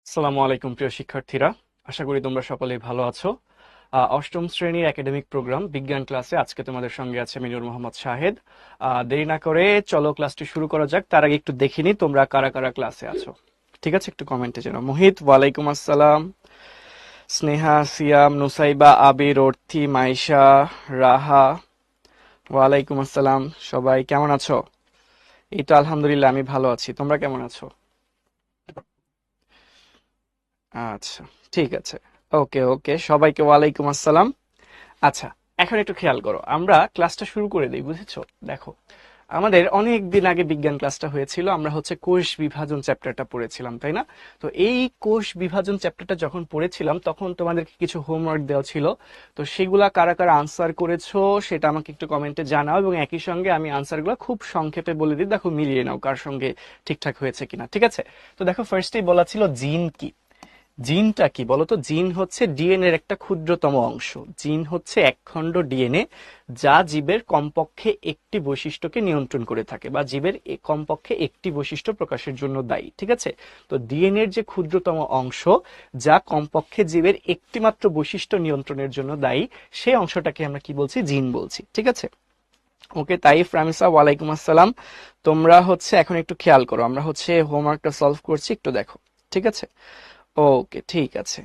আসসালামু আলাইকুম প্রিয় শিক্ষার্থীরা, আশা করি তোমরা সকলেই ভালো আছো। অষ্টম শ্রেণীর একাডেমিক প্রোগ্রাম বিজ্ঞান ক্লাসে আজকে তোমাদের সঙ্গে আছে মিনুর মোহাম্মদ শাহেদ। দেরি না করে চলো ক্লাসটি শুরু করা যাক। তার আগে একটু দেখিনি তোমরা কারা কারা ক্লাসে আছো, ঠিক আছে? একটু কমেন্টে জানাও। মোহিত, ওয়ালাইকুম আসসালাম। স্নেহা, সিয়াম, নুসাইবা, আবির, অর্থি, মাইশা, রাহা, ওয়ালাইকুম আসসালাম। সবাই কেমন আছো? এই তো আলহামদুলিল্লাহ, আমি ভালো আছি। তোমরা কেমন আছো? আচ্ছা, ঠিক আছে। ওকে ওকে, সবাইকে ওয়ালাইকুম আসসালাম। আচ্ছা, এখন একটু খেয়াল করো, আমরা ক্লাসটা শুরু করে দিই, বুঝেছো? দেখো, আমাদের অনেক দিন আগে বিজ্ঞান ক্লাসটা হয়েছিল, আমরা হচ্ছে কোষ বিভাজন চ্যাপ্টারটা পড়েছিলাম, তাই না? তো এই কোষ বিভাজন চ্যাপ্টারটা যখন পড়েছিলাম তখন তোমাদেরকে কিছু হোমওয়ার্ক দেওয়া ছিল। তো সেগুলা কারা কারা আনসার করেছো সেটা আমাকে একটু কমেন্টে জানাও, এবং একই সঙ্গে আমি আনসারগুলো খুব সংক্ষেপে বলে দিই, দেখো মিলিয়ে নাও কার সঙ্গে ঠিকঠাক হয়েছে কিনা, ঠিক আছে? তো দেখো, ফার্স্টেই বলা ছিল জিন কি। জিনটা কি বলতো? জিন হচ্ছে ডিএনএ এর একটা ক্ষুদ্রতম অংশ। জিন হচ্ছে একখণ্ড ডিএনএ যা জীবের কমপক্ষে একটি বৈশিষ্ট্যকে নিয়ন্ত্রণ করে থাকে, বা জীবের কমপক্ষে একটি বৈশিষ্ট্য প্রকাশের জন্য দায়ী, ঠিক আছে? তো ডিএনএ এর যে ক্ষুদ্রতম অংশ যা কমপক্ষে জীবের একটি মাত্র বৈশিষ্ট্য নিয়ন্ত্রণের জন্য দায়ী, সেই অংশটাকে আমরা কি বলছি? জিন বলছি, ঠিক আছে? ওকে, তাইফ, রামিসা, ওয়ালাইকুম আসসালাম। তোমরা হচ্ছে এখন একটু খেয়াল করো, আমরা হচ্ছে হোমওয়ার্কটা সলভ করছি, একটু দেখো, ঠিক আছে? ওকে, ঠিক আছে।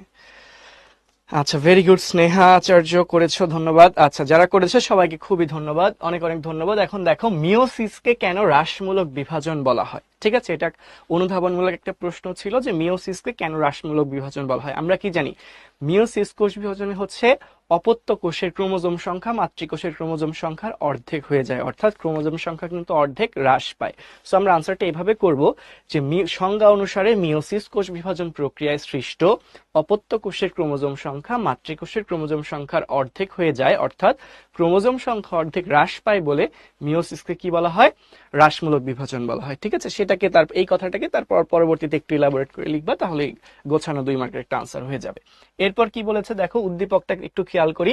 আচ্ছা, ভেরি গুড। স্নেহা আচার্য করেছো, ধন্যবাদ। আচ্ছা, যারা করেছে সবাইকে খুবই ধন্যবাদ, অনেক অনেক ধন্যবাদ। এখন দেখো, মিওসিসকে কেন হ্রাসমূলক বিভাজন বলা হয়, ঠিক আছে? এটা অনুধাবনমূলক একটা প্রশ্ন ছিল যে মিওসিসকে কেন হ্রাসমূলক বিভাজন বলা হয়। আমরা কি জানি? মিওসিস কোষ বিভাজনে হচ্ছে অপত্য কোষের ক্রোমোজোম সংখ্যা মাতৃকোষের ক্রোমোজোম সংখ্যার অর্ধেক হয়ে যায়, অর্থাৎ ক্রোমোজোম সংখ্যা কিন্তু অর্ধেক হ্রাস পায়। সো আমরা আনসারটা এভাবে করব যে সংজ্ঞা অনুসারে মিওসিস কোষ বিভাজন প্রক্রিয়ায় সৃষ্ট অপত্য কোষের ক্রোমোজোম সংখ্যা মাতৃকোষের ক্রোমোজোম সংখ্যার অর্ধেক হয়ে যায়, অর্থাৎ ক্রোমোজোম সংখ্যা অর্ধেক হ্রাস পায় বলে মিওসিসকে কি বলা হয়? হ্রাসমূলক বিভাজন বলা হয়, ঠিক আছে? সেটাকে এই কথাটাকে তারপর পরবর্তীতে একটু ইলাবোরেট করে লিখবা, তাহলে গোছানো 2 মার্কের একটা আনসার হয়ে যাবে। এরপর কি বলেছে দেখো, উদ্দীপকটা একটু খেয়াল করি,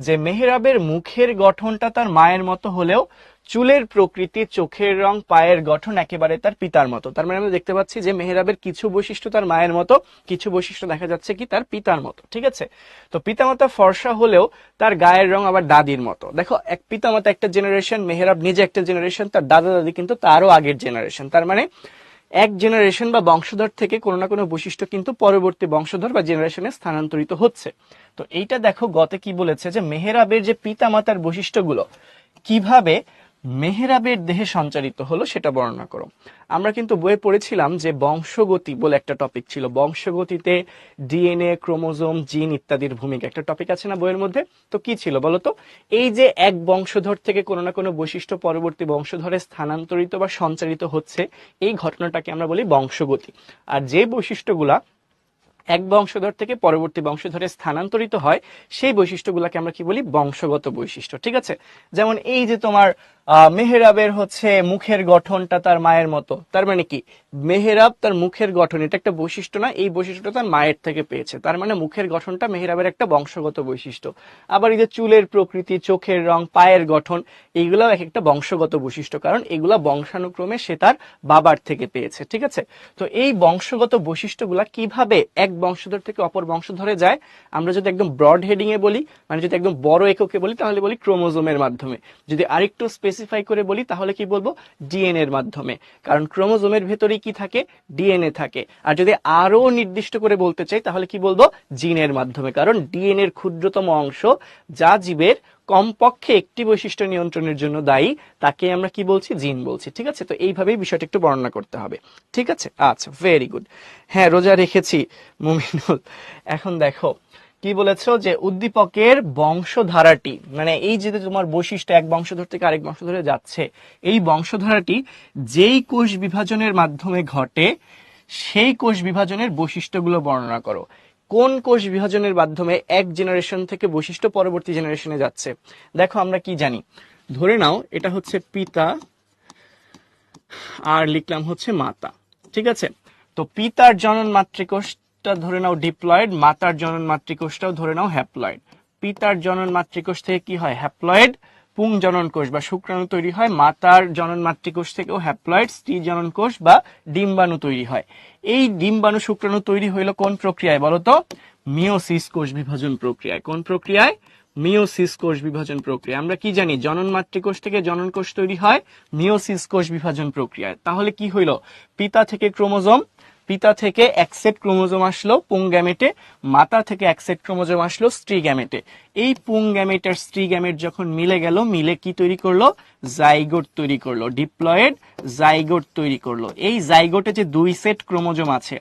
যে মেহরাবের মুখের গঠনটা তার মায়ের মতো হলেও চুলের প্রকৃতি, চোখের রং, পায়ের গঠন একেবারে তার পিতার মতো। তার মানে আমরা দেখতে পাচ্ছি যে মেহরাবের কিছু বৈশিষ্ট্য তার মায়ের মতো, কিছু বৈশিষ্ট্য দেখা যাচ্ছে কি তার পিতার মতো, ঠিক আছে? তো পিতামাতা ফর্সা হলেও তার গায়ের রং আবার দাদির মতো। দেখো, এক পিতামাতা একটা জেনারেশন, মেহরাব নিজে একটা জেনারেশন, তার দাদা দাদি কিন্তু তারও আগের জেনারেশন। তার মানে এক জেনারেশন বা বংশধর থেকে কোনো না কোনো বৈশিষ্ট্য কিন্তু পরবর্তী বংশধর বা জেনারেশনে স্থানান্তরিত হচ্ছে। তো এইটা দেখো, গতে কি বলেছে যে মেহরাবের যে পিতামাতার বৈশিষ্ট্যগুলো কিভাবে মেহরাবের দেহে সঞ্চারিত হলো সেটা বর্ণনা করো। আমরা কিন্তু বইয়ে পড়েছিলাম যে বংশগতি বলে একটা টপিক ছিল, বংশগতিতে ডিএনএ, ক্রোমোজোম, জিন ইত্যাদির ভূমিকা, একটা টপিক আছে না বইয়ের মধ্যে? তো কি ছিল বলতো? এই যে এক বংশধর থেকে কোনো না কোনো বৈশিষ্ট্য পরবর্তী বংশধরে স্থানান্তরিত বা সঞ্চারিত হচ্ছে, এই ঘটনাটাকে আমরা বলি বংশগতি। আর যে বৈশিষ্ট্যগুলা এক বংশধর থেকে পরবর্তী বংশধরে স্থানান্তরিত হয়, সেই বৈশিষ্ট্যগুলোকে আমরা কি বলি? বংশগত বৈশিষ্ট্য, ঠিক আছে? যেমন এই যে তোমার মেহরাবের হচ্ছে মুখের গঠনটা তার মায়ের মতো, তার মানে কি মেহরাব তার মুখের গঠন, এটা একটা বৈশিষ্ট্য না? এই বৈশিষ্ট্যটা তার মায়ের থেকে পেয়েছে, তার মানে মুখের গঠনটা মেহরাবের একটা বংশগত বৈশিষ্ট্য। আবার এই যে চুলের প্রকৃতি, চোখের রং, পায়ের গঠন, এইগুলাও এক একটা বংশগত বৈশিষ্ট্য, কারণ এগুলা বংশানুক্রমে সে তার বাবার থেকে পেয়েছে, ঠিক আছে? তো এই বংশগত বৈশিষ্ট্যগুলা কিভাবে এক বংশধর থেকে অপর বংশধরে যায়, আমরা যদি একদম ব্রড হেডিং এ বলি, মানে যদি একদম বড় এককে বলি, তাহলে বলি ক্রোমোজোমের মাধ্যমে। যদি আরেকটু স্পেসিফাই করে বলি তাহলে কি বলবো? ডিএনএ এর মাধ্যমে, কারণ ক্রোমোজোমের ভেতরেই কি থাকে? ডিএনএ থাকে। আর যদি আরো নির্দিষ্ট করে বলতে চাই তাহলে কি বলবো? জিনের মাধ্যমে, কারণ ডিএনএ এর ক্ষুদ্রতম অংশ যা জীবের কমপক্ষে একটি বৈশিষ্ট্য নিয়ন্ত্রণের জন্য দায়ী, তাকে আমরা কি বলছি? জিন বলছি, ঠিক আছে? তো এইভাবেই বিষয়টা একটু বর্ণনা করতে হবে, ঠিক আছে? আচ্ছা, ভেরি গুড। হ্যাঁ, রোজা রেখেছি মুমিনুল। এখন দেখো কি বলেছো, যে উদ্দীপকের বংশধারাটি, মানে এই যে তোমার বৈশিষ্ট্য এক বংশধর থেকে আরেক বংশধরে যাচ্ছে, এই বংশধারাটি যেই কোষ বিভাজনের মাধ্যমে ঘটে সেই কোষ বিভাজনের বৈশিষ্ট্যগুলো বর্ণনা করো। কোন কোষ বিভাজনের মাধ্যমে এক জেনারেশন থেকে বৈশিষ্ট্য পরবর্তী জেনারেশনে যাচ্ছে? দেখো, আমরা কি জানি, ধরে নাও এটা হচ্ছে পিতা আর লিখলাম হচ্ছে মাতা, ঠিক আছে? তো পিতার জনন মাতৃকোষটা ধরে নাও ডিপ্লয়েড, মাতার জনন মাতৃকোষটাও ধরে নাও হ্যাপ্লয়েড। পিতার জনন মাতৃকোষ থেকে কি হয়? হ্যাপ্লয়েড। পুং জনন কোষ বা শুক্রাণু তৈরি হয়, মাতার জনন মাতৃকোষ থেকেও হ্যাপ্লয়েড স্ত্রী জনন কোষ বা ডিম্বাণু তৈরি হয়। এই ডিম্বাণু শুক্রাণু তৈরি হইল কোন প্রক্রিয়ায় বলতো? মিওসিস কোষ বিভাজন প্রক্রিয়ায়। কোন প্রক্রিয়ায়? মিওসিস কোষ বিভাজন প্রক্রিয়া। আমরা কি জানি? জনন মাতৃকোষ থেকে জনন কোষ তৈরি হয় মিওসিস কোষ বিভাজন প্রক্রিয়ায়। তাহলে কি হইল? পিতা থেকে ক্রোমোজোম, পিতা থেকে এক সেট ক্রোমোজোম আসলো পুং গ্যামেটে, মাতা থেকে এক সেট ক্রোমোজোম আসলো স্ত্রী গ্যামেটে। এই পুং গ্যামেট আর স্ত্রী গ্যামেট যখন মিলে গেল, মিলে কি তৈরি করলো? জাইগোট তৈরি করলো, ডিপ্লয়েড জাইগোট তৈরি করলো। এই জাইগোটে যে দুই সেট ক্রোমোজোম আছে,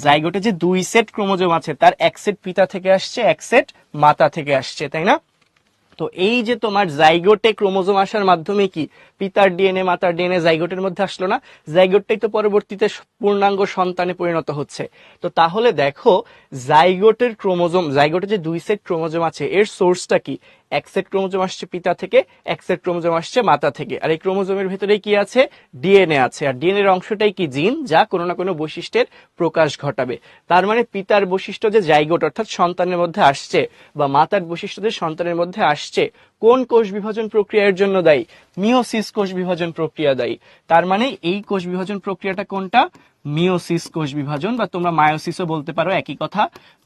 জাইগোটে যে দুই সেট ক্রোমোজোম আছে তার এক সেট পিতা থেকে আসছে, এক সেট মাতা থেকে আসছে, তাই না? তো এই যে তোমার জাইগোটে ক্রোমোজোম আসার মাধ্যমে কি পিতার ডিএনএ মাতার ডিএনএ জাইগোটের মধ্যে আসলো না? জাইগোটটাই তো পরবর্তীতে পূর্ণাঙ্গ সন্তানে পরিণত হচ্ছে। তো তাহলে দেখো জাইগোটের ক্রোমোজোম, জাইগোটে যে দুই সেট ক্রোমোজোম আছে এর সোর্সটা কি? এক সেট ক্রোমোজোম আসছে পিতা থেকে, এক সেট ক্রোমোজোম আসছে মাতা থেকে। আর এই ক্রোমোজোমের ভেতরে কি আছে? ডিএনএ আছে। আর ডিএনএ এর অংশটাই কি? জিন, যা কোনো না কোনো বৈশিষ্ট্যের প্রকাশ ঘটাবে। তার মানে পিতার বৈশিষ্ট্য যে জাইগোট অর্থাৎ সন্তানের মধ্যে আসছে, বা মাতার বৈশিষ্ট্য যে সন্তানের মধ্যে আসছে, কোন কোষ বিভাজন প্রক্রিয়ার জন্য দায়ী? মিওসিস কোষ বিভাজন প্রক্রিয়া দায়ী। তার মানে এই কোষ বিভাজন প্রক্রিয়াটা কোনটা? মিওসিস কোষ বিভাজন, বা তোমরা মায়োসিসও বলতে পারো, একই কথা।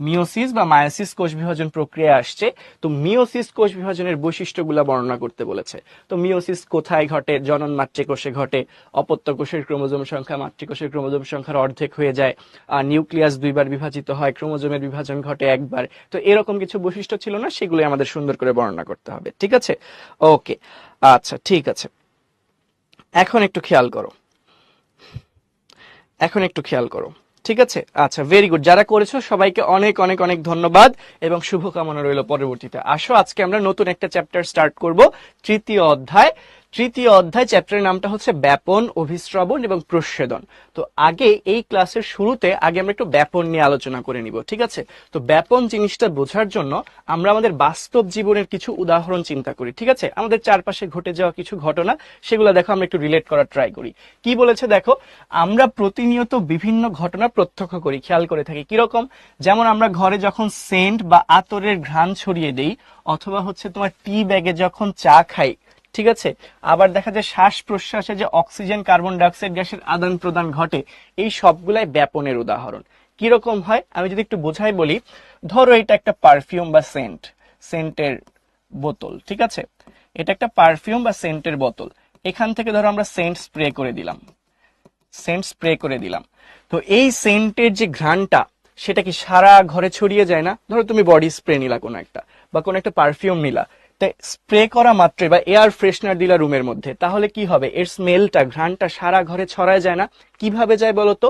মিওসিস বা মায়োসিস কোষ বিভাজন প্রক্রিয়া আসছে। তো মিওসিস কোষ বিভাজনের বৈশিষ্ট্যগুলো বর্ণনা করতে বলেছে। তো মিওসিস কোথায় ঘটে? জনন মাতৃকোষে ঘটে। অপত্য কোষের ক্রোমোজোম সংখ্যা মাতৃকোষের ক্রোমোজোম সংখ্যার অর্ধেক হয়ে যায়। নিউক্লিয়াস দুইবার বিভাজিত হয়, ক্রোমোজোমের বিভাজন ঘটে একবার। তো এরকম কিছু বৈশিষ্ট্য ছিল না, সেগুলো আমাদের সুন্দর করে বর্ণনা করতে হবে। ঠিক আছে? ওকে, আচ্ছা ঠিক আছে। এখন একটু খেয়াল করো, এখন একটু খেয়াল করো। ঠিক আছে, আচ্ছা ভেরি গুড। যারা করেছো সবাইকে অনেক অনেক অনেক ধন্যবাদ এবং শুভকামনা রইল পরবর্তীতে। আসো আজকে আমরা নতুন একটা চ্যাপ্টার স্টার্ট করব, তৃতীয় অধ্যায়। তৃতীয় অধ্যায় চ্যাপ্টারের নামটা হচ্ছে ব্যাপন, অভিস্রবণ এবং প্রচ্ছেদন। তো আগে এই ক্লাসের শুরুতে আগে আমরা একটু ব্যাপন নিয়ে আলোচনা করে নিব। ঠিক আছে? তো ব্যাপন জিনিসটা বোঝার জন্য আমরা আমাদের বাস্তব জীবনের কিছু উদাহরণ চিন্তা করি। ঠিক আছে? আমাদের চারপাশে ঘটে যাওয়া কিছু ঘটনা, সেগুলো দেখো আমরা একটু রিলেট করার ট্রাই করি। কি বলেছে দেখো, আমরা প্রতিনিয়ত বিভিন্ন ঘটনা প্রত্যক্ষ করি, খেয়াল করে থাকি। কিরকম? যেমন আমরা ঘরে যখন সেন্ট বা আতরের ঘ্রাণ ছড়িয়ে দেই, অথবা হচ্ছে তোমার টি ব্যাগে যখন চা খাই, ঠিক আছে? আবার দেখা যায় শ্বাস প্রশ্বাসে যে অক্সিজেন কার্বন ডাইঅক্সাইড গ্যাসের আদান প্রদান ঘটে, এই সবগুলাই ব্যাপনের উদাহরণ। কিরকম হয় আমি যদি একটু বোঝাই বলি, ধরো এটা একটা পারফিউম বা সেন্ট, সেন্টের বোতল। ঠিক আছে? এটা একটা পারফিউম বা সেন্টের বোতল। এখান থেকে ধরো আমরা সেন্ট স্প্রে করে দিলাম, সেন্ট স্প্রে করে দিলাম। তো এই সেন্টের যে ঘ্রাণটা, সেটা কি সারা ঘরে ছড়িয়ে যায় না? ধরো তুমি বডি স্প্রে নিলা কোনো একটা, বা কোনো একটা পারফিউম নিলা, তাই স্প্রে করা মাত্রই বা এয়ার ফ্রেশনার দিলা রুমের মধ্যে, তাহলে কি হবে? এর স্মেলটা, ঘ্রাণটা সারা ঘরে ছড়ায় যায় না? কিভাবে যায় বলতো?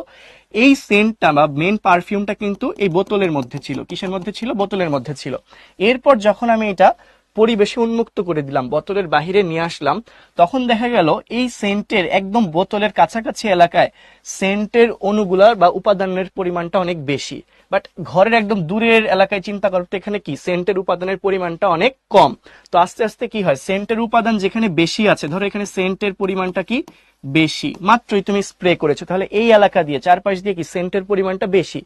এই সেন্টটা বা মেন পারফিউমটা কিন্তু এই বোতলের মধ্যে ছিল। কিসের মধ্যে ছিল? বোতলের মধ্যে ছিল। এরপর যখন আমি এটা পরিবেশে উন্মুক্ত করে দিলাম, বোতলের বাহিরে নিয়ে আসলাম, তখন দেখা গেল এই সেন্টের একদম বোতলের কাছাকাছি এলাকায় সেন্টের অণুগুলার বা উপাদানের পরিমাণটা অনেক বেশি। বাট ঘরের একদম দূরের এলাকায় চিন্তা করতে, এখানে কি সেন্টের উপাদানের পরিমাণটা অনেক কম। তো আস্তে আস্তে কি হয়? সেন্টের উপাদান যেখানে বেশি আছে, ধরো এখানে সেন্টের পরিমাণটা কি বেশি, মাত্রই তুমি স্প্রে করেছো, তাহলে এই এলাকা দিয়ে চারপাশ দিয়ে কি সেন্টের পরিমাণটা বেশি।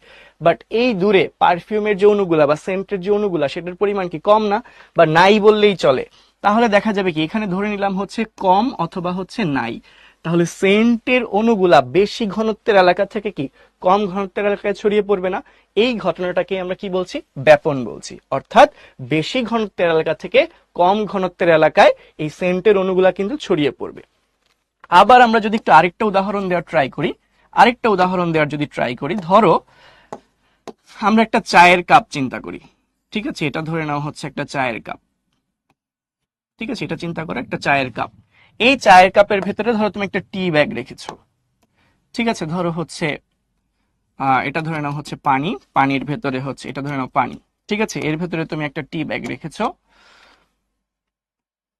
বাট এই দূরে পারফিউমের যে অণুগুলা বা সেন্টের যে অণুগুলা, সেটার পরিমাণ কি কম না, বা নাই বললেই চলে। তাহলে দেখা যাবে কি এখানে ধরে নিলাম হচ্ছে কম অথবা হচ্ছে নাই। তাহলে সেন্টের অণুগুলা বেশি ঘনত্বের এলাকা থেকে কি কম ঘনত্বের এলাকায় ছড়িয়ে পড়বে না? এই ঘটনাটাকে আমরা কি বলছি? ব্যাপন বলছি। অর্থাৎ বেশি ঘনত্বের এলাকা থেকে কম ঘনত্বের এলাকায় এই সেন্টের অণুগুলা কিন্তু ছড়িয়ে পড়বে। আবার আমরা যদি একটু আরেকটা উদাহরণ দেওয়ার ট্রাই করি, আরেকটা উদাহরণ দেওয়ার যদি ট্রাই করি, ধরো আমরা একটা চায়ের কাপ চিন্তা করি। ঠিক আছে? এটা ধরে নেওয়া হচ্ছে একটা চায়ের কাপ। ঠিক আছে? এটা চিন্তা করো একটা চায়ের কাপ। এই চায়ের কাপের ভেতরে ধরো তুমি একটা টি ব্যাগ রেখেছো। ঠিক আছে? ধরো হচ্ছে এটা ধরে নাও হচ্ছে পানি, পানির ভেতরে হচ্ছে এটা ধরে নাও পানি। ঠিক আছে? এর ভেতরে তুমি একটা টি ব্যাগ রেখেছো,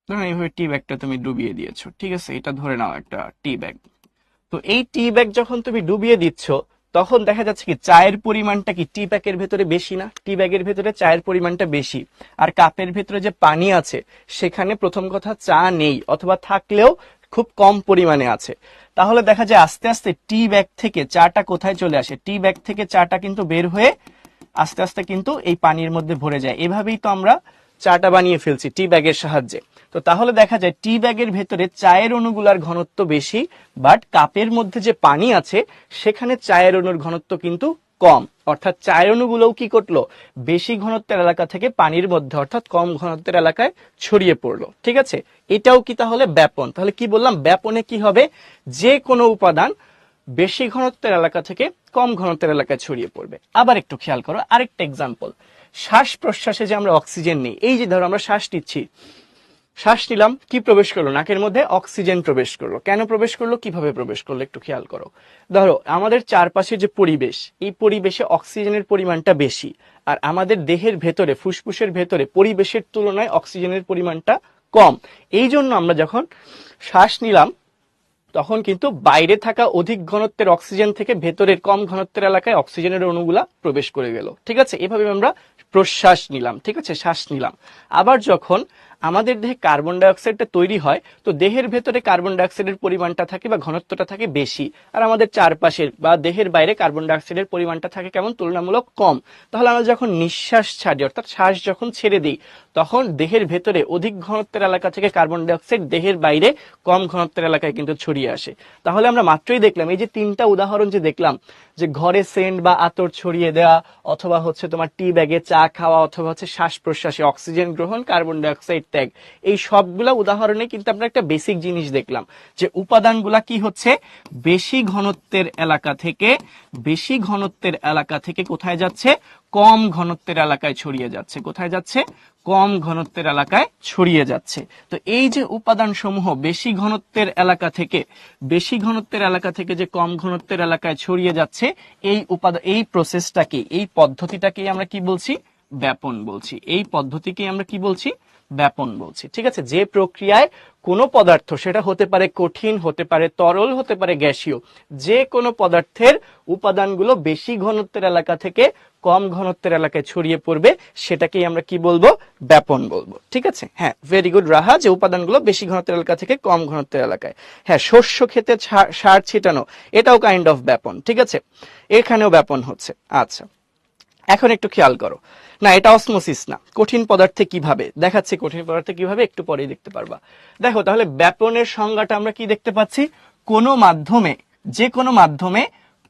ধরো এইভাবে টি ব্যাগটা তুমি ডুবিয়ে দিয়েছো। ঠিক আছে? এটা ধরে নাও একটা টি ব্যাগ। তো এই টি ব্যাগ যখন তুমি ডুবিয়ে দিচ্ছ, তখন দেখা যাচ্ছে কি চায়ের পরিমাণটা কি টি ব্যাগের ভেতরে বেশি না? টি ব্যাগের ভেতরে চায়ের পরিমাণটা বেশি। আর কাপের ভেতরে যে পানি আছে, সেখানে প্রথম কথা চা নেই, অথবা থাকলেও খুব কম পরিমাণে আছে। তাহলে দেখা যায় আস্তে আস্তে টি ব্যাগ থেকে চাটা কোথায় চলে আসে? টি ব্যাগ থেকে চাটা কিন্তু বের হয়ে আস্তে আস্তে কিন্তু এই পানির মধ্যে ভরে যায়। এভাবেই তো আমরা চাটা বানিয়ে ফেলছি টি ব্যাগের সাহায্যে। তো তাহলে দেখা যায় টি ব্যাগের ভেতরে চায়ের অণুগুলার ঘনত্ব বেশি, বাট কাপের মধ্যে যে পানি আছে সেখানে চায়ের অণুর ঘনত্ব কিন্তু কম। অর্থাৎ চায়ের অণুগুলোও কি করলো, বেশি ঘনত্বের এলাকা থেকে পানির মধ্যে অর্থাৎ কম ঘনত্বের এলাকায় ছড়িয়ে পড়লো। ঠিক আছে, এটাও কি তাহলে ব্যাপন। তাহলে কি বললাম, ব্যাপনে কি হবে, যে কোনো উপাদান বেশি ঘনত্বের এলাকা থেকে কম ঘনত্বের এলাকায় ছড়িয়ে পড়বে। আবার একটু খেয়াল করো, আরেকটা এক্সাম্পল, শ্বাস প্রশ্বাসে যে আমরা অক্সিজেন নিই, এই যে ধরো আমরা শ্বাস নিচ্ছি, শ্বাস নিলাম, কি প্রবেশ করলো, নাকের মধ্যে অক্সিজেন প্রবেশ করলো। কেন প্রবেশ করলো, কিভাবে প্রবেশ করলো, একটু খেয়াল করো। ধরো আমাদের চারপাশে যে পরিবেশ, এই পরিবেশে অক্সিজেনের পরিমাণটা বেশি, আর আমাদের দেহের ভেতরে ফুসফুসের ভেতরে পরিবেশের তুলনায় অক্সিজেনের পরিমাণটা কম। এই জন্য আমরা যখন শ্বাস নিলাম তখন কিন্তু বাইরে থাকা অধিক ঘনত্বের অক্সিজেন থেকে ভেতরের কম ঘনত্বের এলাকায় অক্সিজেনের অণুগুলা প্রবেশ করে গেল। ঠিক আছে, এভাবে আমরা প্রশ্বাস নিলাম, ঠিক আছে, শ্বাস নিলাম। আবার যখন আমাদের দেহে কার্বন ডাইঅক্সাইডটা তৈরি হয়, তো দেহের ভেতরে কার্বন ডাইঅক্সাইডের পরিমাণটা থাকে বা ঘনত্বটা থাকে বেশি, আর আমাদের চারপাশের বা দেহের বাইরে কার্বন ডাইঅক্সাইডের পরিমাণটা থাকে কেমন, তুলনামূলক কম। তাহলে আমরা যখন নিঃশ্বাস ছাড়ি, অর্থাৎ শ্বাস যখন ছেড়ে দিই, তখন দেহের ভেতরে অধিক ঘনত্বের এলাকা থেকে কার্বন ডাইঅক্সাইড দেহের বাইরে কম ঘনত্বের এলাকায় কিন্তু ছড়িয়ে আসে। তাহলে আমরা মাত্রই দেখলাম, এই যে তিনটা উদাহরণ যে দেখলাম, যে ঘরে সেন্ট বা আতর ছড়িয়ে দেওয়া, অথবা হচ্ছে তোমার টি ব্যাগে চা খাওয়া, অথবা হচ্ছে শ্বাস প্রশ্বাসে অক্সিজেন গ্রহণ, কার্বন ডাইঅক্সাইড ত্যাগ, এই সবগুলা উদাহরণে কিন্তু আমরা একটা বেসিক জিনিস দেখলাম, যে উপাদানগুলা কি হচ্ছে, বেশি ঘনত্বের এলাকা থেকে কোথায় যাচ্ছে, কম ঘনত্বের এলাকায় ছড়িয়ে যাচ্ছে। কোথায় যাচ্ছে, কম ঘনত্বের এলাকায় ছড়িয়ে যাচ্ছে। তো এই যে উপাদান সমূহ বেশি ঘনত্বের এলাকা থেকে যে কম ঘনত্বের এলাকায় ছড়িয়ে যাচ্ছে, এই প্রসেসটাকে, এই পদ্ধতিটাকে আমরা কি বলছি, ব্যাপন বলছি। এই পদ্ধতিকে আমরা কি বলছি, ব্যাপন বলছি। ঠিক আছে, যে প্রক্রিয়ায় কোনো পদার্থ, সেটা হতে পারে কঠিন, হতে পারে তরল, হতে পারে গ্যাসীয়, যে কোনো পদার্থের উপাদানগুলো বেশি ঘনত্বের এলাকা থেকে কম ঘনত্বের এলাকায় ছড়িয়ে পড়বে, সেটাকেই আমরা কি বলবো, ব্যাপন বলবো। ঠিক আছে, হ্যাঁ, ভেরি গুড রাহা, যে উপাদানগুলো বেশি ঘনত্বের এলাকা থেকে কম ঘনত্বের এলাকায়। হ্যাঁ, শস্য ক্ষেতে সার ছিটানো, এটাও কাইন্ড অফ ব্যাপন। ঠিক আছে, এখানেও ব্যাপন হচ্ছে। আচ্ছা, এখন একটু খেয়াল করো, না এটা অসমোসিস না, কঠিন পদার্থে কিভাবে দেখাচ্ছে, কঠিন পদার্থে কিভাবে একটু পরেই দেখতে পারবা। দেখো তাহলে ব্যাপনের সংজ্ঞাটা আমরা কি দেখতে পাচ্ছি, কোনো মাধ্যমে, যে কোনো মাধ্যমে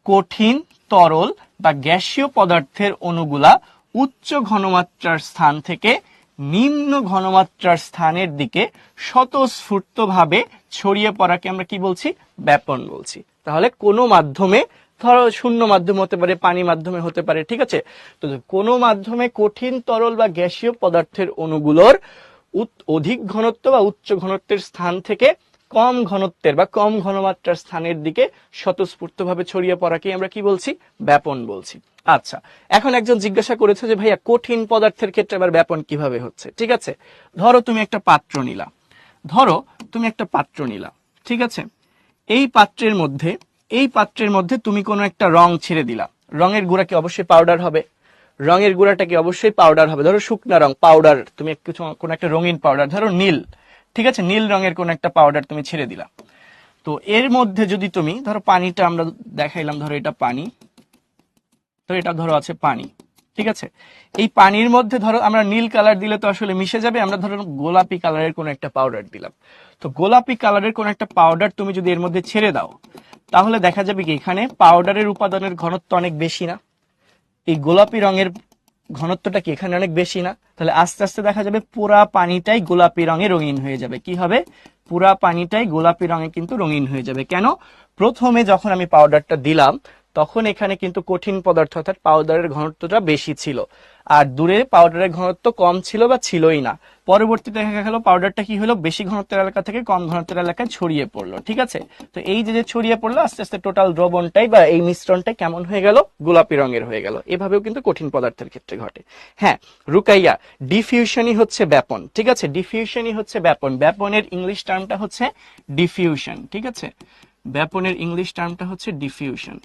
কঠিন, তরল বা গ্যাসীয় পদার্থের অণুগুলা উচ্চ ঘনমাত্রার স্থান থেকে নিম্ন ঘনমাত্রার স্থানের দিকে স্বতঃস্ফূর্তভাবে ছড়িয়ে পড়াকে আমরা কি বলছি, ব্যাপন বলছি। তাহলে কোনো মাধ্যমে, ধরো শূন্য মাধ্যম হতে পারে, পানি মাধ্যমে হতে পারে, ঠিক আছে, তো কোনো মাধ্যমে কঠিন, তরল বা গ্যাসীয় পদার্থের অণুগুলোর অধিক ঘনত্ব বা উচ্চ ঘনত্বের স্থান থেকে কম ঘনত্বের বা কম ঘনমাত্রার স্থানের দিকে স্বতঃস্ফূর্তভাবে ছড়িয়ে পড়াকে আমরা কি বলছি, ব্যাপন বলছি। আচ্ছা, এখন একজন জিজ্ঞাসা করেছে যে ভাইয়া কঠিন পদার্থের ক্ষেত্রে আবার ব্যাপন কিভাবে হচ্ছে। ঠিক আছে, ধরো তুমি একটা পাত্র নিলা, ঠিক আছে, এই পাত্রের মধ্যে তুমি কোনো একটা রং ছেড়ে দিলা, রঙের গুঁড়া কি অবশ্যই পাউডার হবে, রঙের গুঁড়াটা কি অবশ্যই পাউডার হবে। ধরো শুকনা রং পাউডার, তুমি কোনো একটা রঙিন পাউডার, ধরো নীল, ঠিক আছে, নীল রঙের কোন একটা পাউডার তুমি ছেড়ে দিলা। তো এর মধ্যে যদি তুমি ধরো পানিটা আমরা দেখাইলাম, ধরো এটা পানি, তো এটা ধরো আছে পানি, ঠিক আছে, এই পানির মধ্যে ধরো আমরা নীল কালার দিলে তো আসলে মিশে যাবে, আমরা ধরো গোলাপি কালারের কোন একটা পাউডার দিলাম। তো গোলাপি কালারের কোন একটা পাউডার তুমি যদি এর মধ্যে ছেড়ে দাও, তাহলে দেখা যাবে কি এখানে পাউডারের উপাদানের ঘনত্ব অনেক বেশি না, এই গোলাপি রঙের ঘনত্বটা কি এখানে অনেক বেশি না, তাহলে আস্তে আস্তে দেখা যাবে পুরা পানিটাই গোলাপি রঙে রঙিন হয়ে যাবে। কি হবে, পুরা পানিটাই গোলাপি রঙে কিন্তু রঙিন হয়ে যাবে। কেন, প্রথমে যখন আমি পাউডারটা দিলাম তখন এখানে কিন্তু কঠিন পদার্থ অর্থাৎ পাউডারের ঘনত্বটা বেশি ছিল, আর দূরে পাউডারের ঘনত্ব কম ছিল বা ছিলই না। পরবর্তীতে দেখা গেল পাউডারটা কি হলো, বেশি ঘনত্বের এলাকা থেকে কম ঘনত্বের এলাকায় ছড়িয়ে পড়লো। ঠিক আছে, তো এই যে ছড়িয়ে পড়লো, আস্তে আস্তে টোটাল দ্রবণটাই বা এই মিশ্রণটাই কেমন হয়ে গেল, গোলাপি রঙের হয়ে গেল। এভাবেও কিন্তু কঠিন পদার্থের ক্ষেত্রে ঘটে। হ্যাঁ রুকাইয়া, ডিফিউশনই হচ্ছে ব্যাপন। ঠিক আছে, ডিফিউশনই হচ্ছে ব্যাপন। ব্যাপনের ইংলিশ টার্মটা হচ্ছে ডিফিউশন। ঠিক আছে, ব্যাপনের ইংলিশ টার্মটা হচ্ছে ডিফিউশন।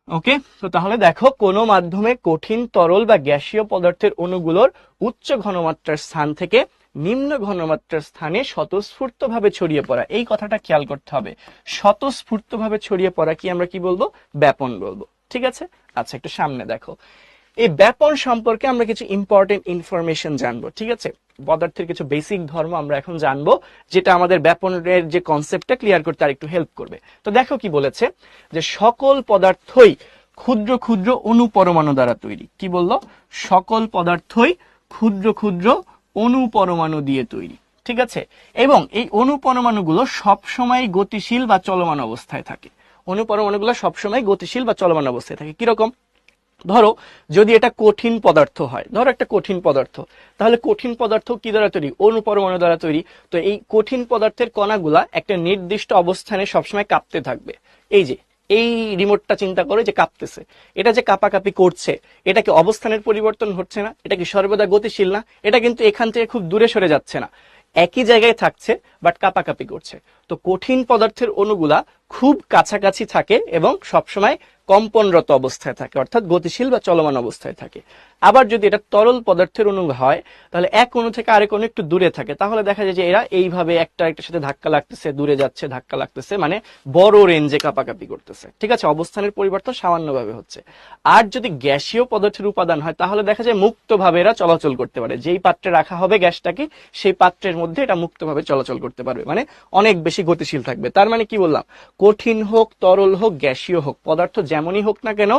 ওকে, তো তাহলে দেখো কোনো মাধ্যমে কঠিন, তরল বা গ্যাসীয় পদার্থের অণুগুলোর উচ্চ ঘনমাত্রার স্থান থেকে নিম্ন ঘনমাত্রার স্থানে স্বতঃস্ফূর্তভাবে ছড়িয়ে পড়া, এই কথাটা খেয়াল করতে হবে। স্বতঃস্ফূর্তভাবে ছড়িয়ে পড়া কি আমরা কি বলবো, ব্যাপন বলবো। ঠিক আছে, আচ্ছা একটু সামনে দেখো, এই ব্যাপন সম্পর্কে আমরা কিছু ইম্পর্টেন্ট ইনফরমেশন জানবো, ঠিক আছে? পদার্থের কিছু বেসিক ধর্ম আমরা এখন জানবো, যেটা আমাদের ব্যাপনের যে কনসেপ্টটা ক্লিয়ার করতে আরেকটু হেল্প করবে। তো দেখো কি বলেছে, যে সকল পদার্থই ক্ষুদ্র ক্ষুদ্র অণু পরমাণু দ্বারা তৈরি। কি বললো? সকল পদার্থই ক্ষুদ্র ক্ষুদ্র অণু পরমাণু দিয়ে তৈরি, ঠিক আছে? এবং এই অণু পরমাণুগুলো সবসময় গতিশীল বা চলমান অবস্থায় থাকে। অণু পরমাণুগুলো সবসময় গতিশীল বা চলমান অবস্থায় থাকে। কিরকম? ধরো যদি এটা কঠিন পদার্থ হয়, ধরো একটা কঠিন পদার্থ, তাহলে কঠিন পদার্থ কি দ্বারা তৈরি? অণু পরমাণু দ্বারা তৈরি। তো এই কঠিন পদার্থের কণাগুলা একটা নির্দিষ্ট অবস্থানে সবসময় কাঁপতে থাকবে। এই যে এই রিমোটটা চিন্তা করে যে কাঁপতেছে, এটা যে কাঁপাকাঁপি করছে, এটা কি অবস্থানের পরিবর্তন হচ্ছে না? এটা কি সর্বদা গতিশীল না? এটা কিন্তু এখান থেকে খুব দূরে সরে যাচ্ছে না, একই জায়গায় থাকছে, বাট কাঁপাকাঁপি করছে। তো কঠিন পদার্থের অণুগুলা খুব কাছাকাছি থাকে এবং সবসময় কম্পনরত অবস্থায় থাকে, অর্থাৎ গতিশীল বা চলমান অবস্থায় থাকে। আবার যদি এটা তরল পদার্থের অণু হয়, তাহলে এক অণু থেকে আরেক অণু একটু দূরে থাকে, তাহলে দেখা যায় যে এরা এইভাবে একটা একটার সাথে ধাক্কা লাগতেছে, দূরে যাচ্ছে, ধাক্কা লাগতেছে, মানে বড় রেঞ্জে কাঁপাকাঁপি করতেছে, ঠিক আছে? অবস্থানের পরিবর্তন সামান্যভাবে হচ্ছে। আর যদি গ্যাসীয় পদার্থের উপাদান হয়, তাহলে দেখা যায় মুক্তভাবে এরা চলাচল করতে পারে। যেই পাত্রে রাখা হবে গ্যাসটাকে, সেই পাত্রের মধ্যে এটা মুক্তভাবে চলাচল করতে পারবে, মানে অনেক বেশি গতিশীল থাকবে। তার মানে কি বললাম? কঠিন হোক, তরল হোক, গ্যাসীয় হোক, পদার্থ যেমনই হোক না কেন,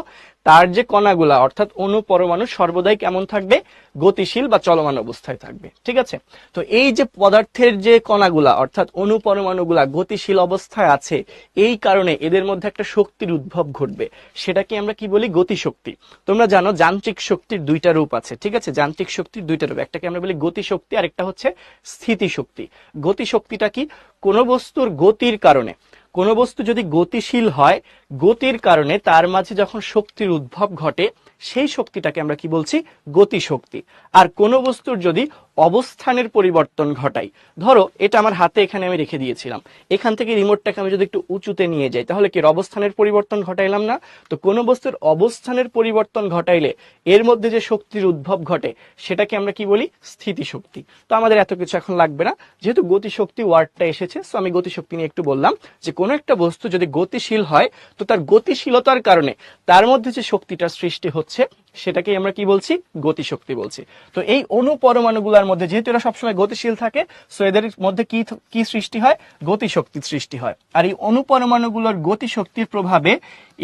তার যে কণাগুলা অর্থাৎ অণু পরমাণু সর্বদাই কেমন থাকবে? গতিশীল বা চলমান অবস্থায় থাকবে, ঠিক আছে? তো এই যে পদার্থের যে কণাগুলা অর্থাৎ অণু পরমাণুগুলা গতিশীল অবস্থায় আছে, এই কারণে এদের মধ্যে একটা শক্তির উদ্ভব ঘটবে। সেটাকে আমরা কি বলি? গতিশক্তি। তোমরা জানো যান্ত্রিক শক্তির দুইটা রূপ আছে, ঠিক আছে? যান্ত্রিক শক্তির দুইটা রূপ, একটাকে আমরা বলি গতিশক্তি আর একটা হচ্ছে স্থিতিশক্তি। গতিশক্তিটা কি? কোনো বস্তুর গতির কারণে, কোনো বস্তু যদি গতিশীল হয়, গতির কারণে তার মাঝে যখন শক্তির উদ্ভব ঘটে, সেই শক্তিটাকে আমরা কি বলছি? গতিশক্তি। আর কোনো বস্তুর যদি অবস্থানের পরিবর্তন ঘটাই, ধরো এটা আমার হাতে এখানে আমি রেখে দিয়েছিলাম, এখান থেকে রিমোটটাকে আমি যদি একটু উঁচুতে নিয়ে যাই, তাহলে কি অবস্থানের পরিবর্তন ঘটাইলাম না? তো কোনো বস্তুর অবস্থানের পরিবর্তন ঘটাইলে এর মধ্যে যে শক্তির উদ্ভব ঘটে, সেটাকে আমরা কি বলি? স্থিতিশক্তি। তো আমাদের এত কিছু এখন লাগবে না, যেহেতু গতিশক্তি ওয়ার্ডটা এসেছে, সো আমি গতিশক্তি নিয়ে একটু বললাম যে কোনো একটা বস্তু যদি গতিশীল হয়, তো তার গতিশীলতার কারণে তার মধ্যে যে শক্তিটা সৃষ্টি হচ্ছে, সেটাকে আমরা কি বলছি? গতিশক্তি বলছি। তো এই অণু পরমাণুগুলোর মধ্যে যেহেতু এরা সবসময় গতিশীল থাকে, সো এদের মধ্যে কি কি সৃষ্টি হয়? গতিশক্তির সৃষ্টি হয়। আর এই অণু পরমাণুগুলোর গতিশক্তির প্রভাবে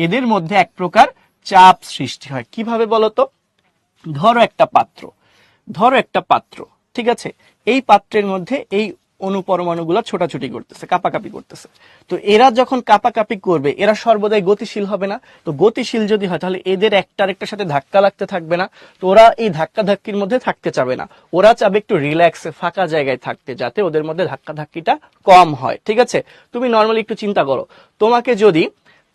এদের মধ্যে এক প্রকার চাপ সৃষ্টি হয়। কিভাবে বলতো? ধরো একটা পাত্র, ধরো একটা পাত্র, ঠিক আছে? এই পাত্রের মধ্যে এই অণু পরমাণুগুলো ছোটাছুটি করতেছে, কাপাকাপি করতেছে। তো এরা যখন কাপাকাপি করবে, এরা সর্বদাই গতিশীল হবে না? তো গতিশীল যদি হয়, তাহলে এদের একটা আরেকটার সাথে ধাক্কা লাগতে থাকবে না? তো ওরা এই ধাক্কা ধাক্কির মধ্যে থাকতে চাবে না, ওরা চাবে একটু রিল্যাক্সে ফাঁকা জায়গায় থাকতে, যাতে ওদের মধ্যে ধাক্কা ধাক্কিটা কম হয়, ঠিক আছে? তুমি নর্মালি একটু চিন্তা করো,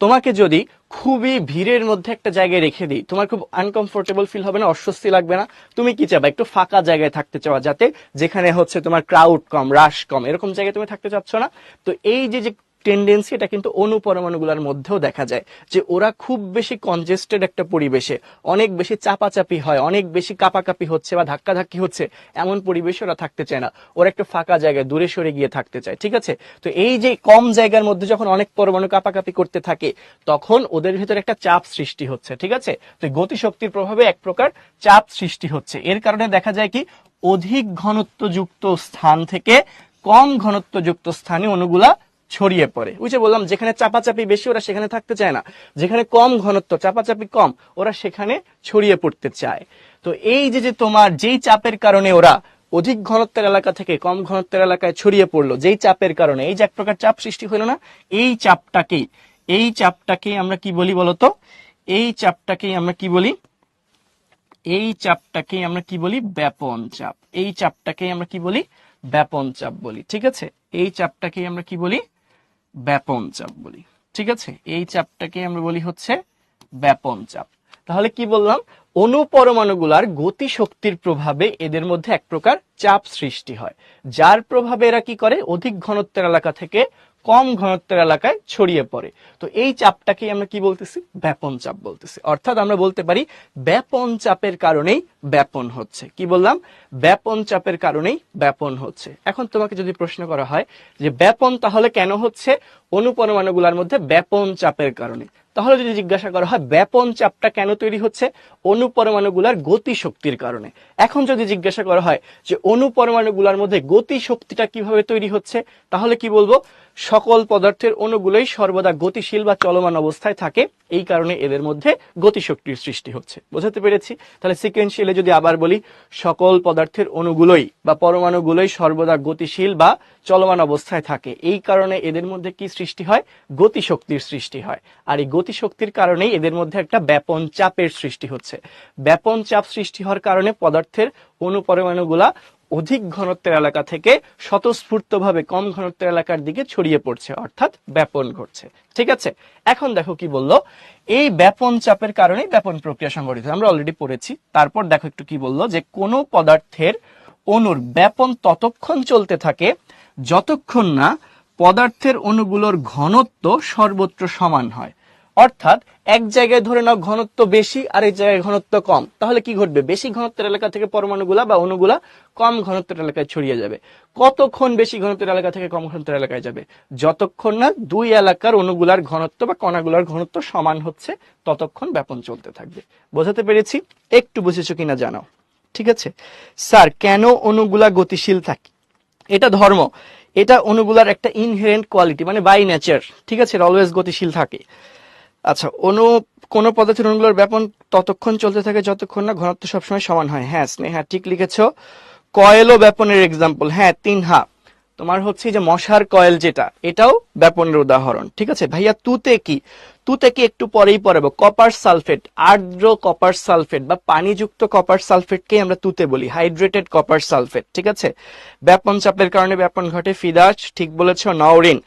তোমাকে যদি খুবই ভিড়ের মধ্যে একটা জায়গায় রেখে দিই, তোমার খুব আনকমফোর্টেবল ফিল হবে না? অস্বস্তি লাগবে না? তুমি কি চাবা? একটু ফাঁকা জায়গায় থাকতে চাওয়া, যাতে যেখানে হচ্ছে তোমার ক্রাউড কম, রাশ কম, এরকম জায়গায় তুমি থাকতে চাচ্ছ না? তো এই যে যে টেন্ডেন্সি, এটা কিন্তু অণু পরমাণুগুলোর মধ্যেও দেখা যায়, যে ওরা খুব বেশি কনজেস্টেড একটা পরিবেশে, অনেক বেশি চাপাচাপি হয়, অনেক বেশি কাপাকাপি হচ্ছে বা ধাক্কাধাক্কি হচ্ছে, এমন পরিবেশে ওরা থাকতে চায় না, ওরা একটু ফাঁকা জায়গায় দূরে সরে গিয়ে থাকতে চায়, ঠিক আছে? তো এই যে কম জায়গার মধ্যে যখন অনেক পরমাণু কাপাকাপি করতে থাকে, তখন ওদের ভিতরে একটা চাপ সৃষ্টি হচ্ছে, ঠিক আছে? তো গতিশক্তির প্রভাবে এক প্রকার চাপ সৃষ্টি হচ্ছে। এর কারণে দেখা যায় কি, অধিক ঘনত্বযুক্ত স্থান থেকে কম ঘনত্বযুক্ত স্থানে অণুগুলা ছড়িয়ে পড়ে। ওই যে বললাম, যেখানে চাপাচাপি বেশি ওরা সেখানে থাকতে চায় না, যেখানে কম ঘনত্ব, চাপাচাপি কম, ওরা সেখানে ছড়িয়ে পড়তে চায়। তো এই যে যে তোমার যেই চাপের কারণে ওরা অধিক ঘনত্বের এলাকা থেকে কম ঘনত্বের এলাকায় ছড়িয়ে পড়লো, যেই চাপের কারণে এই যে এক প্রকার চাপ সৃষ্টি হলো না, এই চাপটাকেই আমরা কি বলি বলতো? এই চাপটাকেই আমরা কি বলি? এই চাপটাকেই আমরা কি বলি? ব্যাপন চাপ। এই চাপটাকেই আমরা কি বলি? ব্যাপন চাপ বলি, ঠিক আছে? এই চাপটাকেই আমরা কি বলি? ব্যাপন চাপ বলি, ঠিক আছে? এই চাপটাকে আমরা বলি হচ্ছে ব্যাপন চাপ। তাহলে কি বললাম? অণু পরমাণুগুলার গতিশক্তির প্রভাবে এদের মধ্যে এক প্রকার চাপ সৃষ্টি হয়, যার প্রভাবে এরা কি করে? অধিক ঘনত্বের এলাকা থেকে কম ঘনত্বের এলাকায় ছড়িয়ে পড়ে। তো এই চাপটাকেই আমরা কি বলতেছি? ব্যাপন চাপ বলতেছি। অর্থাৎ আমরা বলতে পারি ব্যাপন চাপের কারণেই ব্যাপন হচ্ছে। কি বললাম? ব্যাপন চাপের কারণেই ব্যাপন হচ্ছে। এখন তোমাকে যদি প্রশ্ন করা হয় যে ব্যাপন তাহলে কেন হচ্ছে? অণু পরমাণুগুলোর মধ্যে ব্যাপন চাপের কারণে। তাহলে যদি জিজ্ঞাসা করা হয় ব্যাপন চাপটা কেন তৈরি হচ্ছে, অণু পরমাণুগুলার গতি শক্তির কারণে। এখন যদি জিজ্ঞাসা করা হয় যে অণু পরমাণুগুলার মধ্যে গতি শক্তিটা কিভাবে তৈরি হচ্ছে, তাহলে কি বলবো, সকল পদার্থের অণুগুলোই সর্বদা গতিশীল বা চলমান অবস্থায় থাকে, এই কারণে এদের মধ্যে গতিশক্তির সৃষ্টি হচ্ছে। বোঝাতে পেরেছি? তাহলে সিকোয়েন্সিয়ালি যদি আবার বলি, সকল পদার্থের অণুগুলোই বা পরমাণুগুলোই সর্বদা গতিশীল বা চলমান অবস্থায় থাকে, এই কারণে এদের মধ্যে কি সৃষ্টি হয়, গতিশক্তির সৃষ্টি হয়। আর এই গতিশক্তির কারণেই এদের মধ্যে একটা ব্যাপন চাপের সৃষ্টি হচ্ছে। ব্যাপন চাপ সৃষ্টি হওয়ার কারণে পদার্থের অণু পরমাণুগুলা অধিক ঘনত্বের এলাকা থেকে স্বতঃস্ফূর্তভাবে কম ঘনত্বের এলাকার দিকে ছড়িয়ে পড়ছে, অর্থাৎ ব্যাপন ঘটছে। ঠিক আছে, এখন দেখো কি বললো, এই ব্যাপন চাপের কারণেই ব্যাপন প্রক্রিয়া সংঘটিত, আমরা অলরেডি পড়েছি। তারপর দেখো একটু কি বললো, যে কোনো পদার্থের অণুর ব্যাপন ততক্ষণ চলতে থাকে যতক্ষণ না পদার্থের অণুগুলোর ঘনত্ব সর্বত্র সমান হয়। অর্থাৎ এক জায়গায় ধরে নাও ঘনত্ব বেশি আর এক জায়গায় ঘনত্ব কম, তাহলে কি ঘটবে, বেশি ঘনত্বের এলাকা থেকে পরমাণুগুলা বা অণুগুলা কম ঘনত্বের এলাকায় ছড়িয়ে যাবে। কতক্ষণ বেশি ঘনত্বের এলাকা থেকে কম ঘনত্বের এলাকায় যাবে, যতক্ষণ না দুই এলাকার অণুগুলার ঘনত্ব বা কণাগুলার ঘনত্ব সমান হচ্ছে, ততক্ষণ ব্যাপন চলতে থাকবে। বোঝাতে পেরেছি? একটু বুঝেছো কিনা জানাও। ঠিক আছে স্যার, কেন অণুগুলা গতিশীল থাকে? এটা ধর্ম, এটা অণুগুলার একটা ইনহেরেন্ট কোয়ালিটি, মানে বাই নেচার। ঠিক আছে, অলওয়েজ গতিশীল থাকে। আচ্ছা, কোন পদার্থের অণুগুলোর ব্যাপন ততক্ষণ চলতে থাকে যতক্ষণ না ঘনত্ব সবসময় সমান হয়। হ্যাঁ স্নেহা, ঠিক লিখেছ। কয়েল ও ব্যাপনের এক্সাম্পল, হ্যাঁ তিনহা, তোমার হচ্ছে যে মশার কয়েল, যেটা এটাও ব্যাপনের উদাহরণ। ঠিক আছে ভাইয়া, তুতে কি? তুতে কি একটু পরেই পড়াবো। কপার সালফেট, আর্দ্র কপার সালফেট বা পানিযুক্ত কপার সালফেটকেই আমরা তুতে বলি, হাইড্রেটেড কপার সালফেট। ঠিক আছে, ব্যাপন চাপের কারণে ব্যাপন ঘটে। ফিদাস, ঠিক বলেছ। নওরিন,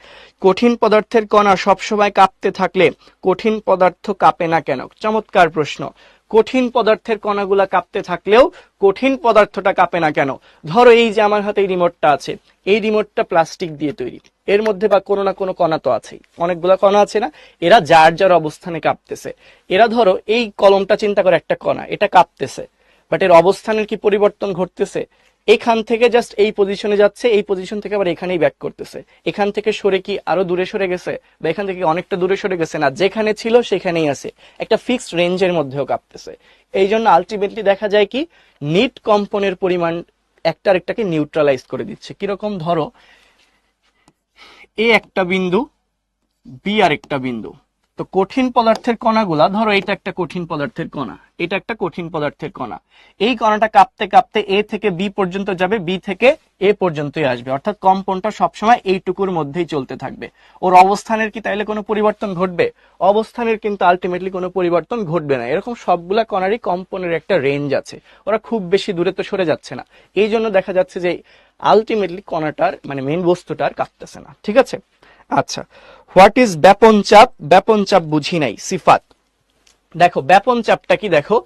কঠিন পদার্থের কণা সবসময় কাঁপতে থাকলে কঠিন পদার্থ কাঁপে না কেন? চমৎকার প্রশ্ন। কঠিন পদার্থের কণাগুলা কাঁপতে থাকলেও কঠিন পদার্থটা কাঁপে না কেন? ধরো এই যে আমার হাতে এই রিমোটটা আছে, এই রিমোটটা প্লাস্টিক দিয়ে তৈরি, এর মধ্যে বা কোনো না কোনো কণা তো আছেই, অনেকগুলা কণা আছে না, এরা যার যার অবস্থানে কাঁপতেছে। এরা ধরো এই কলমটা চিন্তা করে একটা কণা, এটা কাঁপতেছে, বাট এর অবস্থানের কি পরিবর্তন ঘটতেছে? এখান থেকে জাস্ট এই পজিশনে যাচ্ছে, এই পজিশন থেকে আবার এখানেই ব্যাক করতেছে। এখান থেকে সরে কি আরো দূরে সরে গেছে, বা এখান থেকে অনেকটা দূরে সরে গেছে? না, যেখানে ছিল সেখানেই আছে, একটা ফিক্সড রেঞ্জের মধ্যেও কাঁপতেছে। এই জন্য আলটিমেটলি দেখা যায় কি, নিট কম্পনের পরিমাণ একটা আরেকটাকে নিউট্রালাইজ করে দিচ্ছে। কিরকম, ধরো এ একটা বিন্দু, বি আর একটা বিন্দু, তো কঠিন পদার্থের কণাগুলা, ধরো এটা একটা কঠিন পদার্থের কণা, এটা একটা কঠিন পদার্থের কণা, এই কণাটা কাঁপতে কাঁপতে এ থেকে বি পর্যন্ত যাবে, বি থেকে এ পর্যন্তই আসবে, অর্থাৎ কম্পনটা সবসময় এইটুকুর মধ্যেই চলতে থাকবে। ওর অবস্থানের কি তাইলে কোনো পরিবর্তন ঘটবে? অবস্থানের কিন্তু আলটিমেটলি কোনো পরিবর্তন ঘটবে না। এরকম সবগুলা কণারই কম্পনের একটা রেঞ্জ আছে, ওরা খুব বেশি দূরে তো সরে যাচ্ছে না, এই জন্য দেখা যাচ্ছে যে আলটিমেটলি কণাটার মানে মেইন বস্তুটার কাঁপতেছে না। ঠিক আছে, আচ্ছা, হোয়াট ইজ ব্যাপন চাপ? ব্যাপন চাপ বুঝি নাই। সিফাত, দেখো ব্যাপন চাপটা কি, দেখো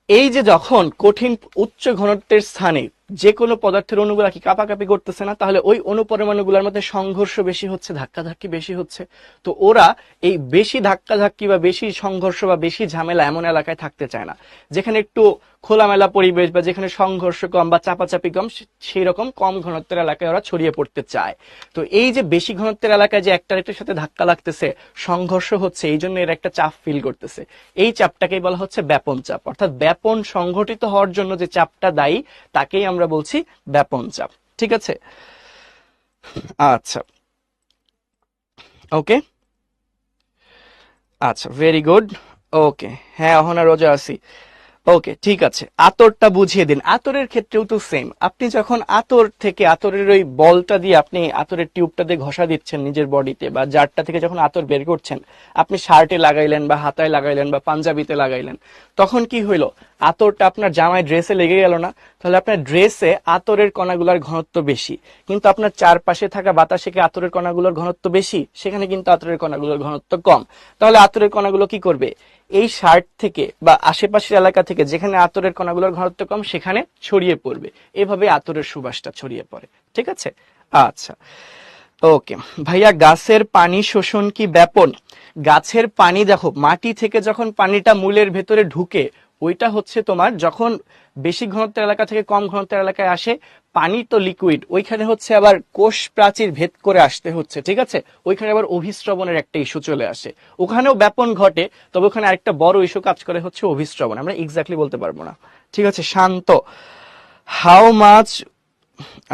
এই যে যখন কঠিন উচ্চ ঘনত্বের স্থানে যে কোনো পদার্থের অণুগুলা কি কাঁপাকাঁপি করতেছে না, তাহলে ওই অণু পরমাণুগুলোর মধ্যে সংঘর্ষ বেশি হচ্ছে, ধাক্কাধাক্কি বেশি হচ্ছে। তো ওরা এই বেশি ধাক্কাধাক্কি বা বেশি সংঘর্ষ বা বেশি ঝামেলা এমন এলাকায় থাকতে চায় না, যেখানে একটু খোলামেলা পরিবেশ বা যেখানে সংঘর্ষ কম বা চাপাচাপি কম, সেই রকম কম ঘনত্বের এলাকায় ওরা ছড়িয়ে পড়তে চায়। তো এই যে বেশি ঘনত্বের এলাকায় যে একটা আরেকটার সাথে ধাক্কা লাগতেছে, সংঘর্ষ হচ্ছে, এই জন্য এর একটা চাপ ফিল করতেছে, এই চাপটাকেই বলা হচ্ছে ব্যাপন চাপ। অর্থাৎ ব্যাপন সংঘটিত হওয়ার জন্য যে চাপটা দায়ী, তাকেই আমরা বলছি ব্যাপন চাপ। ঠিক আছে, আচ্ছা ওকে, আচ্ছা ভেরি গুড, ওকে, হ্যাঁ অহনা রোজা আছি, ওকে ঠিক আছে। আতরটা বুঝিয়ে দিন। আতরের ক্ষেত্রেও তো সেম, আপনি যখন আতর থেকে আতরের ওই বলটা দিয়ে আপনি আতরের টিউবটা দিয়ে ঘষা দিচ্ছেন নিজের বডিতে, বা জারটা থেকে যখন আতর বের করছেন, আপনি শার্টে লাগাইলেন বা হাতায় লাগাইলেন বা পাঞ্জাবিতে লাগাইলেন, তখন কি হইলো, আতরটা আপনার জামায় ড্রেসে লেগে গেল না? তাহলে আপনার ড্রেসে আতরের কণাগুলোর ঘনত্ব বেশি, কিন্তু আপনার চারপাশে থাকা বাতাসে কি আতরের কণাগুলোর ঘনত্ব বেশি? সেখানে কিন্তু আতরের কণাগুলোর ঘনত্ব কম। তাহলে আতরের কণাগুলো কি করবে, এই শার্ট থেকে বা আশেপাশের এলাকা থেকে যেখানে আতরের কণাগুলোর ঘনত্ব কম সেখানে ছড়িয়ে পড়বে, এভাবে আতরের সুবাসটা ছড়িয়ে পড়ে। ঠিক আছে, আচ্ছা ওকে ভাইয়া, গাছের পানি শোষণ কি ব্যাপন? গাছের পানি দেখো, মাটি থেকে যখন পানিটা মূলের ভেতরে ঢুকে, ওইটা হচ্ছে তোমার যখন বেশি ঘনত্বের এলাকা থেকে কম ঘনত্বের এলাকায় আসে, পানি তো লিকুইড, ওইখানে হচ্ছে আবার কোষ প্রাচীর ভেদ করে আসতে হচ্ছে, ঠিক আছে, ওইখানে আবার অভিস্রবণের একটা ইস্যু চলে আসে, ওখানেও ব্যাপন ঘটে, তবে ওখানে আরেকটা বড় ইস্যু কাজ করে হচ্ছে অভিস্রবণ, আমরা এক্স্যাক্টলি বলতে পারবো না, ঠিক আছে। শান্ত, হাউ মাচ,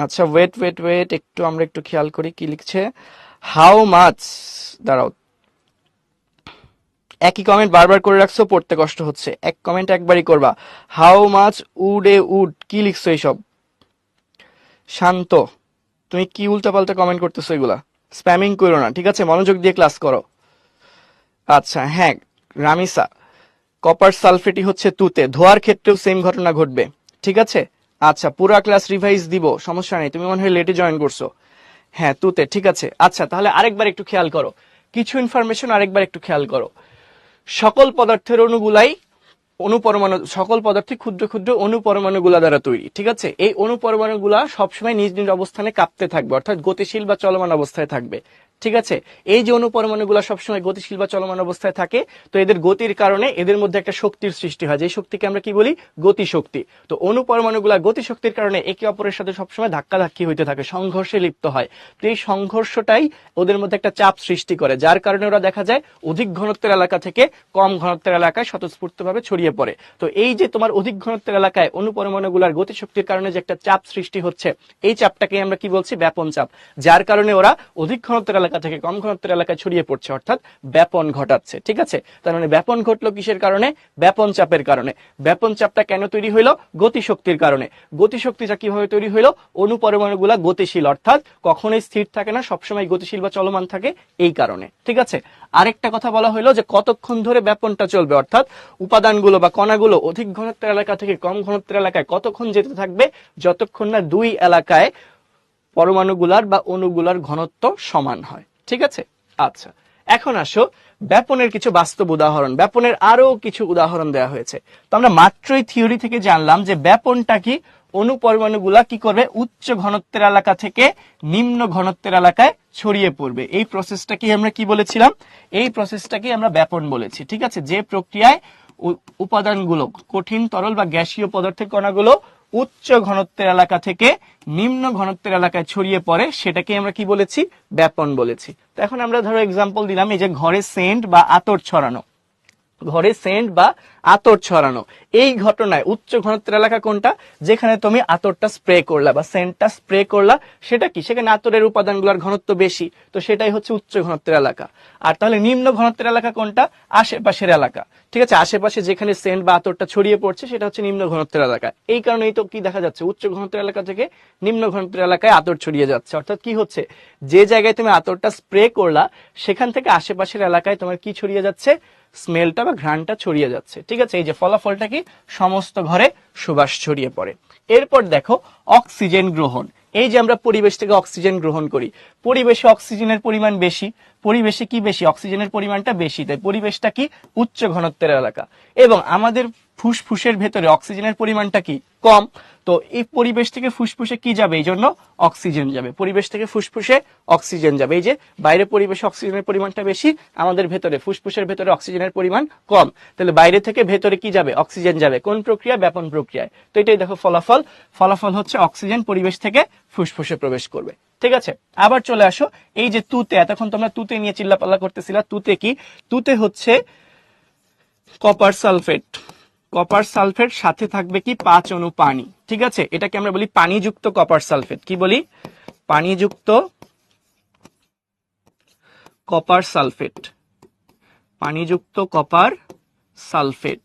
আচ্ছা ওয়েট ওয়েট ওয়েট, একটু আমরা একটু খেয়াল করি কি লিখছে। হাউ মাচ, দাঁড়াও, একই কমেন্ট বারবার করে রাখছো, পড়তে কষ্ট হচ্ছে, এক কমেন্ট একবারই করবা। How much wood a wood, কি লিখছো এইসব? শান্ত, তুমি কি উল্টাপাল্টা কমেন্ট করতেছো, এগুলা স্প্যামিং করো না, ঠিক আছে, মনোযোগ দিয়ে ক্লাস করো। আচ্ছা হ্যাঁ রামিসা, কপার সালফেটই হচ্ছে তুতে, ধোয়ার ক্ষেত্রেও সেম ঘটনা ঘটবে, ঠিক আছে। আচ্ছা পুরা ক্লাস রিভাইজ দিব, সমস্যা নেই, তুমি মনে হয় লেটে জয়েন করছো। হ্যাঁ তুতে, ঠিক আছে। আচ্ছা তাহলে আরেকবার একটু খেয়াল করো, কিছু ইনফরমেশন আরেকবার একটু খেয়াল করো। সকল পদার্থের অণুগুলাই অনুপরমাণু, সকল পদার্থই ক্ষুদ্র ক্ষুদ্র অনুপরমাণুগুলা দ্বারা তৈরি, ঠিক আছে। এই অনুপরমাণুগুলা সবসময় নিজ নিজ অবস্থানে কাঁপতে থাকবে, অর্থাৎ গতিশীল বা চলমান অবস্থায় থাকবে, ঠিক আছে। এই যে অনুপরমাণুগুলা সবসময় গতিশীল বা চলমান অবস্থায় থাকে, তো এদের গতির কারণে এদের মধ্যে একটা শক্তির সৃষ্টি হয়, যে শক্তিকে আমরা কি বলি, গতি শক্তি। তো অনুপরমাণুগুলা গতি শক্তির কারণে একে অপরের সাথে সবসময় ধাক্কাধাক্কি হইতে থাকে, সংঘর্ষে লিপ্ত হয়। তো এই সংঘর্ষটাই ওদের মধ্যে একটা চাপ সৃষ্টি করে, যার কারণে ওরা দেখা যায় অধিক ঘনত্বের এলাকা থেকে কম ঘনত্বের এলাকায় স্বতঃস্ফূর্তভাবে ছড়িয়ে পড়ে। তো এই যে তোমার অধিক ঘনত্বের এলাকায় অনুপরমাণুগুলার গতিশক্তির কারণে যে একটা চাপ সৃষ্টি হচ্ছে, এই চাপটাকে আমরা কি বলছি, ব্যাপন চাপ, যার কারণে ওরা অধিক ঘনত্বের এলাকা থেকে কম ঘনত্বের এলাকায় ছড়িয়ে পড়ছে, অর্থাৎ ব্যাপন ঘটাচ্ছে, ঠিক আছে। তার মানে ব্যাপন ঘটলো কিসের কারণে, ব্যাপন চাপের কারণে। ব্যাপন চাপটা কেন তৈরি হইলো, গতিশক্তির কারণে। গতিশক্তিটা কিভাবে তৈরি হইলো, অনুপরমাণুগুলা গতিশীল, অর্থাৎ কখনোই স্থির থাকে না, সবসময় গতিশীল বা চলমান থাকে, এই কারণে, ঠিক আছে। আরেকটা কথা বলা হলো যে কতক্ষণ ধরে ব্যাপনটা চলবে, অর্থাৎ উপাদানগুলো বা কণাগুলো অধিক ঘনত্বের এলাকা থেকে কম ঘনত্বের এলাকায় কতক্ষণ যেতে থাকবে, যতক্ষণ না দুই এলাকায় পরমাণুগুলার বা অণুগুলার ঘনত্ব সমান হয়, ঠিক আছে। আচ্ছা এখন আসো ব্যাপনের কিছু বাস্তব উদাহরণ, ব্যাপনের আরো কিছু উদাহরণ দেওয়া হয়েছে। তো আমরা মাত্রই থিওরি থেকে জানলাম যে ব্যাপনটা কি, অনুপরমাণুগুলা কি করবে, উচ্চ ঘনত্বের এলাকা থেকে নিম্ন ঘনত্বের এলাকায় ছড়িয়ে পড়বে। এই প্রসেসটাকে আমরা কি বলেছিলাম, এই প্রসেসটাকে আমরা ব্যাপন বলেছি, ঠিক আছে। যে প্রক্রিয়ায় উপাদানগুলো, কঠিন তরল বা গ্যাসীয় পদার্থের কণাগুলো উচ্চ ঘনত্বের এলাকা থেকে নিম্ন ঘনত্বের এলাকায় ছড়িয়ে পড়ে, সেটাকে আমরা কি বলেছি, ব্যাপন বলেছি। তো এখন আমরা ধরো এক্সাম্পল দিলাম, এই যে ঘরে সেন্ট বা আতর ছড়ানো, ঘরে সেন্ট বা আতর ছড়ানো, এই ঘটনায় উচ্চ ঘনত্বের এলাকা কোনটা, যেখানে তুমি আতরটা স্প্রে করলা বা সেন্টটা স্প্রে করলা, সেটা কি, সেখানে আতরের উপাদানগুলোর ঘনত্ব বেশি, তো সেটাই হচ্ছে উচ্চ ঘনত্বের এলাকা। আর তাহলে নিম্ন ঘনত্বের এলাকা কোনটা, আশেপাশের এলাকা, ঠিক আছে, আশেপাশে যেখানে সেন্ট বা আতরটা ছড়িয়ে পড়ছে সেটা হচ্ছে নিম্ন ঘনত্বের এলাকা। এই কারণেই তো কি দেখা যাচ্ছে, উচ্চ ঘনত্বের এলাকা থেকে নিম্ন ঘনত্বের এলাকায় আতর ছড়িয়ে যাচ্ছে, অর্থাৎ কি হচ্ছে, যে জায়গায় তুমি আতরটা স্প্রে করলা সেখান থেকে আশেপাশের এলাকায় তোমার কি ছড়িয়ে যাচ্ছে, স্মেলটা বা ঘ্রাণটা ছড়িয়ে যাচ্ছে, ঠিক আছে। এই যে ফলাফলটা কি, সমস্ত ঘরে সুবাস ছড়িয়ে পড়ে। এরপর দেখো অক্সিজেন গ্রহণ, এই যে আমরা পরিবেশ থেকে অক্সিজেন গ্রহণ করি, পরিবেশে অক্সিজেনের পরিমাণ বেশি, পরিবেশে কি বেশি, অক্সিজেনের পরিমাণটা বেশি, তাই পরিবেশটা কি, উচ্চ ঘনত্বের এলাকা, এবং আমাদের ফুসফুসের ভেতরে অক্সিজেনের পরিমাণটা কি, কম। তো এই পরিবেশ থেকে ফুসফুসে কি যাবে, এই জন্য অক্সিজেন যাবে, পরিবেশ থেকে ফুসফুসে অক্সিজেন যাবে। এই যে বাইরে পরিবেশে অক্সিজেনের পরিমাণটা বেশি, আমাদের ভেতরে ফুসফুসের ভেতরে অক্সিজেনের পরিমাণ কম, তাহলে বাইরে থেকে ভেতরে কি যাবে, অক্সিজেন যাবে, কোন প্রক্রিয়া, ব্যাপন প্রক্রিয়ায়। তো এটাই দেখো ফলাফল, ফলাফল হচ্ছে অক্সিজেন পরিবেশ থেকে ফুসফুসে প্রবেশ করবে, ঠিক আছে। আবার চলে আসো, এই যে তুতে, এতক্ষণ তোমরা তুতে নিয়ে চিল্লাপাল্লা করতেছিলা, তুতে কি, তুতে হচ্ছে কপার সালফেট, কপার সালফেট সাথে থাকবে কি 5 অণু পানি, ঠিক আছে, এটাকে আমরা বলি পানিযুক্ত কপার সালফেট, কি বলি, পানিযুক্ত কপার সালফেট, পানিযুক্ত কপার সালফেট।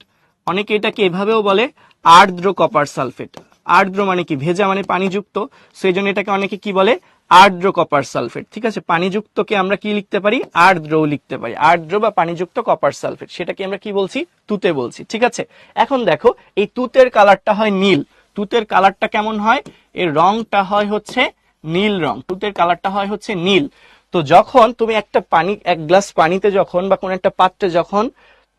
অনেকে এটাকে এভাবেও বলে আর্দ্র কপার সালফেট, আর্দ্র মানে কি, ভেজা মানে পানিযুক্ত, সেই জন্য এটাকে অনেকে কি বলে, আর্দ্র কপার সালফেট, ঠিক আছে। পানিযুক্তকে আমরা কি লিখতে পারি, আর্দ্রও লিখতে পারি, আর্দ্র বা পানিযুক্ত কপার সালফেট, সেটাকে আমরা কি বলছি, তুতে বলছি, ঠিক আছে। এখন দেখো এই তুতের কালারটা হয় নীল, তুতের কালারটা কেমন হয়, এর রংটা হয় হচ্ছে নীল রং, তুতের কালারটা হয় হচ্ছে নীল। তো যখন তুমি একটা পানি, এক গ্লাস পানিতে যখন বা কোন একটা পাত্রে যখন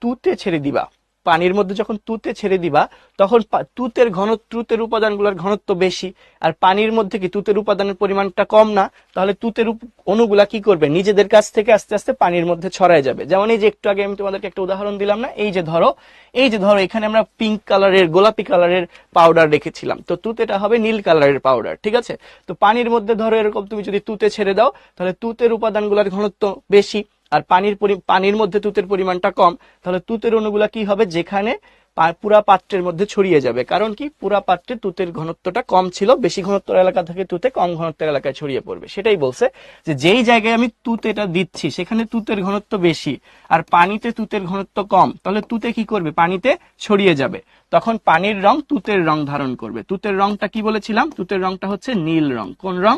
তুতে ছেড়ে দিবা, পানির মধ্যে যখন তুতে ছেড়ে দিবা তখন তুতের উপাদানগুলোর ঘনত্ব বেশি, আর পানির মধ্যে কি তুতের উপাদানের পরিমাণটা কম না, তাহলে তুতের অণুগুলা কি করবে, নিজেদের কাছ থেকে আস্তে আস্তে পানির মধ্যে ছড়ায় যাবে। যেমন এই যে একটু আগে আমি তোমাদেরকে একটা উদাহরণ দিলাম না, এই যে ধরো এখানে আমরা পিঙ্ক কালারের, গোলাপি কালারের পাউডার রেখেছিলাম, তো তুতেটা হবে নীল কালারের পাউডার, ঠিক আছে। তো পানির মধ্যে ধরো এরকম তুমি যদি তুতে ছেড়ে দাও, তাহলে তুতের উপাদানগুলোর ঘনত্ব বেশি, আর পানির মধ্যে তুতের পরিমাণটা কম, তাহলে তুতের অণুগুলা কি হবে, যেখানে পুরা পাত্রের মধ্যে ছড়িয়ে যাবে। কারণ কি, পুরা পাত্রে তুতের ঘনত্বটা কম ছিল, বেশি ঘনত্বের এলাকা থেকে তুতে কম ঘনত্বের এলাকায় ছড়িয়ে পড়বে। সেটাই বলছে যে যেই জায়গায় আমি তুতেটা দিচ্ছি সেখানে তুতের ঘনত্ব বেশি, আর পানিতে তুতের ঘনত্ব কম, তাহলে তুতে কি করবে, পানিতে ছড়িয়ে যাবে। তখন পানির রং তুতের রং ধারণ করবে। তুতের রংটা কি বলেছিলাম, তুতের রংটা হচ্ছে নীল রং। কোন রং,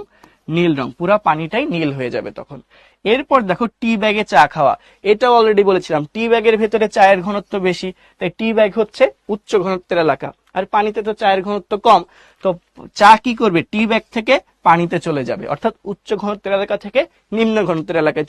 নীল রং। পুরা পানিটাই নীল হয়ে যাবে তখন। এরপর দেখো টি ব্যাগে চা খাওয়া, এটাও অলরেডি বলেছিলাম টি ব্যাগের ভেতরে চায়ের ঘনত্ব বেশি, তাই টি ব্যাগ হচ্ছে উচ্চ ঘনত্বের এলাকা, আর পানিতে তো চায়ের ঘনত্ব কম, তো চা কি করবে, টি ব্যাগ থেকে পানিতে চলে যাবে, অর্থাৎ উচ্চ ঘনত্বের এলাকা থেকে নিম্ন ঘনত্বের এলাকায়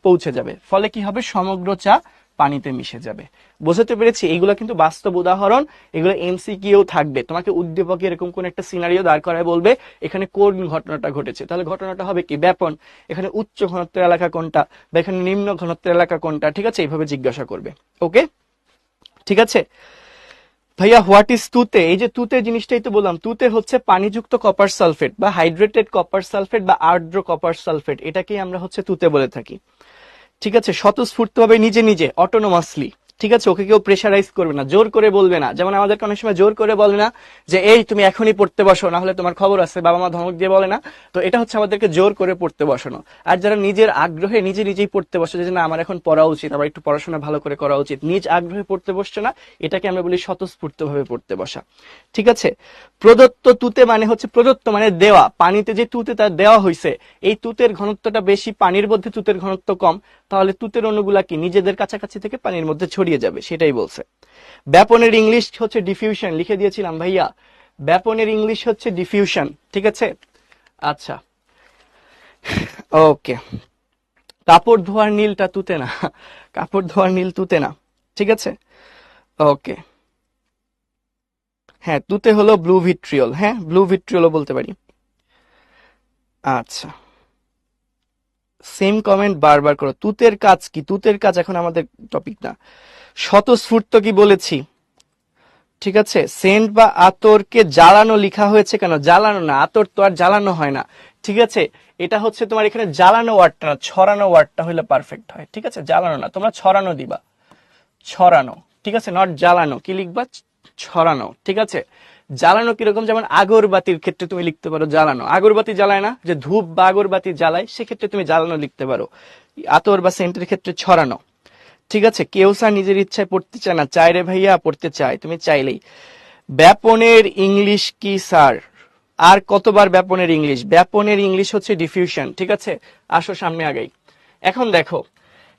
পৌঁছে যাবে। ফলে কি হবে, সমগ্র চা পানিতে মিশে যাবে। বোঝাতে পেরেছি? এইগুলো কিন্তু বাস্তব উদাহরণ, এগুলো এমসিকিউ থাকবে, তোমাকে উদ্দীপকে এরকম কোন একটা সিনারিও দাঁড় করায় বলবে এখানে কোন ঘটনাটা ঘটেছে, তাহলে ঘটনাটা হবে কি, ব্যাপন, এখানে উচ্চ ঘনত্বের এলাকা কোনটা, বা এখানে নিম্ন ঘনত্বের এলাকা কোনটা, ঠিক আছে, এইভাবে জিজ্ঞাসা করবে। ওকে, ঠিক আছে ভাইয়া। হোয়াট ইজ তুতে? এই যে তুতে জিনিসটাই তো বললাম, তুতে হচ্ছে পানিযুক্ত কপার সালফেট বা হাইড্রেটেড কপার সালফেট বা আর্দ্র কপার সালফেট, এটাকেই আমরা হচ্ছে তুতে বলে থাকি, ঠিক আছে। স্বতঃস্ফূর্তভাবে নিজে নিজে অটোনোমাসলি, ঠিক আছে, ওকে কেউ প্রেশারাইজ করবে না, জোর করে বলবে না। যেমন আমাদের অনেক সময় জোর করে বলে না যে এই তুমি এখনই পড়তে বসো, না হলে তোমার খবর আছে, বাবা মা ধমক দিয়ে বলে না, তো এটা হচ্ছে আমাদেরকে জোর করে পড়তে বসানো। আর যারা নিজের আগ্রহে নিজেই পড়তে বসে, যে না আমার এখন পড়া উচিত, আমার একটু পড়াশোনা ভালো করে করা উচিত, নিজ আগ্রহে পড়তে বসছে না, এটাকে আমরা বলি স্বতঃস্ফূর্তভাবে পড়তে বসা, ঠিক আছে। প্রদত্ত তুতে মানে হচ্ছে, প্রদত্ত মানে দেওয়া, পানিতে যে তুতে তার দেওয়া হয়েছে, এই তুতের ঘনত্বটা বেশি, পানির মধ্যে তুতের ঘনত্ব কম, তাহলে তুতের অণুগুলা কি নিজেদের কাছাকাছি থেকে পানির মধ্যে ছড়িয়ে যাবে, সেটাই বলছে। ব্যাপনের ইংলিশ হচ্ছে ডিফিউশন, লিখে দিয়েছিলাম ভাইয়া, ব্যাপনের ইংলিশ হচ্ছে ডিফিউশন, ঠিক আছে। আচ্ছা, ওকে। কাপড় ধোয়ার নীলটা তুতে না, কাপড় ধোয়ার নীল তুতে না, ঠিক আছে। ওকে, হ্যাঁ, তুতে হলো ব্লু ভিট্রিয়ল, হ্যাঁ ব্লু ভিট্রিয়লও বলতে পারি। আচ্ছা, সেম কমেন্ট বারবার করো। তুতের কাজ কি, তুতের কাজ এখন আমাদের টপিক না। স্বতঃস্ফূর্ত কি বলেছি, ঠিক আছে। সেন্ট বা আতরকে জ্বালানো লিখা হয়েছে কেন, জ্বালানো না, আতর তো আর জ্বালানো হয় না, ঠিক আছে। এটা হচ্ছে তোমার এখানে জ্বালানো ওয়ার্ডটা না, ছড়ানো ওয়ার্ডটা হলে পারফেক্ট হয়, ঠিক আছে। জ্বালানো না, তোমরা ছড়ানো দিবা, ছড়ানো, ঠিক আছে, নট জ্বালানো। কি লিখবা, ছড়ানো, ঠিক আছে। জ্বালানো কিরকম, যেমন আগরবাতির ক্ষেত্রে তুমি লিখতে পারো জ্বালানো, আগরবাতি জ্বালায় না, যে ধূপ বা আগরবাতি জ্বালায়, সেক্ষেত্রে তুমি জ্বালানো লিখতে পারো। আতর বা সেন্টের ক্ষেত্রে ছড়ানো, ঠিক আছে। কেউ স্যার নিজের ইচ্ছায় পড়তে চায় না, চাই রে ভাইয়া পড়তে চায়, তুমি চাইলেই। ব্যাপনের ইংলিশ কি স্যার, আর কতবার ব্যাপনের ইংলিশ, ব্যাপনের ইংলিশ হচ্ছে ডিফিউশন, ঠিক আছে। আসো সামনে আগাই। এখন দেখো,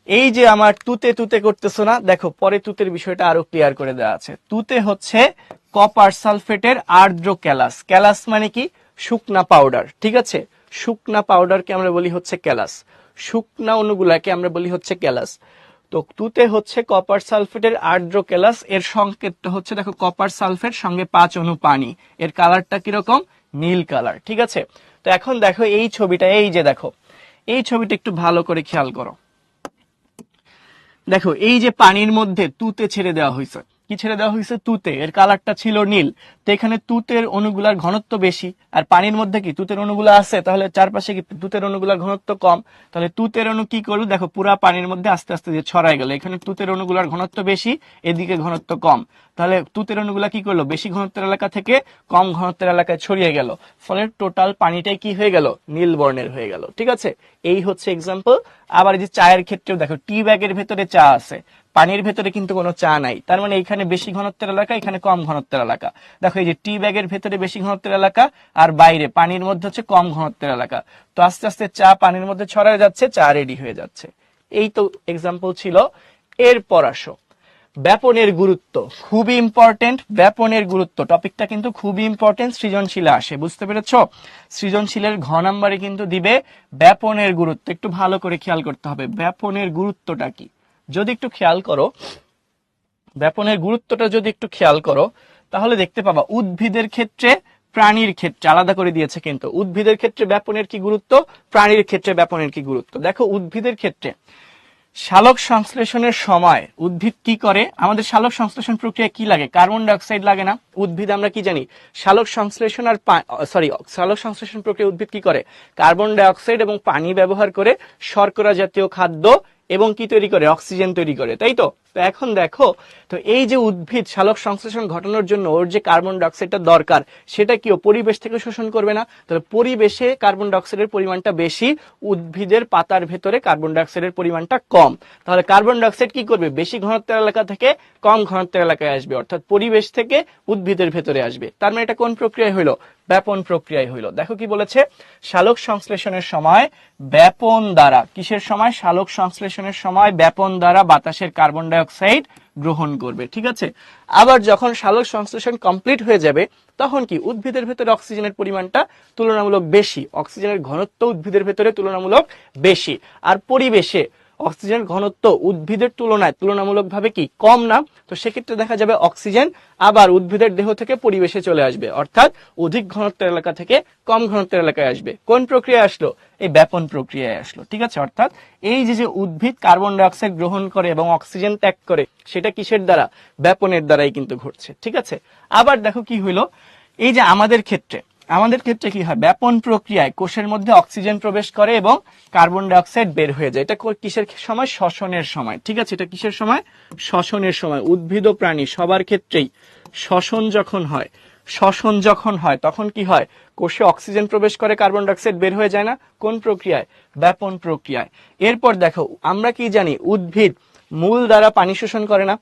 এই যে আমার তুতে তুতে করতেছো না, দেখো পরে তুতের বিষয়টা আরো ক্লিয়ার করে দেওয়া আছে। তুতে হচ্ছে কপার সালফেটের আর্দ্র ক্যালাস, ক্যালাস মানে কি, শুকনা পাউডার, ঠিক আছে। শুকনা পাউডারকে আমরা বলি হচ্ছে ক্যালাস, শুকনা অণুগুলাকে আমরা বলি হচ্ছে ক্যালাস। তো তুতে হচ্ছে কপার সালফেটের আর্দ্র ক্যালাস, এর সংকেতটা হচ্ছে দেখো কপার সালফেট সঙ্গে 5 অণু পানি, এর কালারটা কিরকম, নীল কালার, ঠিক আছে। তো এখন দেখো এই ছবিটা, এই যে দেখো এই ছবিটা একটু ভালো করে খেয়াল করো। দেখো এই যে পানির মধ্যে তুতে ছেড়ে দেওয়া হয়েছে, কি ছেড়ে দেওয়া হয়েছে, তুতে, এর কালারটা ছিল নীল, তো এখানে তুতের অণুগুলার ঘনত্ব বেশি, আর পানির মধ্যে কি তুতের অণুগুলো আছে, তাহলে চারপাশে কি তুতের অণুগুলার ঘনত্ব কম, তাহলে তুতের অণু কি করলো, দেখো পুরা পানির মধ্যে আস্তে আস্তে যে ছড়ায় গেল, এখানে তুতের অণুগুলার ঘনত্ব বেশি, এদিকে ঘনত্ব কম, তাহলে তুতের অণুগুলা কি করলো, বেশি ঘনত্বের এলাকা থেকে কম ঘনত্বের এলাকায় ছড়িয়ে গেল, ফলে টোটাল পানিটাই কি হয়ে গেল, নীল বর্ণের হয়ে গেল, ঠিক আছে। এই হচ্ছে এক্সাম্পল। আবার এই যে চায়ের ক্ষেত্রেও দেখো, টি ব্যাগের ভেতরে চা আছে, পানির ভেতরে কিন্তু কোনো চা নাই, তার মানে এখানে বেশি ঘনত্বের এলাকা, এখানে কম ঘনত্বের এলাকা। দেখো এই যে টি ব্যাগের ভেতরে বেশি ঘনত্বের এলাকা, আর বাইরে পানির মধ্যে হচ্ছে কম ঘনত্বের এলাকা, তো আস্তে আস্তে চা পানির মধ্যে ছড়ায় যাচ্ছে, চা রেডি হয়ে যাচ্ছে। এই তো এক্সাম্পল ছিল। এরপর আসো, ব্যাপনের গুরুত্ব, খুবই ইম্পর্টেন্ট, ব্যাপনের গুরুত্ব টপিকটা কিন্তু খুবই ইম্পর্টেন্ট, সৃজনশীলে আসে, বুঝতে পেরেছো। সৃজনশীলের ঘ নাম্বারে কিন্তু দিবে ব্যাপনের গুরুত্ব, একটু ভালো করে খেয়াল করতে হবে ব্যাপনের গুরুত্বটা কি। যদি একটু খেয়াল করো, ব্যাপনের গুরুত্বটা যদি একটু খেয়াল করো তাহলে দেখতে পাবা উদ্ভিদের ক্ষেত্রে প্রাণীর ক্ষেত্রে আলাদা করে দিয়েছে, কিন্তু উদ্ভিদের ক্ষেত্রে ব্যাপনের কি গুরুত্ব, প্রাণীর ক্ষেত্রে ব্যাপনের কি গুরুত্ব। দেখো উদ্ভিদের ক্ষেত্রে সালোক সংশ্লেষণের সময় উদ্ভিদ কি করে, আমাদের সালোক সংশ্লেষণ প্রক্রিয়া কি লাগে, কার্বন ডাই অক্সাইড লাগে না। উদ্ভিদ আমরা কি জানি, সালোক সংশ্লেষণ আর সালোক সংশ্লেষণ প্রক্রিয়া উদ্ভিদ কি করে, কার্বন ডাই অক্সাইড এবং পানি ব্যবহার করে শর্করা জাতীয় খাদ্য এবং কি তৈরি করে, অক্সিজেন তৈরি করে, তাই তো। তো এখন দেখো, তো এই যে উদ্ভিদ সালোক সংশ্লেষণ ঘটানোর জন্য ওর যে কার্বন ডাই অক্সাইডটা দরকার সেটা কি ও পরিবেশ থেকে শোষণ করবে না, তাহলে পরিবেশে কার্বন ডাই অক্সাইডের পরিমাণটা বেশি, উদ্ভিদের পাতার ভেতরে কার্বন ডাই অক্সাইডের পরিমাণটা কম। তাহলে কার্বন ডাই অক্সাইড কি করবে, বেশি ঘনত্বের এলাকা থেকে কম ঘনত্বের এলাকায় আসবে, অর্থাৎ পরিবেশ থেকে উদ্ভিদের ভেতরে আসবে। তার মানে এটা কোন প্রক্রিয়ায় হইলো, ব্যাপন প্রক্রিয়ায় হইলো। দেখো কি বলেছে, সালোক সংশ্লেষণের সময় ব্যাপন দ্বারা, কিসের সময়, সালোক সংশ্লেষণের সময় ব্যাপন দ্বারা বাতাসের কার্বন ডাই অক্সাইড গ্রহণ করবে, ঠিক আছে। আবার যখন সালোক সংশ্লেষণ কমপ্লিট হয়ে যাবে তখন কি উদ্ভিদের ভেতরে অক্সিজেনের পরিমাণটা তুলনামূলক বেশি, অক্সিজেনের ঘনত্ব উদ্ভিদের ভেতরে তুলনামূলক বেশি, আর পরিবেশে অক্সিজেন ঘনত্ব উদ্ভিদের তুলনায় তুলনামূলকভাবে কি কম না, তো সেক্ষেত্রে দেখা যাবে অক্সিজেন আবার উদ্ভিদের দেহ থেকে পরিবেশে চলে আসবে, অর্থাৎ অধিক ঘনত্বের এলাকা থেকে কম ঘনত্বের এলাকায় আসবে। কোন প্রক্রিয়া আসলো, এই ব্যাপন প্রক্রিয়ায় আসলো, ঠিক আছে। অর্থাৎ এই যে উদ্ভিদ কার্বন ডাই অক্সাইড গ্রহণ করে এবং অক্সিজেন ত্যাগ করে সেটা কিসের দ্বারা, ব্যাপনের দ্বারাই কিন্তু ঘটছে, ঠিক আছে। আবার দেখো কি হইলো, এই যে আমাদের ক্ষেত্রে কি হয়, ব্যাপন প্রক্রিয়ায় কোষের মধ্যে অক্সিজেন প্রবেশ করে এবং কার্বন ডাই অক্সাইড বের হয়ে যায়। এটা কিসের সময়, শ্বসনের সময়, ঠিক আছে। এটা কিসের সময়, শ্বসনের সময়। উদ্ভিদ ও প্রাণী সবার ক্ষেত্রেই শ্বসন যখন হয় তখন কি হয়, কোষে অক্সিজেন প্রবেশ করে, কার্বন ডাই অক্সাইড বের হয়ে যায় না, কোন প্রক্রিয়ায়, ব্যাপন প্রক্রিয়ায়। এরপর দেখো আমরা কি জানি, উদ্ভিদ মূল দ্বারা পানি শোষণ করে না,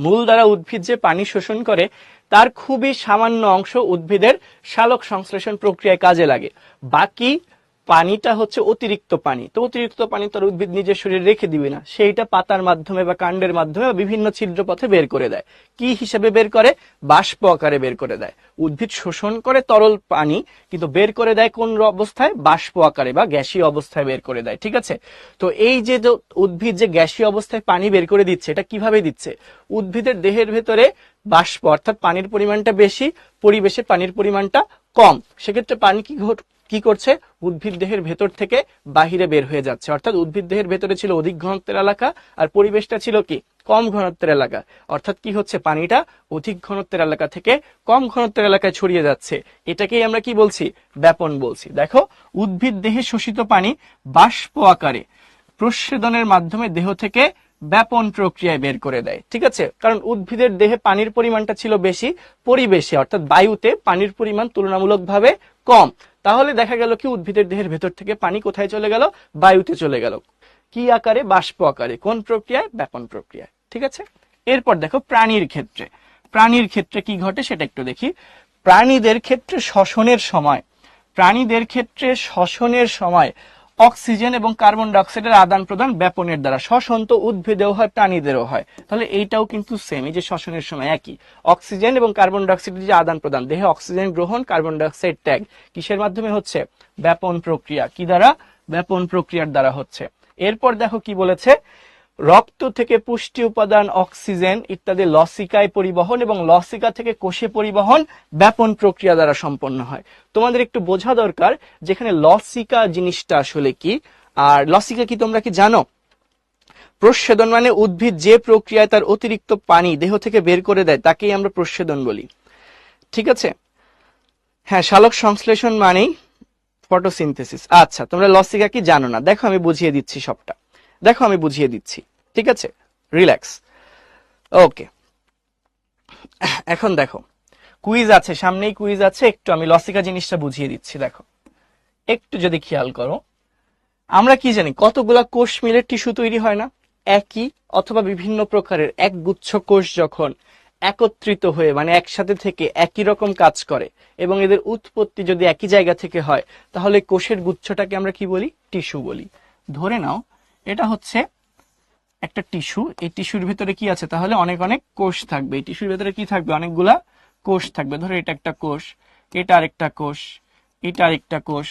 মূল দ্বারা উদ্ভিদ যে পানি শোষণ করে তার খুবই সামান্য অংশ উদ্ভিদের সালোক সংশ্লেষণ প্রক্রিয়ায় কাজে লাগে, বাকি পানিটা হচ্ছে অতিরিক্ত পানি। তো অতিরিক্ত পানি তার উদ্ভিদ নিজের শরীরে রেখে দিবে না, সেইটা পাতার মাধ্যমে বা কাণ্ডের মাধ্যমে বা বিভিন্ন ছিদ্র পথে বের করে দেয়। কি হিসেবে বের করে, বাষ্প আকারে বের করে দেয়। উদ্ভিদ শোষণ করে তরল পানি, কিন্তু বের করে দেয় কোন অবস্থায়, বাষ্প আকারে বা গ্যাসীয় অবস্থায় বের করে দেয়, ঠিক আছে। তো এই যে উদ্ভিদ যে গ্যাসীয় অবস্থায় পানি বের করে দিচ্ছে, এটা কিভাবে দিচ্ছে, উদ্ভিদের দেহের ভেতরে বাষ্প অর্থাৎ পানির পরিমাণটা বেশি, পরিবেশে পানির পরিমাণটা কম, সেক্ষেত্রে পানি কি করছে, উদ্ভিদ দেহের ভেতর থেকে বাহিরে বের হয়ে যাচ্ছে। অর্থাৎ উদ্ভিদ দেহের ভেতরে ছিল অধিক ঘনত্বের এলাকা আর পরিবেশটা ছিল কি, কম ঘনত্বের এলাকা, অর্থাৎ কি হচ্ছে, পানিটা অধিক ঘনত্বের এলাকা থেকে কম ঘনত্বের এলাকায় ছড়িয়ে যাচ্ছে। এটাকেই আমরা কি বলছি, ব্যাপন বলছি। দেখো উদ্ভিদ দেহে শোষিত পানি বাষ্প আকারে প্রস্বেদনের মাধ্যমে দেহ থেকে ব্যাপন প্রক্রিয়ায় বের করে দেয়, ঠিক আছে। কারণ উদ্ভিদের দেহে পানির পরিমাণটা ছিল বেশি, পরিবেশে অর্থাৎ বায়ুতে পানির পরিমাণ তুলনামূলকভাবে কম, তাহলে দেখা গেল কি উদ্ভিদের দেহের ভেতর থেকে পানি কোথায় চলে গেল, বায়ুতে চলে গেল, কি আকারে, বাষ্প আকারে। কোন প্রক্রিয়ায়, ব্যাপন প্রক্রিয়ায়, ঠিক আছে। এরপর দেখো প্রাণীর ক্ষেত্রে কি ঘটে সেটা একটু দেখি। প্রাণীদের ক্ষেত্রে শ্বসনের সময় অক্সিজেন এবং কার্বন ডাই অক্সাইডের আদান প্রদান ব্যাপনের দ্বারা। শ্বসন তো উদ্ভিদেও হয়, প্রাণীদেরও হয়, তাহলে এইটাও কিন্তু সেম, এই যে শ্বসনের সময় একই, অক্সিজেন এবং কার্বন ডাই অক্সাইডের যে আদান প্রদান, দেহে অক্সিজেন গ্রহণ, কার্বন ডাই অক্সাইড ত্যাগ, কিসের মাধ্যমে হচ্ছে, ব্যাপন প্রক্রিয়া। কি দ্বারা, ব্যাপন প্রক্রিয়ার দ্বারা হচ্ছে। এরপর দেখো কি বলেছে, রক্ত থেকে পুষ্টি উপাদান, অক্সিজেন ইত্যাদি লসিকায় পরিবহন এবং লসিকা থেকে কোষে পরিবহন ব্যাপন প্রক্রিয়া দ্বারা সম্পন্ন হয়। তোমাদের একটু বোঝা দরকার যেখানে লসিকা জিনিসটা আসলে কি, আর লসিকা কি তোমরা কি জানো, প্রস্বেদন মানে উদ্ভিদ যে প্রক্রিয়ায় তার অতিরিক্ত পানি দেহ থেকে বের করে দেয় তাকেই আমরা প্রস্বেদন বলি, ঠিক আছে। হ্যাঁ, সালোক সংশ্লেষণ মানেই ফটোসিনথেসিস। আচ্ছা, তোমরা লসিকা কি জানো না, দেখো আমি বুঝিয়ে দিচ্ছি সবটা, ঠিক আছে, রিল্যাক্স। ওকে, এখন দেখো কুইজ আছে, সামনেই কুইজ আছে, একটু আমি লসিকা জিনিসটা বুঝিয়ে দিচ্ছি। দেখো একটু যদি খেয়াল করো, আমরা কি জানি কতগুলা কোষ মিলে টিস্যু তৈরি হয় না, একই অথবা বিভিন্ন প্রকারের একগুচ্ছ কোষ যখন একত্রিত হয়ে মানে একসাথে থেকে একই রকম কাজ করে এবং এদের উৎপত্তি যদি একই জায়গা থেকে হয়, তাহলে কোষের গুচ্ছটাকে আমরা কি বলি, টিস্যু বলি। ধরে নাও এটা হচ্ছে একটা টিস্যু, এই টিস্যুর ভিতরে কি আছে, তাহলে অনেক অনেক কোষ থাকবে, এই টিস্যুর ভিতরে কি থাকবে, অনেকগুলা কোষ থাকবে। ধরো এটা একটা কোষ, এটা আরেকটা কোষ, এটা আরেকটা কোষ,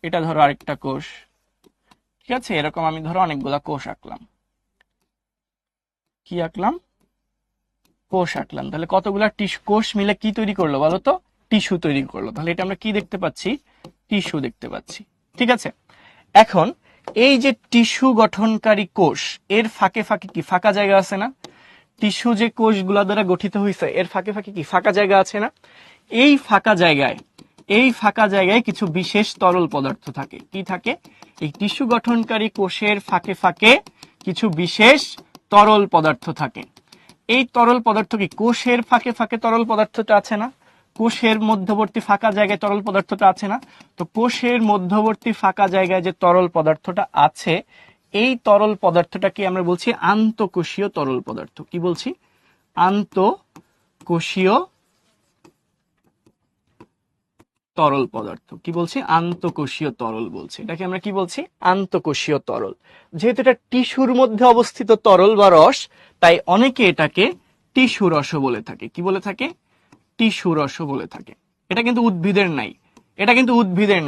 এটা ধরো আরেকটা কোষ, ঠিক আছে। এরকম আমি ধরো অনেকগুলা কোষ আঁকলাম, কি আঁকলাম, কোষ আঁকলাম, তাহলে কতগুলা কোষ মিলে কি তৈরি করলো বলো তো? টিস্যু তৈরি করলো। তাহলে এটা আমরা কি দেখতে পাচ্ছি? টিস্যু দেখতে পাচ্ছি। ঠিক আছে, এখন এই যে টিস্যু গঠনকারী কোষ, এর ফাঁকে ফাঁকে কি ফাঁকা জায়গা আছে না? টিস্যু যে কোষগুলা দ্বারা গঠিত হয়েছে এর ফাঁকে ফাঁকে কি ফাঁকা জায়গা আছে না? এই ফাঁকা জায়গায় কিছু বিশেষ তরল পদার্থ থাকে। কি থাকে? এই টিস্যু গঠনকারী কোষের ফাঁকে ফাঁকে কিছু বিশেষ তরল পদার্থ থাকে। এই তরল পদার্থ কি কোষের ফাঁকে ফাঁকে তরল পদার্থটা আছে না? কোষের মধ্যবর্তী ফাঁকা জায়গায় তরল পদার্থটা আছে না? তো কোষের মধ্যবর্তী ফাঁকা জায়গায় যে তরল পদার্থটা আছে, এই তরল পদার্থটাকে আমরা বলছি আন্তঃকোষীয় তরল পদার্থ। কি বলছি? আন্তঃকোষীয় তরল পদার্থ। কি বলছি? আন্তঃকোষীয় তরল বলছি। এটাকে আমরা কি বলছি? আন্তঃকোষীয় তরল। যেহেতু এটা টিস্যুর মধ্যে অবস্থিত তরল বা রস, তাই অনেকে এটাকে টিস্যু রসও বলে থাকে। কি বলে থাকে? টিস্যু রসও বলে থাকে। এটা কিন্তু উদ্ভিদের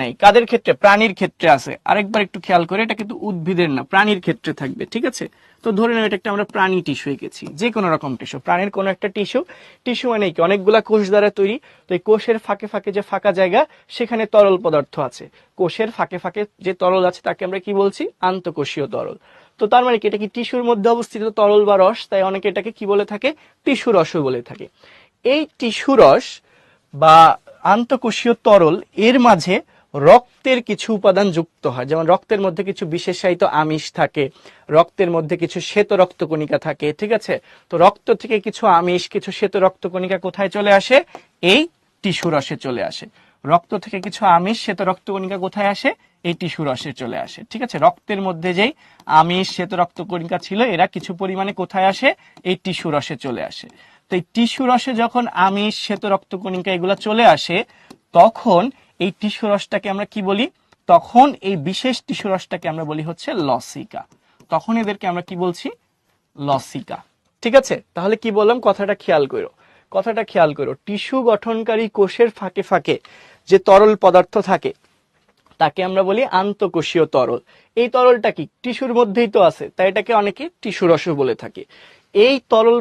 নাই, কাদের ক্ষেত্রে? প্রাণীর ক্ষেত্রে আছে। আরেকবার একটু খেয়াল করে, এটা কিন্তু উদ্ভিদের না, প্রাণীর ক্ষেত্রে থাকবে। ঠিক আছে, তো ধরে নাও এটা একটা আমরা প্রাণী টিস্যু এঁকেছি, যে কোনো রকম টিস্যু, প্রাণীর কোনো একটা টিস্যু মানে কি অনেকগুলা কোষ দ্বারা তৈরি। তো এই কোষের ফাঁকে ফাঁকে যে ফাঁকা জায়গা, সেখানে তরল পদার্থ আছে। কোষের ফাঁকে ফাঁকে যে তরল আছে তাকে আমরা কি বলছি? আন্তঃকোষীয় তরল। তো তার মানে কি এটা কি টিস্যুর মধ্যে অবস্থিত তরল বা রস, তাই অনেকে এটাকে কি বলে থাকে? টিস্যু রসও বলে থাকে। এই টিস্যু রস বা আন্তঃকোষীয় তরল এর মাঝে রক্তের কিছু উপাদান যুক্ত হয়। যেমন রক্তের মধ্যে কিছু বিশেষায়িত আমিষ থাকে, রক্তের মধ্যে কিছু শ্বেত রক্তকণিকা থাকে। ঠিক আছে, তো রক্ত থেকে কিছু আমিষ, কিছু শ্বেত রক্তকণিকা কোথায় চলে আসে? এই টিস্যু রসে চলে আসে। রক্ত থেকে কিছু আমিষ, শ্বেত রক্তকণিকা কোথায় আসে? এই টিস্যু রসে চলে আসে। ঠিক আছে, রক্তের মধ্যে যেই আমিষ, শ্বেত রক্তকণিকা ছিল, এরা কিছু পরিমাণে কোথায় আসে? এই টিস্যু রসে চলে আসে। তো এই টিস্যু রসে যখন আমিষ, শ্বেত রক্তকণিকা এগুলা চলে আসে, তখন এই টিস্যু রসটাকে আমরা কি বলি? তখন এই বিশেষ টিস্যু রসটাকে আমরা বলি হচ্ছে লসিকা। তখন এদেরকে আমরা কি বলছি? লসিকা। ঠিক আছে, তাহলে কি বললাম? কথাটা খেয়াল করো। টিস্যু গঠনকারী কোষের ফাঁকে ফাঁকে যে তরল পদার্থ থাকে তাকে আমরা বলি আন্তঃকোষীয় তরল। এই তরলটা কি টিস্যুর মধ্যেই তো আছে, তাই এটাকে অনেকে টিস্যু রসও বলে থাকে। এই তরল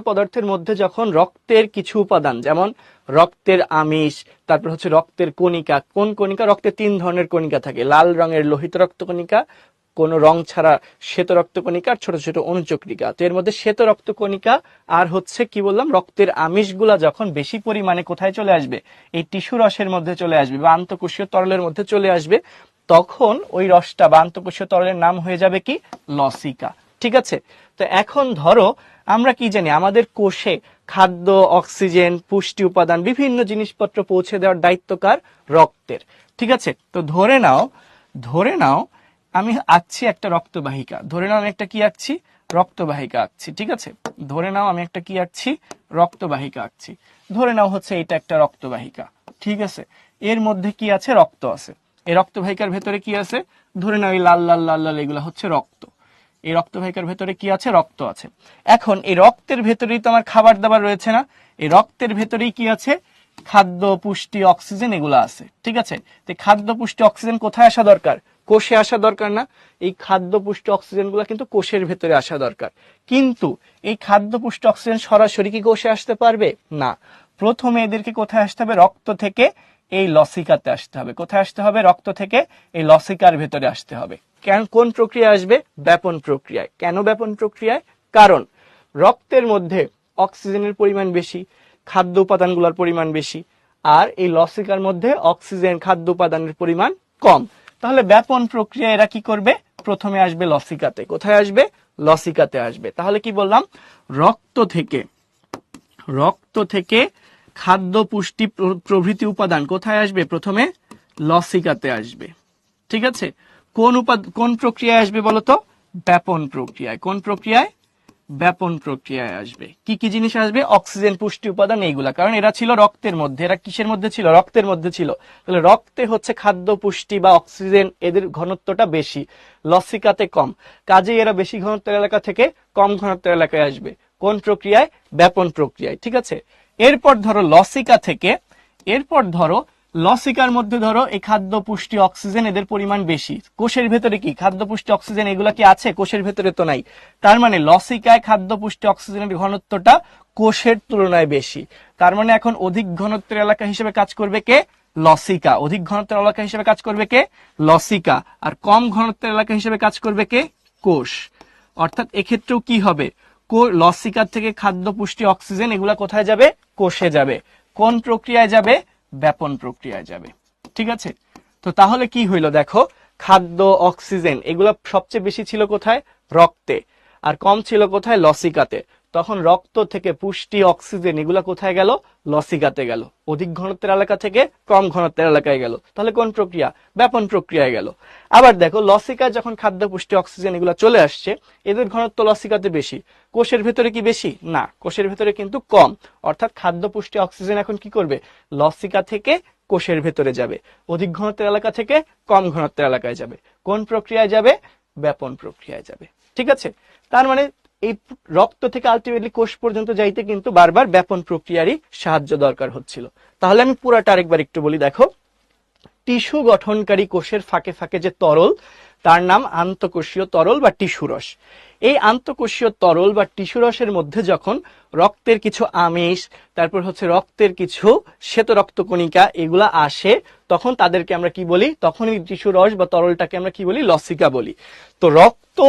পদার্থের মধ্যে যখন রক্তের কিছু উপাদান, যেমন রক্তের আমিষ, তারপর হচ্ছে রক্তের কণিকা। কোন কণিকা? রক্তে 3 ধরনের কণিকা থাকে, লাল রঙের লোহিত রক্তকণিকা, কোন রং ছাড়া শ্বেত রক্তকণিকা, আর ছোট ছোট অনুচক্রিকা। তো এর মধ্যে শ্বেত রক্তকণিকা আর হচ্ছে কি বললাম, রক্তের আমিষগুলা যখন বেশি পরিমাণে কোথায় চলে আসবে? এই টিস্যু রসের মধ্যে চলে আসবে বা আন্তঃকোষীয় তরলের মধ্যে চলে আসবে, তখন ওই রসটা বা আন্তঃকোষীয় তরলের নাম হয়ে যাবে কি? লসিকা। ঠিক আছে, তো এখন ধরো আমরা কি জানি? আমাদের কোষে খাদ্য, অক্সিজেন, পুষ্টি উপাদান, বিভিন্ন জিনিসপত্র পৌঁছে দেওয়ার দায়িত্ব কার? রক্তের। ঠিক আছে, তো ধরে নাও আমি আঁকছি একটা রক্তবাহিকা। আমি একটা কি আঁকছি? রক্তবাহিকা আঁকছি। ঠিক আছে, আমি একটা কি আঁকছি? রক্তবাহিকা আঁকছি। ধরে নাও হচ্ছে এটা একটা রক্তবাহিকা। ঠিক আছে, এর মধ্যে কি আছে? রক্ত আছে। এই রক্তবাহিকার ভেতরে কি আছে? ধরে নাও এই লাল লাল লাল লাল এগুলো হচ্ছে রক্ত। এই রক্তবাহিকার ভেতরে কি আছে? রক্ত আছে। এখন এই রক্তের ভেতরেই তো আমার খাবার দাবার রয়েছে না? এই রক্তের ভেতরেই কি আছে? খাদ্য, পুষ্টি, অক্সিজেন এগুলো আছে। ঠিক আছে, তো খাদ্য, পুষ্টি, অক্সিজেন কোথায় আসা দরকার? কোষে আসা দরকার না? এই খাদ্য, পুষ্টি, অক্সিজেন গুলা কিন্তু কোষের ভেতরে আসা দরকার। কিন্তু এই খাদ্য, পুষ্টি, অক্সিজেন সরাসরি কি কোষে আসতে পারবে না? প্রথমে এদেরকে কোথায় আসতে হবে? রক্ত থেকে এই লসিকাতে আসতে হবে। কোথায় আসতে হবে? রক্ত থেকে এই লসিকার ভেতরে আসতে হবে। কোন প্রক্রিয়া আসবে? ব্যাপন প্রক্রিয়ায়। কেন ব্যাপন প্রক্রিয়ায়? কারণ রক্তের মধ্যে অক্সিজেনের পরিমাণ বেশি, খাদ্য উপাদানগুলোর পরিমাণ বেশি, আর এই লসিকার মধ্যে অক্সিজেন, খাদ্য উপাদানের পরিমাণ কম। তাহলে ব্যাপন প্রক্রিয়া এরা কি করবে? প্রথমে আসবে লসিকাতে। কোথায় আসবে? লসিকাতে আসবে। তাহলে কি বললাম? রক্ত থেকে খাদ্য, পুষ্টি প্রভৃতি উপাদান কোথায় আসবে? প্রথমে লসিকাতে আসবে। ঠিক আছে, কোন প্রক্রিয়ায় আসবে বলতো? ব্যাপন প্রক্রিয়ায়। কোন প্রক্রিয়ায়? ব্যাপন প্রক্রিয়ায় আসবে। কি কি জিনিস আসবে? অক্সিজেন, পুষ্টি উপাদান এইগুলা। কারণ এরা ছিল রক্তের মধ্যে। এরা কিসের মধ্যে ছিল? রক্তের মধ্যে ছিল। তাহলে রক্তে হচ্ছে খাদ্য, পুষ্টি বা অক্সিজেন, এদের ঘনত্বটা বেশি, লসিকাতে কম। কাজেই এরা বেশি ঘনত্বের এলাকা থেকে কম ঘনত্বের এলাকায় আসবে। কোন প্রক্রিয়ায়? ব্যাপন প্রক্রিয়ায়। ঠিক আছে, এরপর ধরো লসিকার মধ্যে ধরো এই খাদ্য পুষ্টি অক্সিজেন এদের পরিমাণ বেশি, কোষের ভেতরে কি খাদ্য পুষ্টি অক্সিজেন এগুলা কি আছে? কোষের ভেতরে তো নাই। তার মানে লসিকায় খাদ্য পুষ্টি অক্সিজেনের ঘনত্বটা কোষের তুলনায় বেশি। তার মানে এখন অধিক ঘনত্বের এলাকা হিসেবে কাজ করবে কে? লসিকা। অধিক ঘনত্বের এলাকা হিসেবে কাজ করবে কে? লসিকা। আর কম ঘনত্বের এলাকা হিসেবে কাজ করবে কে? কোষ। অর্থাৎ এক্ষেত্রেও কি হবে, লসিকা থেকে খাদ্য পুষ্টি অক্সিজেন এগুলা কোথায় যাবে? কোষে যাবে। কোন প্রক্রিয়ায় যাবে? ব্যাপন প্রক্রিয়ায় যাবে। ঠিক আছে, তো তাহলে কি হইলো দেখো, খাদ্য অক্সিজেন এগুলা সবচেয়ে বেশি ছিল কোথায়? রক্তে। আর কম ছিল কোথায়? লসিকাতে। তখন রক্ত থেকে পুষ্টি অক্সিজেন এগুলা কোথায় গেল? লসিকাতে গেল। অধিক ঘনত্বের এলাকা থেকে কম ঘনত্বের এলাকায় গেল। তাহলে কোন প্রক্রিয়া? ব্যাপন প্রক্রিয়ায় গেল। আবার দেখো, লসিকায় যখন খাদ্য পুষ্টি অক্সিজেন এগুলা চলে আসছে, এদের ঘনত্ব লসিকাতে বেশি, কোষের ভেতরে কি বেশি? না, কোষের ভেতরে কিন্তু কম। অর্থাৎ খাদ্য পুষ্টি অক্সিজেন এখন কি করবে? লসিকা থেকে কোষের ভেতরে যাবে, অধিক ঘনত্বের এলাকা থেকে কম ঘনত্বের এলাকায় যাবে। কোন প্রক্রিয়ায় যাবে? ব্যাপন প্রক্রিয়ায় যাবে। ঠিক আছে, তার মানে এই রক্ত থেকে আলটিমেটলি কোষ পর্যন্ত যাইতে কিন্তু বারবার ব্যাপন প্রক্রিয়ারই সাহায্য দরকার হচ্ছিল। তাহলে আমি পুরাটা আরেকবার একটু বলি। দেখো, টিস্যু গঠনকারী কোষের ফাঁকে ফাঁকে যে তরল, তার নাম আন্তঃকোষীয় তরল বা টিস্যুরস। এই আন্তঃকোষীয় তরল বা টিস্যুরসের মধ্যে যখন রক্তের কিছু আমিষ, তারপর হচ্ছে রক্তের কিছু শ্বেত রক্তকণিকা এগুলা আসে, তখন তাদেরকে আমরা কি বলি? তখন এই টিস্যুরস বা তরলটাকে আমরা কি বলি? লসিকা বলি। তো রক্ত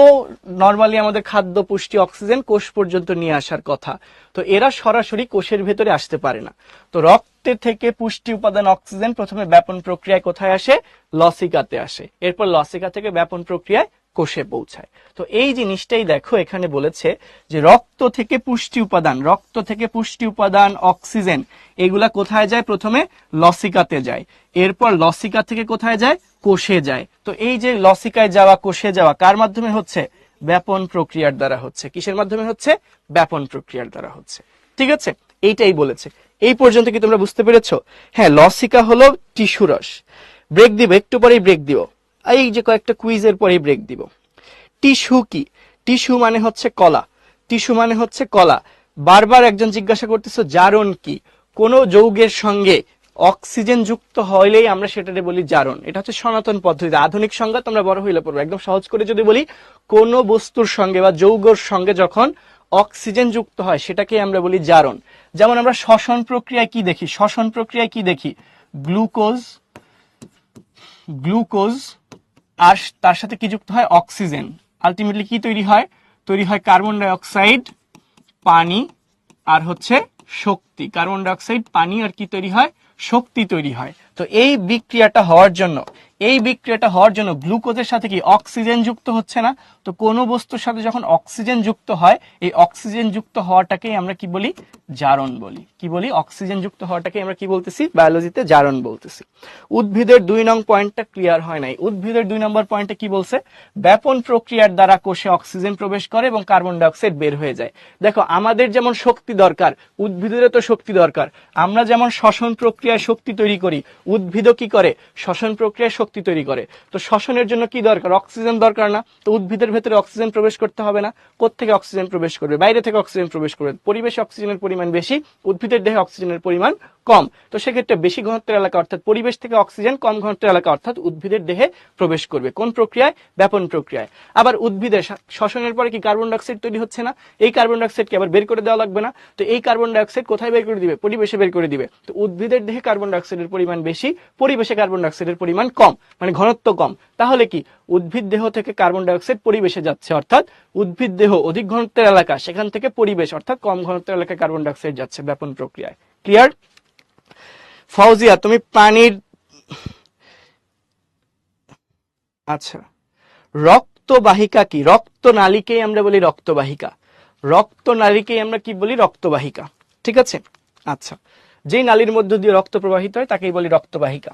নরমালি আমাদের খাদ্য পুষ্টি অক্সিজেন কোষ পর্যন্ত নিয়ে আসার কথা, তো এরা সরাসরি কোষের ভেতরে আসতে পারে না। তো রক্তের থেকে পুষ্টি উপাদান অক্সিজেন প্রথমে ব্যাপন প্রক্রিয়ায় কোথায় আসে? লসিকাতে আসে। এরপর লসিকা থেকে ব্যাপন প্রক্রিয়ায় কোষে পৌঁছায়। তো এই জিনিসটাই দেখো এখানে বলেছে যে রক্ত থেকে পুষ্টি উপাদান, রক্ত থেকে পুষ্টি উপাদান অক্সিজেন এগুলা কোথায় যায়? প্রথমে লসিকাতে যায়, এরপর লসিকা থেকে কোথায় যায়? কোষে যায়। তো এই যে লসিকায় যাওয়া, কোষে যাওয়া কার মাধ্যমে হচ্ছে? ব্যাপন প্রক্রিয়ার দ্বারা হচ্ছে। কিসের মাধ্যমে হচ্ছে? ব্যাপন প্রক্রিয়ার দ্বারা হচ্ছে। ঠিক আছে, এইটাই বলেছে। এই পর্যন্ত কি তোমরা বুঝতে পেরেছো? হ্যাঁ, লসিকা হলো টিস্যুরস। ব্রেক দিব, একটু পরেই ব্রেক দিব। এই যে কয়েকটা কুইজের পরেই ব্রেক দিব। টিস্যু কি? টিস্যু মানে হচ্ছে কলা। টিস্যু মানে হচ্ছে কলা। বারবার একজন জিজ্ঞাসা করতেছো জারণ কি? কোন যৌগের সঙ্গে অক্সিজেন যুক্ত হইলেই আমরা সেটাকে বলি জারণ। এটা হচ্ছে সনাতন পদ্ধতি। আধুনিক সংজ্ঞা তোমরা বড় হইলে পড়বে। একদম সহজ করে যদি বলি, কোন বস্তুর সঙ্গে বা যৌগের সঙ্গে যখন অক্সিজেন যুক্ত হয় সেটাকে আমরা বলি জারণ। যেমন আমরা শ্বসন প্রক্রিয়ায় কি দেখি? শ্বসন প্রক্রিয়ায় কি দেখি? গ্লুকোজ, গ্লুকোজ আর তার সাথে কি যুক্ত হয়? অক্সিজেন। আলটিমেটলি কি তৈরি হয়? তৈরি হয় কার্বন ডাই অক্সাইড, পানি আর হচ্ছে শক্তি। কার্বন ডাই অক্সাইড, পানি আর কি তৈরি হয়? শক্তি তৈরি হয়। তো এই বিক্রিয়াটা হওয়ার জন্য গ্লুকোজের সাথে কি অক্সিজেন যুক্ত হচ্ছে না? তো কোনো বস্তুর সাথে যখন অক্সিজেন যুক্ত হয়, এই অক্সিজেন যুক্ত হওয়াটাকেই আমরা কি বলি? জারণ বলি। কি বলি? অক্সিজেন যুক্ত হওয়াটাকে আমরা কি বলতেছি? বায়োলজিতে জারণ বলতেছি। উদ্ভিদের 2 নং পয়েন্টটা ক্লিয়ার হয় নাই। উদ্ভিদের 2 নম্বর পয়েন্টে কি বলছে? ব্যাপন প্রক্রিয়ার দ্বারা কোষে অক্সিজেন প্রবেশ করে এবং কার্বন ডাই অক্সাইড বের হয়ে যায়। দেখো, আমাদের যেমন শক্তি দরকার, উদ্ভিদেরও তো শক্তি দরকার। আমরা যেমন শ্বসন প্রক্রিয়ায় শক্তি তৈরি করি, উদ্ভিদও কি করে? শ্বসন প্রক্রিয়ায় শক্তি তৈরি করে। তো শ্বসনের জন্য কি দরকার? অক্সিজেন দরকার না? তো উদ্ভিদের ভেতরে অক্সিজেন প্রবেশ করতে হবে না? কোত্থেকে অক্সিজেন প্রবেশ করবে? বাইরে থেকে অক্সিজেন প্রবেশ করবে। পরিবেশে অক্সিজেনের পরিমাণ বেশি, উদ্ভিদের দেহে অক্সিজেনের পরিমাণ কম। তো সেক্ষেত্রে বেশি ঘনত্বের এলাকা অর্থাৎ পরিবেশ থেকে অক্সিজেন কম ঘনত্বের এলাকা অর্থাৎ উদ্ভিদের দেহে প্রবেশ করবে। কোন প্রক্রিয়ায়? ব্যাপন প্রক্রিয়ায়। আবার উদ্ভিদের শ্বসনের পরে কি কার্বন ডাই অক্সাইড তৈরি হচ্ছে না? এই কার্বন ডাই অক্সাইডকে আবার বের করে দেওয়া লাগবে না? তো এই কার্বন ডাই অক্সাইড কোথায় বের করে দিবে? পরিবেশে বের করে দিবে। তো উদ্ভিদের দেহে কার্বন ডাই অক্সাইডের পরিমাণ বেশি, পরিবেশে কার্বন ডাই অক্সাইডের পরিমাণ কম, মানে ঘনত্ব কম। তাহলে কি উদ্ভিদ দেহ থেকে কার্বন ডাই অক্সাইড পরিবেশে যাচ্ছে, অর্থাৎ উদ্ভিদ দেহ অধিক ঘনত্বের এলাকা, সেখান থেকে পরিবেশ অর্থাৎ কম ঘনত্বের এলাকায় কার্বন ডাই অক্সাইড যাচ্ছে ব্যাপন প্রক্রিয়ায়। ক্লিয়ার? ফাউজিয়া, তুমি পানির, আচ্ছা, রক্তবাহিকা কি? রক্তনালীকেই আমরা বলি রক্তবাহিকা। রক্তনালীকেই আমরা কি বলি? রক্তবাহিকা। ঠিক আছে, আচ্ছা, যেই নালীর মধ্য দিয়ে রক্ত প্রবাহিত হয় তাকেই বলি রক্তবাহিকা।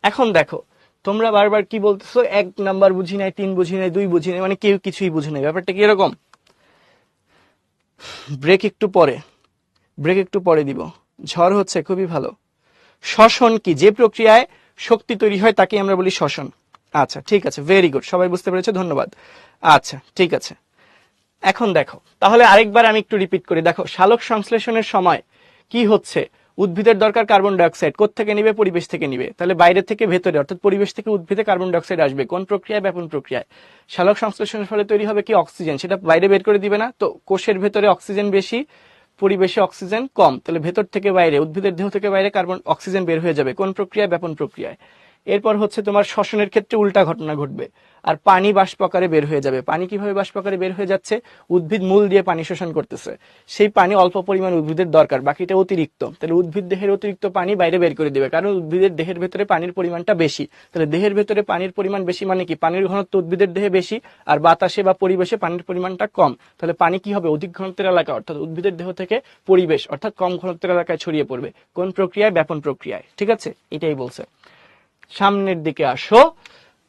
এখন দেখো, তোমরা বারবার কি বলতেছো? 1 নাম্বার বুঝি নাই, 3 বুঝি নাই, 2 বুঝি নাই, মানে কেউ কিছুই বুঝি নাই। ব্যাপারটা কি এরকম? ব্রেক একটু পরে দিব। ঝড় হচ্ছে, খুবই ভালো। শ্বসন কি? যে প্রক্রিয়ায় শক্তি তৈরি হয় তাকে আমরা বলি শ্বসন। আচ্ছা, ঠিক আছে, ভেরি গুড, সবাই বুঝতে পেরেছে, ধন্যবাদ। আচ্ছা, ঠিক আছে। এখন দেখো, তাহলে আরেকবার আমি একটু রিপিট করি। দেখো, সালোক সংশ্লেষণের সময় কি হচ্ছে? উদ্ভিদের দরকার কার্বন ডাইঅক্সাইড, কোত্থেকে নিবে? পরিবেশ থেকে নিবে। তাহলে বাইরে থেকে ভেতরে অর্থাৎ পরিবেশ থেকে উদ্ভিদে কার্বন ডাইঅক্সাইড আসবে কোন প্রক্রিয়ায়? ব্যাপন প্রক্রিয়ায়। সালোক সংশ্লেষণের ফলে তৈরি হবে কি? অক্সিজেন, সেটা বাইরে বের করে দিবে না। তো কোষের ভেতরে অক্সিজেন বেশি, পরিবেশে অক্সিজেন কম, তাহলে ভেতর থেকে বাইরে, উদ্ভিদের দেহ থেকে বাইরে কার্বন অক্সিজেন বের হয়ে যাবে কোন প্রক্রিয়ায়? ব্যাপন প্রক্রিয়ায়। এরপর হচ্ছে তোমার শ্বসনের ক্ষেত্রে উল্টা ঘটনা ঘটবে, আর পানি বাষ্প আকারে বের হয়ে যাবে। পানি কিভাবে বাষ্প আকারে বের হয়ে যাচ্ছে? উদ্ভিদ মূল দিয়ে পানি শোষণ করতেছে, সেই পানি অল্প পরিমাণ উদ্ভিদের দরকার, বাকিটা অতিরিক্ত। তাহলে উদ্ভিদ দেহের অতিরিক্ত পানি বাইরে বের করে দিবে, কারণ উদ্ভিদের দেহের ভেতরে পানির পরিমাণটা বেশি। তাহলে দেহের ভেতরে পানির পরিমাণ বেশি মানে কি? পানির ঘনত্ব উদ্ভিদের দেহে বেশি, আর বাতাসে বা পরিবেশে পানির পরিমাণটা কম। তাহলে পানি কি হবে? অধিক ঘনত্বের এলাকা অর্থাৎ উদ্ভিদের দেহ থেকে পরিবেশ অর্থাৎ কম ঘনত্বের এলাকায় ছড়িয়ে পড়বে কোন প্রক্রিয়ায়? ব্যাপন প্রক্রিয়ায়। ঠিক আছে, এটাই বলছে। সামনের দিকে আসো,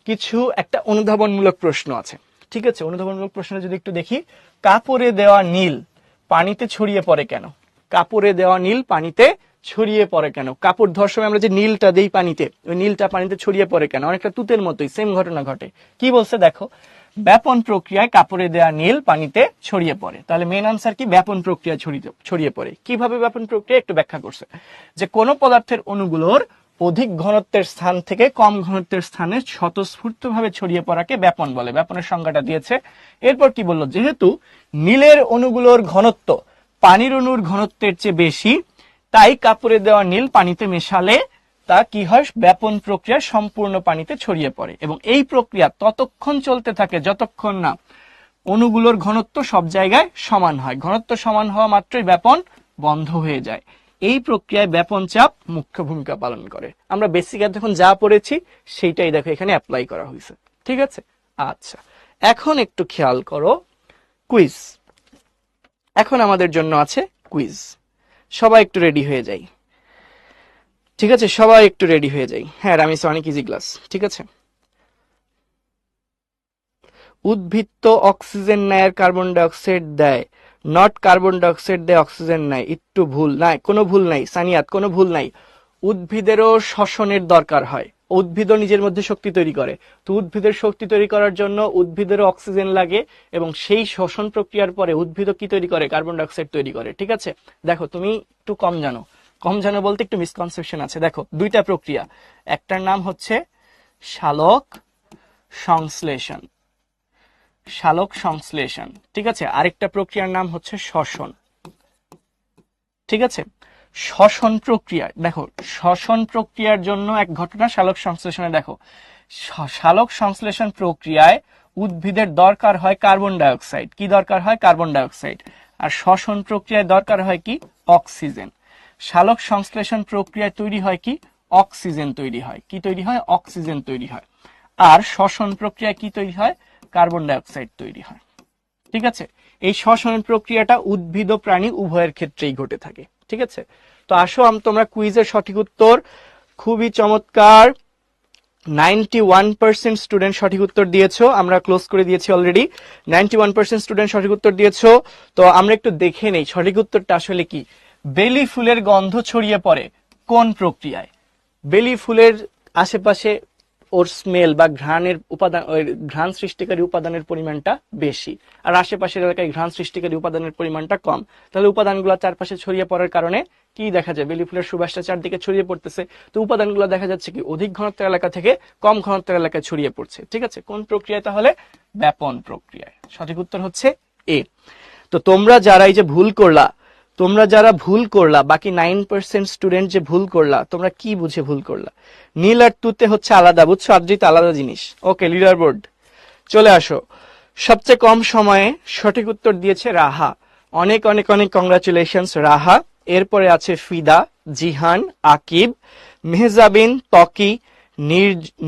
কিছু একটা অনুধাবনমূলক প্রশ্ন আছে। ঠিক আছে, অনুধাবনমূলক প্রশ্ন যদি একটু দেখি। কাপড়ে দেওয়া নীল পানিতে ছড়িয়ে পড়ে কেন? কাপড়ে দেওয়া নীল পানিতে ছড়িয়ে পড়ে কেন? কাপড় ধোয়ার সময় আমরা যে নীলটা দেই পানিতে, ওই নীলটা পানিতে ছড়িয়ে পড়ে কেন? অনেকটা তুতের মতোই সেম ঘটনা ঘটে। কি বলছে দেখো, ব্যাপন প্রক্রিয়ায় কাপড়ে দেওয়া নীল পানিতে ছড়িয়ে পড়ে। তাহলে মেন আনসার কি? ব্যাপন প্রক্রিয়া ছড়িয়ে পড়ে। কিভাবে ব্যাপন প্রক্রিয়া একটু ব্যাখ্যা করছে, যে কোন পদার্থের অণুগুলোর অধিক ঘনত্বের স্থান থেকে কম ঘনত্বের স্থানে স্বতঃস্ফূর্তভাবে ছড়িয়ে পড়াকে ব্যাপন বলে। ব্যাপনের সংজ্ঞাটা দিয়েছে। এরপর কি বললো, যেহেতু নীলের অণুগুলোর ঘনত্ব পানির অণুর ঘনত্বের চেয়ে বেশি, তাই কাপড়ে দেওয়া নীল পানিতে মেশালে তা কি হয়? ব্যাপন প্রক্রিয়া সম্পূর্ণ পানিতে ছড়িয়ে পড়ে, এবং এই প্রক্রিয়া ততক্ষণ চলতে থাকে যতক্ষণ না অণুগুলোর ঘনত্ব সব জায়গায় সমান হয়। ঘনত্ব সমান হওয়া মাত্রই ব্যাপন বন্ধ হয়ে যায়। এই প্রক্রিয়ায় ব্যাপন চাপ মুখ্য ভূমিকা পালন করে। আমরা বেসিক এখন যা পড়েছি সেইটাই দেখো এখানে অ্যাপ্লাই করা হয়েছে। ঠিক আছে, আচ্ছা এখন একটু খেয়াল করো কুইজ। এখন আমাদের জন্য আছে কুইজ। সবাই একটু রেডি হয়ে যাই। ঠিক আছে, সবাই একটু রেডি হয়ে যাই। হ্যাঁ, রামিস অনেক ইজি ক্লাস। ঠিক আছে, উদ্ভিদ তো অক্সিজেন নেয় আর কার্বন ডাইঅক্সাইড দেয়, নট কার্বন ডাইঅক্সাইড দেয় অক্সিজেন নেয়। একটু ভুল নাই, কোনো ভুল নাই সানিয়াত, কোনো ভুল নাই। উদ্ভিদেরও শ্বসনের দরকার হয়, উদ্ভিদও নিজের মধ্যে শক্তি তৈরি করে। তো উদ্ভিদের শক্তি তৈরি করার জন্য উদ্ভিদেরও অক্সিজেন লাগে, এবং সেই শ্বসন প্রক্রিয়ার পরে উদ্ভিদও কি তৈরি করে? কার্বন ডাইঅক্সাইড তৈরি করে। ঠিক আছে, দেখো তুমি একটু কম জানো, কম জানো বলতে একটু মিসকনসেপশন আছে। দেখো দুইটা প্রক্রিয়া, একটার নাম হচ্ছে সালোক সংশ্লেষণ, সালোক সংশ্লেষণ। ঠিক আছে, আরেকটা প্রক্রিয়ার নাম হচ্ছে শ্বসন। ঠিক আছে, শ্বসন প্রক্রিয়া দেখো, শ্বসন প্রক্রিয়ার জন্য এক ঘটনা সালোক সংশ্লেষণে দেখো, সালোক সংশ্লেষণ প্রক্রিয়ায় উদ্ভিদের দরকার হয় কার্বন ডাইঅক্সাইড। কি দরকার হয়? Carbon dioxide. আর শ্বসন প্রক্রিয়ায় দরকার হয় কি? অক্সিজেন। সালোক সংশ্লেষণ প্রক্রিয়ায় তৈরি হয় কি? অক্সিজেন তৈরি হয়। কি তৈরি হয়? অক্সিজেন তৈরি হয়। আর শ্বসন প্রক্রিয়ায় কি তৈরি হয়? কার্বন ডাইঅক্সাইড তৈরি হয়। ঠিক আছে, এই শ্বসন প্রক্রিয়াটা উদ্ভিদ ও প্রাণী উভয়ের ক্ষেত্রেই ঘটে থাকে। ঠিক আছে, তো আসো তোমরা কুইজের সঠিক উত্তর খুবই চমৎকার 91% স্টুডেন্ট সঠিক উত্তর দিয়েছো। আমরা ক্লোজ করে দিয়েছি অলরেডি। 91% স্টুডেন্ট সঠিক উত্তর দিয়েছো। তো আমরা একটু দেখে নেই সঠিক উত্তরটা আসলে কি। বেলি ফুলের গন্ধ ছড়িয়ে পড়ে কোন প্রক্রিয়ায়? বেলি ফুলের আশেপাশে ওর স্মেল বা ঘ্রাণের উপাদান, ঘ্রাণ সৃষ্টিকারী উপাদানের পরিমাণটা বেশি, আর আশেপাশের এলাকায় ঘ্রাণ সৃষ্টিকারী উপাদানের পরিমাণটা কম। তাহলে উপাদানগুলো চারপাশে ছড়িয়ে পড়ার কারণে কি দেখা যায়? বেলি ফুলের সুবাসটা চারদিকে ছড়িয়ে পড়তেছে। তো উপাদানগুলো দেখা যাচ্ছে কি অধিক ঘনত্বের এলাকা থেকে কম ঘনত্বের এলাকায় ছড়িয়ে পড়ছে। ঠিক আছে, কোন প্রক্রিয়ায়? তাহলে ব্যাপন প্রক্রিয়ায়। সঠিক উত্তর হচ্ছে এ। তো তোমরা যারা এই যে ভুল করলা, তোমরা যারা ভুল করলা, বাকি 9% স্টুডেন্ট যে ভুল করলা, তোমরা কি বুঝে ভুল করলা? নীল আর তুতে হচ্ছে আলাদা, বুঝছো? আদ্রিত আলাদা জিনিস। ওকে, লিডার বোর্ড চলে আসো। সবচেয়ে কম সময়ে সঠিক উত্তর দিয়েছে রাহা। অনেক অনেক অনেক কংগ্রাচুলেশনস রাহা। এরপরে আছে ফিদা, জিহান, আকিব, মেহজাবিন, তকি,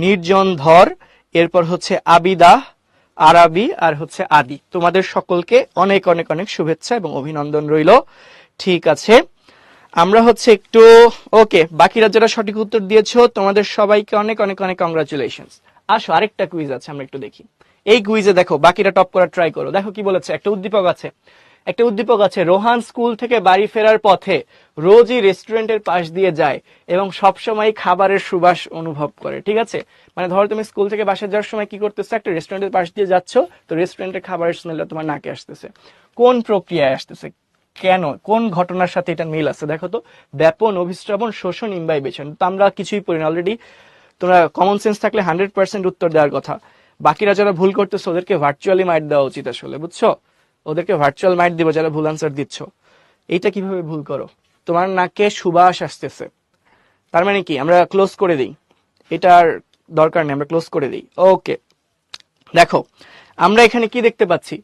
নির্জন ধর, এরপর হচ্ছে আবিদা, আরাবি, আর হচ্ছে আদি। তোমাদের সকলকে অনেক অনেক অনেক শুভেচ্ছা এবং অভিনন্দন রইল। ঠিক আছে, আমরা হচ্ছে একটু ওকে, বাকিরা যারা সঠিক উত্তর দিয়েছো তোমাদের সবাইকে অনেক অনেক অনেক কংগ্রাচুলেশনস। আসো আরেকটা কুইজ আছে, আমরা একটু দেখি। এই কুইজে দেখো বাকিরা টপ করার ট্রাই করো। দেখো কি বলেছে, একটা উদ্দীপক আছে, রোহান স্কুল থেকে বাড়ি ফেরার পথে রোজই রেস্টুরেন্টের পাশ দিয়ে যায় এবং সবসময় খাবারের সুবাস অনুভব করে। ঠিক আছে, মানে ধরো তুমি স্কুল থেকে বাসায় যাওয়ার সময় কি করতেছো? একটা রেস্টুরেন্টের পাশ দিয়ে যাচ্ছ, তো রেস্টুরেন্টের খাবারের স্মেলটা তোমার নাকে আসতেছে। কোন প্রক্রিয়ায় আসতেছে? কেন, কোন ঘটনার সাথে এটা মিল আছে দেখো তো। ব্যাপন, অভিস্রবণ, শোষণ, ইমবাইবেশন। তো আমরা কিছুই পড়ি না অলরেডি। তোমরা কমন সেন্স থাকলে 100% উত্তর দেওয়ার কথা। বাকিরা যারা ভুল করতেছো ওদেরকে ভার্চুয়ালি মাইট দেওয়া উচিত আসলে, বুঝছো? ওদেরকে ভার্চুয়াল মাইট দিব যারা ভুল আনসার দিচ্ছ। এইটা কিভাবে ভুল করো? তোমার নাকে সুবাস আসতেছে, তার মানে কি? আমরা ক্লোজ করে দিই, এটার দরকার নেই, আমরা ক্লোজ করে দিই। ওকে, দেখো আমরা এখানে কি দেখতে পাচ্ছি,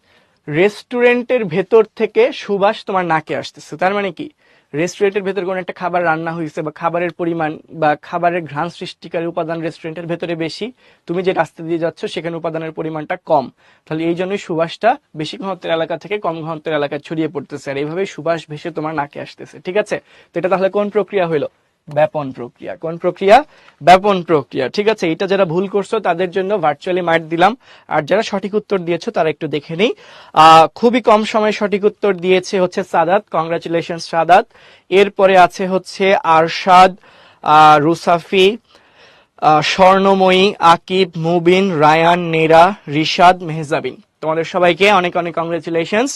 রেস্টুরেন্টের ভেতর থেকে সুবাস তোমার নাকে আসতেছে। তার মানে কি, রেস্টুরেন্টের ভেতর কোনো একটা খাবার রান্না হয়েছে বা খাবারের পরিমাণ বা খাবারের ঘ্রাণ সৃষ্টিকারী উপাদান রেস্টুরেন্টের ভেতরে বেশি, তুমি যে রাস্তা দিয়ে যাচ্ছ সেখানে উপাদানের পরিমাণটা কম, তাহলে এই জন্যই সুবাসটা বেশি ঘনত্বের এলাকা থেকে কম ঘনত্বের এলাকায় ছড়িয়ে পড়তেছে, আর এইভাবে সুবাস ভেসে তোমার নাকে আসতেছে। ঠিক আছে, তো এটা তাহলে কোন প্রক্রিয়া হইলো? ব্যাপন প্রক্রিয়া। কোন প্রক্রিয়া? ব্যাপন প্রক্রিয়া। ঠিক আছে, এটা যারা ভুল করছো তাদের জন্য ভার্চুয়ালি মার্ক দিলাম, আর যারা সঠিক উত্তর দিয়েছো তারা একটু দেখে নেই। খুবই কম সময়ে সঠিক উত্তর দিয়েছে হচ্ছে সাদাত, কংগ্রাচুলেশন সাদাত। এরপরে আছে হচ্ছে আরশাদ, রুসাফি, স্বর্ণময়ী, আকিব, মুবিন, রায়ান, নেরা, রিশাদ, মেহজাবিন। তোমাদের সবাইকে অনেক অনেক কংগ্রেচুলেশনস।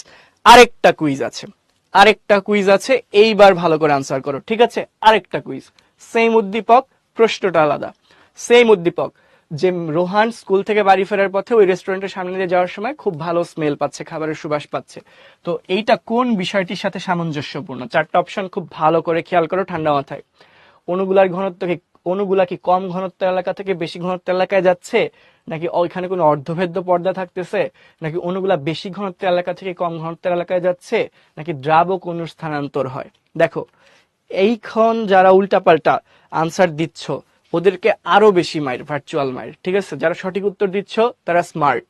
আরেকটা কুইজ আছে, আরেকটা কুইজ আছে, এইবার ভালো করে আনসার করো। ঠিক আছে, আরেকটা কুইজ, সেম উদ্দীপক, প্রশ্নটা আলাদা। সেম উদ্দীপক, যে রোহান স্কুল থেকে বাড়ি ফেরার পথে ওই রেস্টুরেন্টের সামনে দিয়ে যাওয়ার সময় খুব ভালো স্মেল পাচ্ছে, খাবারের সুবাস পাচ্ছে। তো এইটা কোন বিষয়টির সাথে সামঞ্জস্যপূর্ণ? চারটা অপশন খুব ভালো করে খেয়াল করো ঠান্ডা মাথায়। অণুগুলার ঘনত্ব কি, অণুগুলা কি কম ঘনত্বের এলাকা থেকে বেশি ঘনত্বের এলাকায় যাচ্ছে, নাকি ওইখানে কোনো অর্ধভেদ্য পর্দা থাকতেছে, নাকি অণুগুলা বেশি ঘনত্বের এলাকা থেকে কম ঘনত্বের এলাকায় যাচ্ছে, নাকি দ্রাবক অণুর স্থানান্তর হয়? দেখো এইখন যারা উল্টাপাল্টা আনসার দিচ্ছ ওদেরকে আরো বেশি মাইর, ভার্চুয়াল মাইর। ঠিক আছে, যারা সঠিক উত্তর দিচ্ছ তারা স্মার্ট,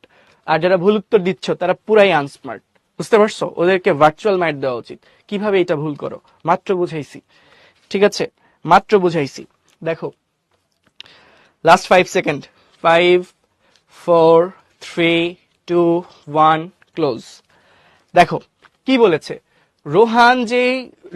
আর যারা ভুল উত্তর দিচ্ছ তারা পুরাই আনস্মার্ট। বুঝতে পারছো? ওদেরকে ভার্চুয়াল মাইর দেওয়া উচিত। কিভাবে এটা ভুল করো মাত্র বুঝাইছি। ঠিক আছে, মাত্র বুঝাইছি। দেখো লাস্ট 5 সেকেন্ড, 5, 4, 3, 2, 1, ক্লোজ। দেখো কি বলেছে, রোহান যে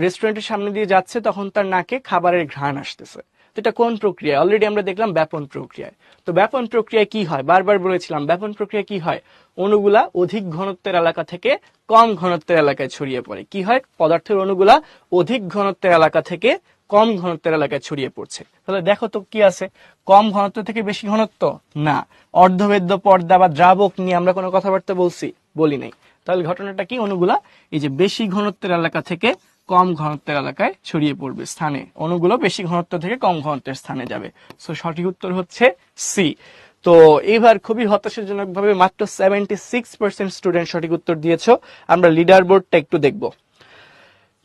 রেস্টুরেন্টের সামনে দিয়ে যাচ্ছে তখন তার নাকে খাবারের ঘ্রাণ আসতেছে। তো এটা কোন প্রক্রিয়া? অলরেডি আমরা দেখলাম ব্যাপন প্রক্রিয়ায়। তো ব্যাপন প্রক্রিয়ায় কি হয়? বারবার বলেছিলাম ব্যাপন প্রক্রিয়া কি হয়, অণুগুলা অধিক ঘনত্বের এলাকা থেকে কম ঘনত্বের এলাকায় ছড়িয়ে পড়ে। কি হয়, পদার্থের অণুগুলা অধিক ঘনত্বের এলাকা থেকে কম ঘনত্বের এলাকায় ছড়িয়ে পড়ছে। তাহলে দেখো তো কি আছে, কম ঘনত্ব থেকে বেশি ঘনত্ব না, অর্ধবেদ্য পর্দা বা দ্রাবক নিয়ে আমরা কোনো কথাবার্তা বলছি? বলি নাই। তাহলে ঘটনাটা কি, অণুগুলা এই যে বেশি ঘনত্বের এলাকা থেকে কম ঘনত্বের এলাকায় ছড়িয়ে পড়বে স্থানে, অণুগুলো বেশি ঘনত্ব থেকে কম ঘনত্বের স্থানে যাবে। সো সঠিক উত্তর হচ্ছে সি। তো এবার খুবই হতাশাজনক ভাবে মাত্র 76% স্টুডেন্ট সঠিক উত্তর দিয়েছো। আমরা লিডার বোর্ডটা একটু দেখবো।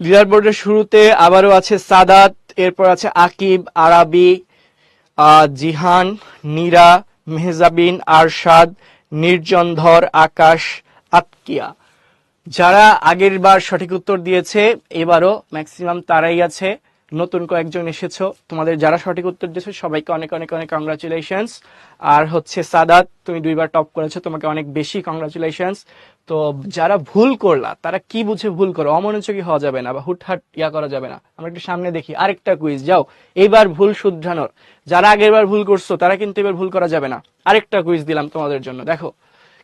লিডার বোর্ডের শুরুতে আবারও আছে সাদাত, এরপর আছে আকিব, আরাবি, জিহান, নীরা, মেহজাবিন, আরশাদ, নির্জনধর, আকাশ, আতকিয়া। যারা আগের বার সঠিক উত্তর দিয়েছে এবারও ম্যাক্সিমাম তারাই আছে, নতুন কয়েকজন এসেছো। তোমাদের যারা সঠিক উত্তর দিয়েছো সবাইকে অনেক অনেক অনেক কংগ্রাচুলেশনস। আর হচ্ছে সাদাত, তুমি 2বার টপ করেছো, তোমাকে অনেক বেশি কংগ্রাচুলেশনস। তো যারা ভুল করলা তারা কি বুঝে ভুল করো, অমনোযোগী হওয়া যাবে না বা হুটহাট করা যাবে না। আমরা একটু সামনে দেখি, আরেকটা কুইজ যাও, এইবার ভুল শুধরানোর। যারা আগের বার ভুল করছো তারা কিন্তু এবার ভুল করা যাবে না। আরেকটা কুইজ দিলাম তোমাদের জন্য, দেখো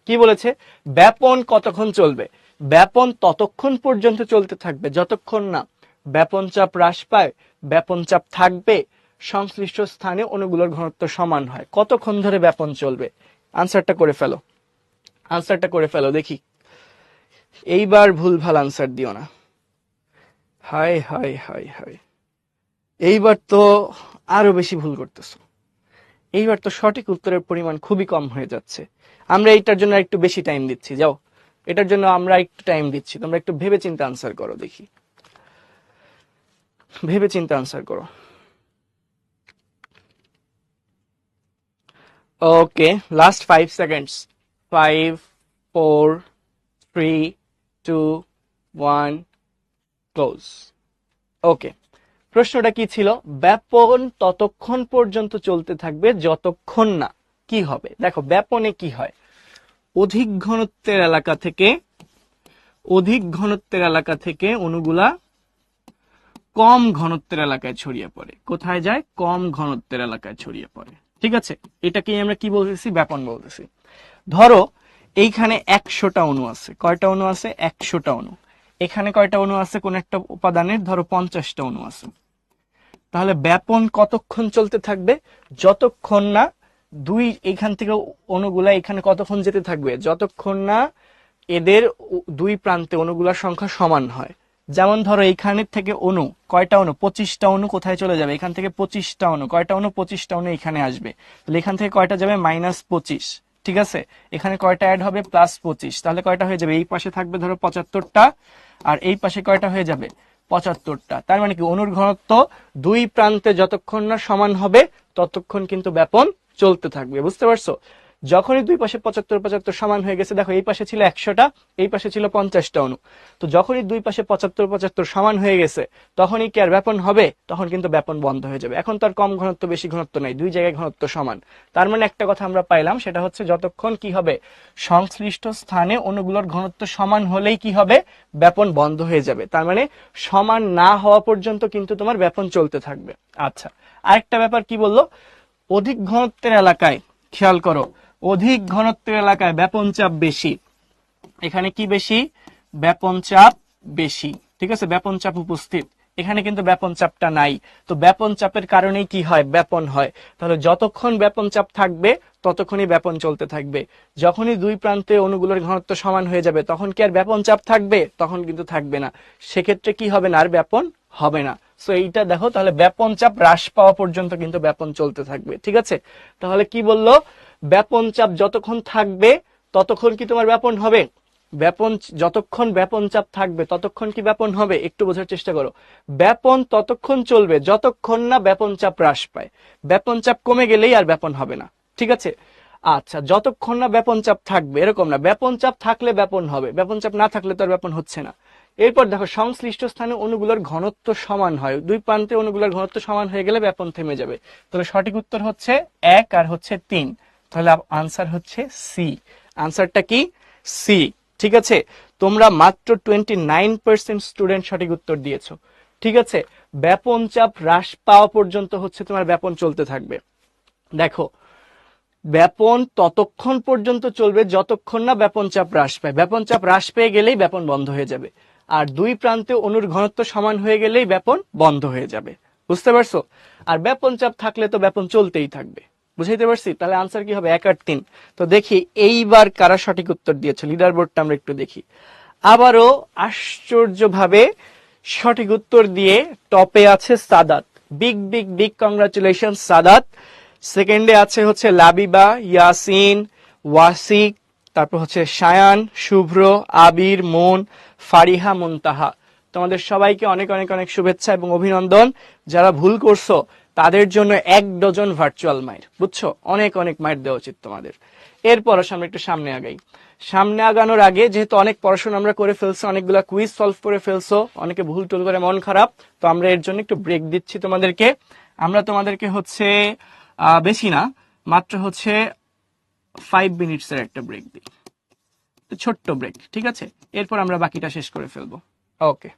কি বলেছে, ব্যাপন কতক্ষণ চলবে? ব্যাপন ততক্ষণ পর্যন্ত চলতে থাকবে যতক্ষণ না ব্যাপন চাপ হ্রাস পায়, ব্যাপন চাপ থাকবে, সংশ্লিষ্ট স্থানে অণুগুলোর ঘনত্ব সমান হয়। কতক্ষণ ধরে ব্যাপন চলবে? আনসারটা করে ফেলো, আনসারটা করে ফেলো দেখি। এইবার ভুলভাল আনসার দিও না। হায় হায় হায় হায়, এইবার তো আরো বেশি ভুল করতেছো। এইবার তো সঠিক উত্তরের পরিমাণ খুবই কম হয়ে যাচ্ছে। আমরা এইটার জন্য একটু বেশি টাইম দিচ্ছি, যাও এটার জন্য আমরা একটু টাইম দিচ্ছি, তোমরা একটু ভেবে চিন্তে আনসার করো দেখি, ভেবে চিন্তে আনসার করো। ওকে, লাস্ট 5 সেকেন্ডস, 5, 4, 3, 2, 1, ক্লোজ। ওকে, প্রশ্নটা কি ছিল? ব্যাপন ততক্ষণ পর্যন্ত চলতে থাকবে যতক্ষণ না কি হবে। দেখো ব্যাপনে কি হয়, অধিক ঘনত্বের এলাকা থেকে, অধিক ঘনত্বের এলাকা থেকে অণুগুলা কম ঘনত্বের এলাকায় ছড়িয়ে পড়ে। কোথায় যায়? কম ঘনত্বের এলাকায় ছড়িয়ে পড়ে। ঠিক আছে, এটাকেই আমরা কি বলতেছি? ব্যাপন বলতেছি। ধরো এইখানে 100টা অণু আছে। কয়টা অণু আছে? 100টা অণু। এখানে কয়টা অণু আছে কোন একটা উপাদানের, ধরো 50টা অণু আছে, তাহলে ব্যাপন কতক্ষণ চলতে থাকবে? যতক্ষণ না এখান থেকে অণুগুলা এখানে কতক্ষণ যেতে থাকবে? যতক্ষণ না এদের দুই প্রান্তে অণুগুলার সংখ্যা সমান হয়। যেমন ধরো এইখানের থেকে অণু, কয়টা অণু? 25টা অণু কোথায় চলে যাবে? এখান থেকে 25টা অণু, কয়টা অণু? 25টা অণু এখানে আসবে। তাহলে এখান থেকে কয়টা যাবে? -25। ঠিক আছে, এখানে কয়টা অ্যাড হবে? +25। তাহলে কয়টা হয়ে যাবে? এই পাশে থাকবে ধরো 75টা, আর এই পাশে কয়টা হয়ে যাবে? 75টা। তার মানে কি, অণুর ঘনত্ব দুই প্রান্তে যতক্ষণ না সমান হবে ততক্ষণ কিন্তু ব্যাপন চলতে থাকবে। বুঝতে পারছো? যখনই দুই পাশে 75 75 সমান হয়ে গেছে, দেখো এই পাশে ছিল 100টা, এই পাশে ছিল 50টা অণু, তো যখনই দুই পাশে 75 75 সমান হয়ে গেছে তখনই কি আর ব্যাপন হবে? তখন কিন্তু ব্যাপন বন্ধ হয়ে যাবে। এখন তো আর কম ঘনত্ব বেশি ঘনত্ব নাই, দুই জায়গায় ঘনত্ব সমান। তার মানে একটা কথা আমরা পাইলাম, সেটা হচ্ছে যতক্ষণ কি হবে, সংশ্লিষ্ট স্থানে অণুগুলোর ঘনত্ব সমান হলেই কি হবে? ব্যাপন বন্ধ হয়ে যাবে। তার মানে সমান না হওয়া পর্যন্ত কিন্তু তোমার ব্যাপন চলতে থাকবে। আচ্ছা, আরেকটা ব্যাপার কি বললো, অধিক ঘনত্বের এলাকায়, খেয়াল করো, অধিক ঘনত্বের এলাকায় ব্যাপন চাপ বেশি। এখানে কি বেশি? ব্যাপন চাপ বেশি। ঠিক আছে, ব্যাপন চাপ উপস্থিত। এখানে কিন্তু ব্যাপন চাপটা নাই, তো ব্যাপন চাপের কারণেই কি হয়? ব্যাপন হয়। তাহলে যতক্ষণ ব্যাপন চাপ থাকবে ততক্ষণই ব্যাপন চলতে থাকবে। যখনই দুই প্রান্তে অণুগুলোর ঘনত্ব সমান হয়ে যাবে তখন কি আর ব্যাপন চাপ থাকবে? তখন কিন্তু থাকবে না। সেক্ষেত্রে কি হবে না? আর ব্যাপন হবে না। সো এইটা দেখো, তাহলে ব্যাপন চাপ হ্রাস পাওয়া পর্যন্ত কিন্তু ব্যাপন চলতে থাকবে। ঠিক আছে, তাহলে কি বললো, ব্যাপন চাপ যতক্ষণ থাকবে ততক্ষণ কি তোমার ব্যাপন হবে? ব্যাপন, যতক্ষণ ব্যাপন চাপ থাকবে ততক্ষণ কি ব্যাপন হবে? একটু বোঝার চেষ্টা করো। ব্যাপন ততক্ষণ চলবে যতক্ষণ না ব্যাপন চাপ হ্রাস পায়। ব্যাপন চাপ কমে গেলেই আর ব্যাপন হবে না। ঠিক আছে, আচ্ছা, যতক্ষণ না ব্যাপন চাপ থাকবে এরকম না, ব্যাপন চাপ থাকলে ব্যাপন হবে, ব্যাপন চাপ না থাকলে তো আর ব্যাপন হচ্ছে না। এরপর দেখো, সংশ্লিষ্ট স্থানে অণুগুলোর ঘনত্ব সমান হয়, দুই প্রান্তে অণুগুলোর ঘনত্ব সমান হয়ে গেলে ব্যাপন থেমে যাবে। তাহলে সঠিক উত্তর হচ্ছে 1 আর হচ্ছে 3। তাহলে আনসার হচ্ছে সি। আনসারটা কি? সি। ঠিক আছে, তোমরা মাত্র 29% স্টুডেন্ট সঠিক উত্তর দিয়েছো। ঠিক আছে, ব্যাপন চাপ হ্রাস পাওয়া পর্যন্ত হচ্ছে তোমার ব্যাপন চলতে থাকবে। দেখো, ব্যাপন ততক্ষণ পর্যন্ত চলবে যতক্ষণ না ব্যাপন চাপ হ্রাস পায়। ব্যাপন চাপ হ্রাস পেয়ে গেলেই ব্যাপন বন্ধ হয়ে যাবে। আর দুই প্রান্তে অণুর ঘনত্ব সমান হয়ে গেলেই ব্যাপন বন্ধ হয়ে যাবে। বুঝতে পারছো? আর ব্যাপন চাপ থাকলে তো ব্যাপন চলতেই থাকবে। বুঝাইতে পারছি? তাহলে আনসার কি হবে? 1 আর 3। তো দেখি এইবার কারা সঠিক উত্তর দিয়েছে, লিডার বোর্ডটা আমরা একটু দেখি। আবারও আশ্চর্যভাবে সঠিক উত্তর দিয়ে টপে আছে Sadat. Big big big congratulation Sadat. সেকেন্ডে আছে হচ্ছে লাবিবা, ইয়াসিন, ওয়াসিক, তারপর হচ্ছে সায়ান, শুভ্র, আবির, মন, ফারিহা, মুনতাহা। তোমাদের সবাইকে অনেক অনেক অনেক শুভেচ্ছা এবং অভিনন্দন। যারা ভুল করছো তাদের জন্য 1 ডজন ভার্চুয়াল মাইর। বুঝছো, অনেক অনেক মাইর দেওয়া উচিত তোমাদের। এরপর আমরা একটু সামনে আগাই। সামনে আগানোর আগে, যেহেতু অনেক পড়াশোনা আমরা করে ফেলছো, অনেকগুলা কুইজ সলভ করে ফেলছো, অনেকে ভুল টুল করে মন খারাপ, তো আমরা এর জন্য একটু ব্রেক দিচ্ছি তোমাদেরকে। আমরা তোমাদেরকে হচ্ছে বেশি না, মাত্র হচ্ছে 5 মিনিটসের একটা ব্রেক দিই, ছোট্ট ব্রেক। ঠিক আছে, এরপর আমরা বাকিটা শেষ করে ফেলবো। ওকে।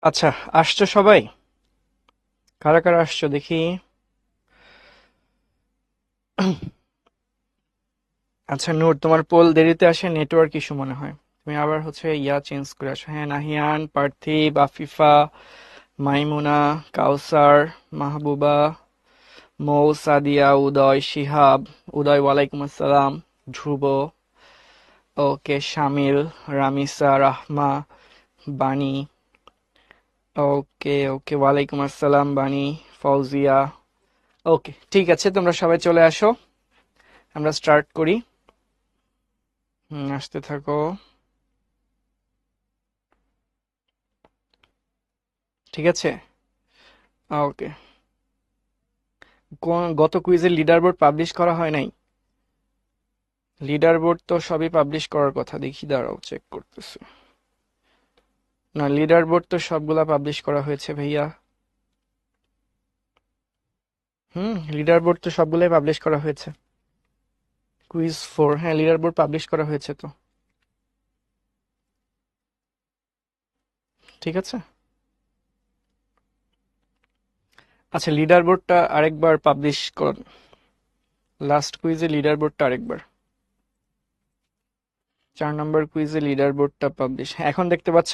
আচ্ছা, আসছো সবাই? কারা কারা আসছো দেখি। আচ্ছা নূর, তোমার পোল দেরিতে আসে, নেটওয়ার্ক ইস্যু মনে হয়। তুমি আবার হচ্ছে চেঞ্জ করে আসো। হ্যাঁ, নাহিয়ান, পার্থিব, আফিফা, মাইমুনা, কাউসার, মাহবুবা, মৌ, সাদিয়া, উদয়, শিহাব, উদয়, ওয়ালাইকুম আসসালাম, ধ্রুব, ওকে, শামিল, রামিসা, রাহমা, বাণী, ওকে ওকে, ওয়ালাইকুম আসসালাম বাণী, ফৌজিয়া। ওকে, ঠিক আছে, তোমরা সবাই চলে আসো, আমরা স্টার্ট করি। আসতে থাকো। ঠিক আছে, ওকে। গত কুইজের লিডার বোর্ড পাবলিশ করা হয় নাই? লিডার বোর্ড তো সবই পাবলিশ করার কথা, দেখি দাঁড়াও চেক করতেছি। না, লিডার বোর্ড তো সবগুলা পাবলিশ করা হয়েছে ভাইয়া। লিডার বোর্ড তো সবগুলাই পাবলিশ করা হয়েছে। কুইজ 4, হ্যাঁ লিডার বোর্ড পাবলিশ করা হয়েছে তো। ঠিক আছে, আচ্ছা লিডার বোর্ডটা আরেকবার পাবলিশ কর। লাস্ট কুইজে লিডার বোর্ডটা আরেকবার, 4 নম্বর কুইজে লিডার বোর্ডটা পাবলিশ, এখন দেখতে পাচ্ছ?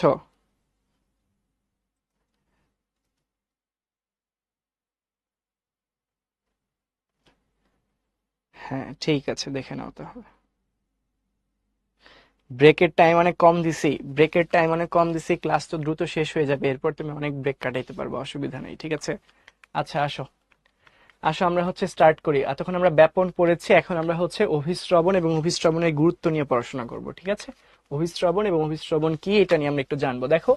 হ্যাঁ ঠিক আছে, দেখে নাও তাহলে। ব্রেকের টাইম অনেক কম দিছি, ব্রেকের টাইম অনেক কম দিছি, ক্লাস তো দ্রুত শেষ হয়ে যাবে, এরপর তুমি অনেক ব্রেক কাটাইতে পারবে, অসুবিধা নেই, ঠিক আছে? আচ্ছা আসো, আসো আমরা হচ্ছে স্টার্ট করি। এতক্ষণ আমরা ব্যাপন পড়েছি, এখন আমরা হচ্ছে অভিশ্রবণ এবং অভিশ্রবণের গুরুত্ব নিয়ে পড়াশোনা করব, ঠিক আছে? অভিশ্রবণ এবং অভিশ্রবণ কি, এটা নিয়ে আমরা একটু জানবো। দেখো,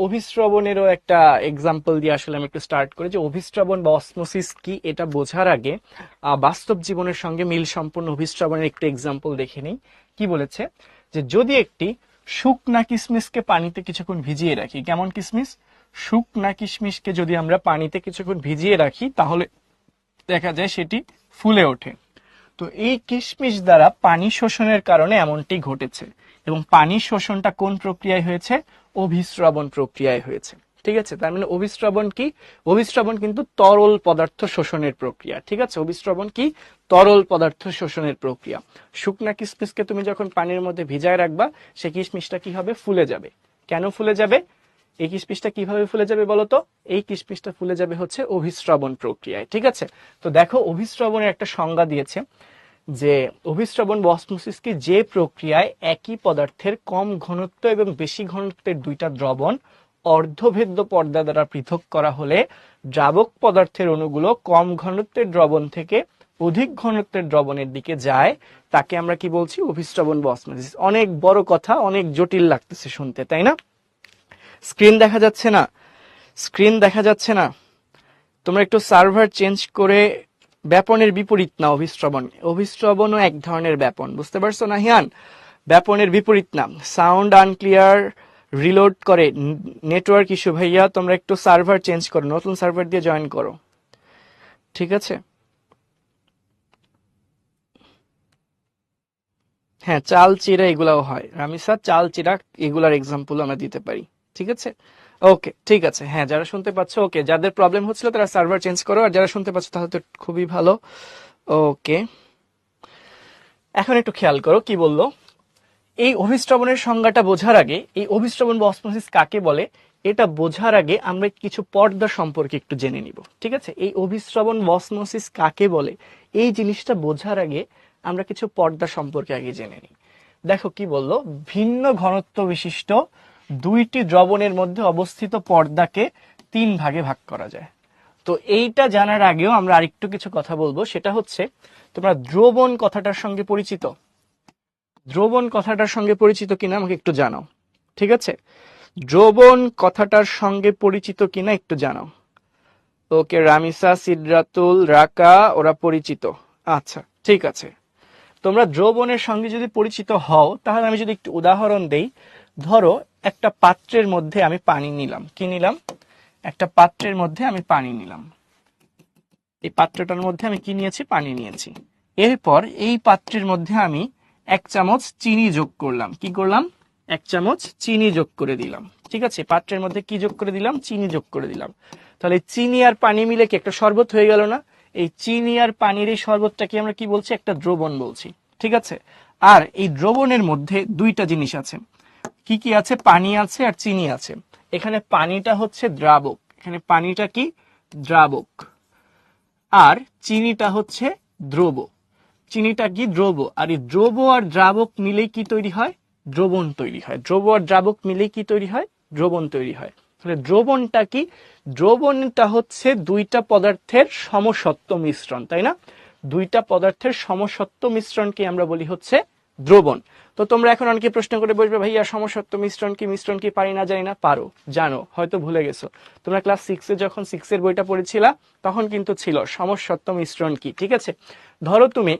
অভিশ্রবণেরও একটা এক্সাম্পল দিয়ে আসলে আমি একটু স্টার্ট করি, যে অভিশ্রবণ বা অসমোসিস কি এটা বোঝার আগে বাস্তব জীবনের সঙ্গে মিল সম্পূর্ণ অভিশ্রবণের একটু এক্সাম্পল দেখে নিই। কি বলেছে, যে যদি একটি শুকনা কিশমিশকে পানিতে কিছুক্ষণ ভিজিয়ে রাখি, কেমন কিশমিশ? শুকনা কিশমিশকে যদি আমরা পানিতে কিছুক্ষণ ভিজিয়ে রাখি, তাহলে দেখা যায় সেটি ফুলে ওঠে। তো এই কিশমিশ দ্বারা পানি শোষণের কারণে এমনটি ঘটেছে, এবং পানি শোষণটা কোন প্রক্রিয়ায় হয়েছে? অভিস্রবণ প্রক্রিয়ায় হয়েছে। ঠিক আছে, তার মানে অভিস্রবণ কি? অভিস্রবণ কিন্তু তরল পদার্থ শোষণের প্রক্রিয়া। ঠিক আছে, অভিস্রবণ কি? তরল পদার্থ শোষণের প্রক্রিয়া। শুকনা কিশমিশকে তুমি যখন পানির মধ্যে ভিজায় রাখবা, সেই কিশমিশটা কি হবে? ফুলে যাবে। কেন ফুলে যাবে? এই কিশমিশটা কিভাবে ফুলে যাবে বলতো? এই কিশমিশটা ফুলে যাবে হচ্ছে অভিস্রবণ প্রক্রিয়ায়। ঠিক আছে, তো দেখো অভিস্রবণের একটা সংজ্ঞা দিয়েছে, যে অভিস্রবণ বা অসমোসিস কি, যে প্রক্রিয়ায় একই পদার্থের কম ঘনত্ব এবং বেশি ঘনত্বের দুইটা দ্রবণ অর্ধভেদ্য পর্দা দ্বারা পৃথক করা হলে দ্রাবক পদার্থের অণুগুলো কম ঘনত্বের দ্রবণ থেকে অধিক ঘনত্বের দ্রবণের দিকে যায়, তাকে আমরা কি বলছি? অভিস্রবণ বা অসমোসিস। অনেক বড় কথা, অনেক জটিল লাগতেছে শুনতে, তাই না? স্ক্রিন দেখা যাচ্ছে না? স্ক্রিন দেখা যাচ্ছে না? তোমরা একটু সার্ভার চেঞ্জ করে ব্যাপনের বিপরীত না অভিস্রবণ। অভিস্রবণও এক ধরনের ব্যাপন, বুঝতে পারছো না হিয়ান? ব্যাপনের বিপরীত নাম। সাউন্ড আনক্লিয়ার, রিলোড করে, নেটওয়ার্ক ইস্যু। ভাইয়া তোমরা একটু সার্ভার চেঞ্জ করো, নতুন সার্ভার দিয়ে জয়েন করো, ঠিক আছে? হ্যাঁ, চাল চিরা এগুলাও হয় রামিসা, চাল চিরা এগুলার এক্সাম্পল আমরা দিতে পারি, ঠিক আছে? ওকে ঠিক আছে, হ্যাঁ যারা শুনতে পাচ্ছ, ওকে, যাদের প্রবলেম হচ্ছিল তারা সার্ভার চেঞ্জ করো, আর যারা শুনতে পাচ্ছ তাহলে তো খুবই ভালো। ওকে, এখন একটু খেয়াল করো কি বললো। এই অভিস্রবণের সংজ্ঞাটা বোঝার আগে, এই অভিস্রবণ বা অসমোসিস কাকে বলে এটা বোঝার আগে আমরা কিছু পর্দা সম্পর্কে একটু জেনে নিব, ঠিক আছে? এই অভিস্রবণ বা অসমোসিস কাকে বলে এই জিনিসটা বোঝার আগে আমরা কিছু পর্দা সম্পর্কে আগে জেনে নিই। দেখো কি বললো, ভিন্ন ঘনত্ব বিশিষ্ট দুইটি দ্রবণের মধ্যে অবস্থিত পর্দাকে 3 ভাগে ভাগ করা যায়। তো এইটা জানার আগেও আমরা আরেকটু কিছু কথা বলবো, সেটা হচ্ছে, তোমরা দ্রবণ কথাটার সঙ্গে পরিচিত? দ্রবণ কথাটার সঙ্গে পরিচিত কিনা আমাকে একটু জানাও, ঠিক আছে? দ্রবণ কথাটার সঙ্গে পরিচিত কিনা একটু জানাও। ওকে, রামিসা, সিদ্রাতুল, রাকা ওরা পরিচিত। আচ্ছা ঠিক আছে, তোমরা দ্রবণের সঙ্গে যদি পরিচিত হও, তাহলে আমি যদি একটু উদাহরণ দেই। ধরো একটা পাত্রের মধ্যে আমি পানি নিলাম। কি নিলাম? একটা পাত্রের মধ্যে আমি পানি নিলাম। এই পাত্রটার মধ্যে আমি কি নিয়েছি? পানি নিয়েছি। এরপর এই পাত্রের মধ্যে আমি 1 চামচ চিনি যোগ করলাম। কি করলাম? 1 চামচ চিনি যোগ করে দিলাম। ঠিক আছে, পাত্রের মধ্যে কি যোগ করে দিলাম? চিনি যোগ করে দিলাম। তাহলে চিনি আর পানি মিলে কি একটা শরবত হয়ে গেল না? এই চিনি আর পানির এই শরবতটাকে আমরা কি বলছি? একটা দ্রবণ বলছি। ঠিক আছে, আর এই দ্রবণের মধ্যে দুইটা জিনিস আছে। কি কি আছে? পানি আছে আর চিনি আছে। এখানে পানিটা হচ্ছে দ্রাবক, এখানে পানিটা কি? দ্রাবক। আর চিনিটা হচ্ছে দ্রব। চিনিটা কি? দ্রব। আর এই দ্রব আর দ্রাবক মিলেই কি তৈরি হয়? দ্রবণ তৈরি হয়। দ্রব আর দ্রাবক মিলেই কি তৈরি হয়? দ্রবণ তৈরি হয়। তাহলে দ্রবণটা কি? দ্রবণটা হচ্ছে দুইটা পদার্থের সমসত্ব মিশ্রণ, তাই না? দুইটা পদার্থের সমসত্ব মিশ্রণকে আমরা বলি হচ্ছে দ্রবণ। তো তোমরা এখন অনেকে প্রশ্ন করে বলবে, ভাইয়া সমসত্ব মিশ্রণ কি? মিশ্রণ কি পারি না জানি না? পারো, জানো, হয়তো ভুলে গেছো। তোমরা ক্লাস 6-এ যখন 6-এর বইটা পড়েছিলা তখন কিন্তু ছিল সমসত্ব মিশ্রণ কি। ঠিক আছে, ধরো তুমি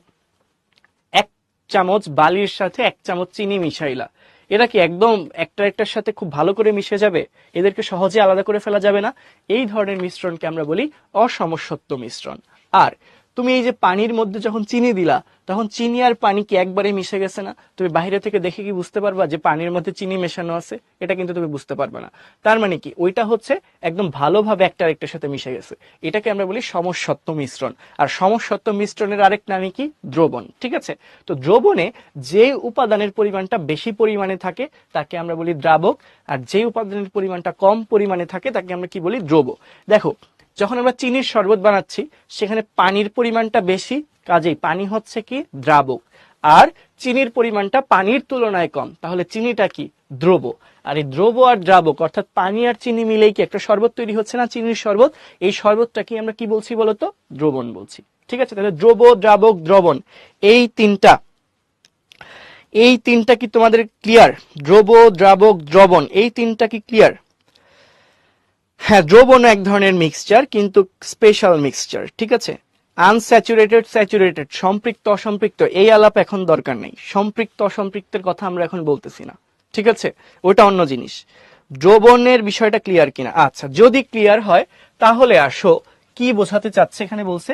1 চামচ বালির সাথে 1 চামচ চিনি মিশাইলা। এরা কি একদম একটা একটার সাথে খুব ভালো করে মিশে যাবে? এদেরকে সহজে আলাদা করে ফেলা যাবে না। এই ধরনের মিশ্রণকে আমরা বলি অসমসত্ব মিশ্রণ। আর তুমি এই যে পানির মধ্যে যখন চিনি দিলা, তখন চিনি আর পানি কি একবারে মিশে গেছে না? তুমি বাইরে থেকে দেখে কি বুঝতে পারবা যে পানির মধ্যে চিনি মেশানো আছে? এটা কিন্তু তুমি বুঝতে পারবে না। তার মানে কি? ওইটা হচ্ছে একদম ভালোভাবে একটা আরেকটার সাথে মিশে গেছে। এটাকে আমরা বলি সমসত্ব মিশ্রণ। আর সমসত্ব মিশ্রণের আরেক নামই কি? দ্রবণ। ঠিক আছে, তো দ্রবণে যে উপাদানের পরিমাণটা বেশি পরিমাণে থাকে তাকে আমরা বলি দ্রাবক, আর যে উপাদানের পরিমাণটা কম পরিমাণে থাকে তাকে আমরা কি বলি? দ্রব। দেখো, যখন আমরা চিনির শরবত বানাচ্ছি সেখানে পানির পরিমাণটা বেশি, কাজেই পানি হচ্ছে কি? দ্রাবক। আর চিনির পরিমাণটা পানির তুলনায় কম, তাহলে চিনিটা কি? দ্রব। আর এই দ্রব আর দ্রাবক অর্থাৎ পানি আর চিনি মিলেই কি একটা শরবত তৈরি হচ্ছে না? চিনির শরবত। এই শরবতটাকে আমরা কি বলছি বলতো? দ্রবণ বলছি। ঠিক আছে, তাহলে দ্রব, দ্রাবক, দ্রবণ, এই তিনটা কি তোমাদের ক্লিয়ার? দ্রব, দ্রাবক, দ্রবণ, এই তিনটা কি ক্লিয়ার? হ্যাঁ, দ্রবণ এক ধরনের মিক্সচার, কিন্তু স্পেশাল মিক্সচার। ঠিক আছে, আনস্যাচুরেটেড, স্যাচুরেটেড, সম্পৃক্ত, অসম্পৃক্ত, এই আলাপ এখন দরকার নেই। সম্পৃক্ত অসম্পৃক্তের কথা আমরা এখন বলতেছি না। ঠিক আছে, ওটা অন্য জিনিস। দ্রবণের বিষয়টা ক্লিয়ার কিনা? আচ্ছা, যদি ক্লিয়ার হয় তাহলে আসো কি বোঝাতে চাচ্ছে। এখানে বলছে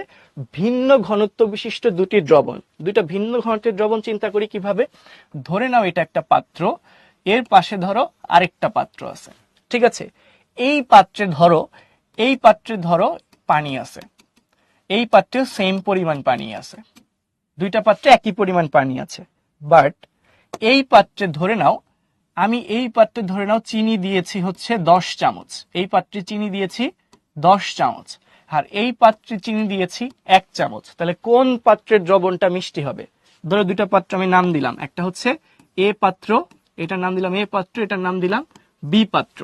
ভিন্ন ঘনত্ব বিশিষ্ট দুটি দ্রবণ। দুইটা ভিন্ন ঘনত্বের দ্রবণ চিন্তা করি কিভাবে। ধরে নাও এটা একটা পাত্র, এর পাশে ধরো আরেকটা পাত্র আছে। ঠিক আছে, এই পাত্রে ধরো পানি আছে, এই পাত্রে সেম পরিমাণ পানি আছে, দুইটা পাত্রে একই পরিমাণ পানি আছে। বাট এই পাত্রে ধরে নাও চিনি দিয়েছি হচ্ছে 10 চামচ। এই পাত্রে চিনি দিয়েছি 10 চামচ, আর এই পাত্রে চিনি দিয়েছি 1 চামচ। তাহলে কোন পাত্রের দ্রবণটা মিষ্টি হবে? ধরো দুইটা পাত্র আমি নাম দিলাম, একটা হচ্ছে এ পাত্র, এটার নাম দিলাম এ পাত্র, এটার নাম দিলাম বি পাত্র।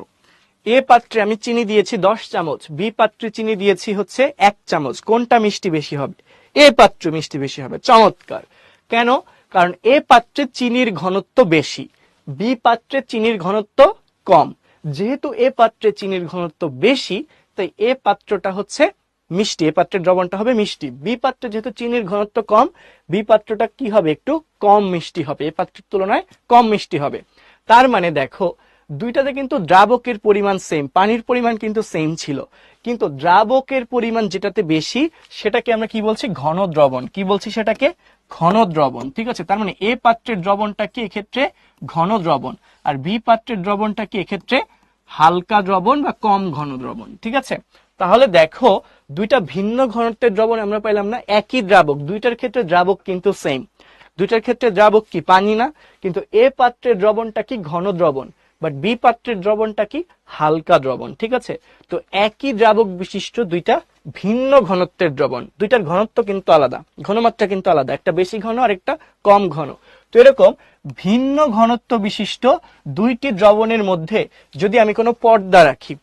এ পাত্রে আমি চিনি দিয়েছি 10 চামচ, বি পাত্রে চিনি দিয়েছি হচ্ছে 1 চামচ। কোনটা মিষ্টি বেশি হবে? এ পাত্র মিষ্টি বেশি হবে। চমৎকার। কেন? কারণ এ পাত্রে চিনির ঘনত্ব বেশি, বি পাত্রে চিনির ঘনত্ব কম। যেহেতু এ পাত্রে চিনির ঘনত্ব বেশি, তাই এ পাত্রটা হচ্ছে মিষ্টি, এ পাত্রের দ্রবণটা হবে মিষ্টি। বি পাত্রে যেহেতু চিনির ঘনত্ব কম, বি পাত্রটা কি হবে? একটু কম মিষ্টি হবে, এ পাত্রের তুলনায় কম মিষ্টি হবে। তার মানে দেখো, দুইটাতে কিন্তু দ্রাবকের পরিমাণ সেম, পানির পরিমাণ কিন্তু সেম ছিল, কিন্তু দ্রাবকের পরিমাণ যেটাতে বেশি সেটাকে আমরা কি বলছি? ঘন দ্রবণ। কি বলছি? সেটাকে ঘন দ্রবণ। ঠিক আছে, তার মানে এ পাত্রের দ্রবণটা কি এক্ষেত্রে? ঘন দ্রবণ। আর বি পাত্রের দ্রবণটা কি এক্ষেত্রে? হালকা দ্রবণ বা কম ঘন দ্রবণ। ঠিক আছে, তাহলে দেখো দুইটা ভিন্ন ঘনত্বের দ্রবণ আমরা পাইলাম না, একই দ্রাবক, দুইটার ক্ষেত্রে দ্রাবক কিন্তু সেম। দুইটার ক্ষেত্রে দ্রাবক কি? পানি না, কিন্তু এ পাত্রের দ্রবণটা কি? ঘন দ্রবণ, বাট বি পাত্রের দ্রবণটা কি? হালকা দ্রবণ। ঠিক আছে, তো একই দ্রাবক বিশিষ্ট দুইটা ভিন্ন ঘনত্বের দ্রবণ, দুইটার ঘনত্ব কিন্তু আলাদা, ঘনমাত্রা কিন্তু আলাদা, একটা বেশি ঘন আর একটা কম ঘন। তো এরকম ভিন্ন ঘনত্ব বিশিষ্ট দুইটি দ্রবণের মধ্যে যদি আমি কোনো পর্দা রাখি,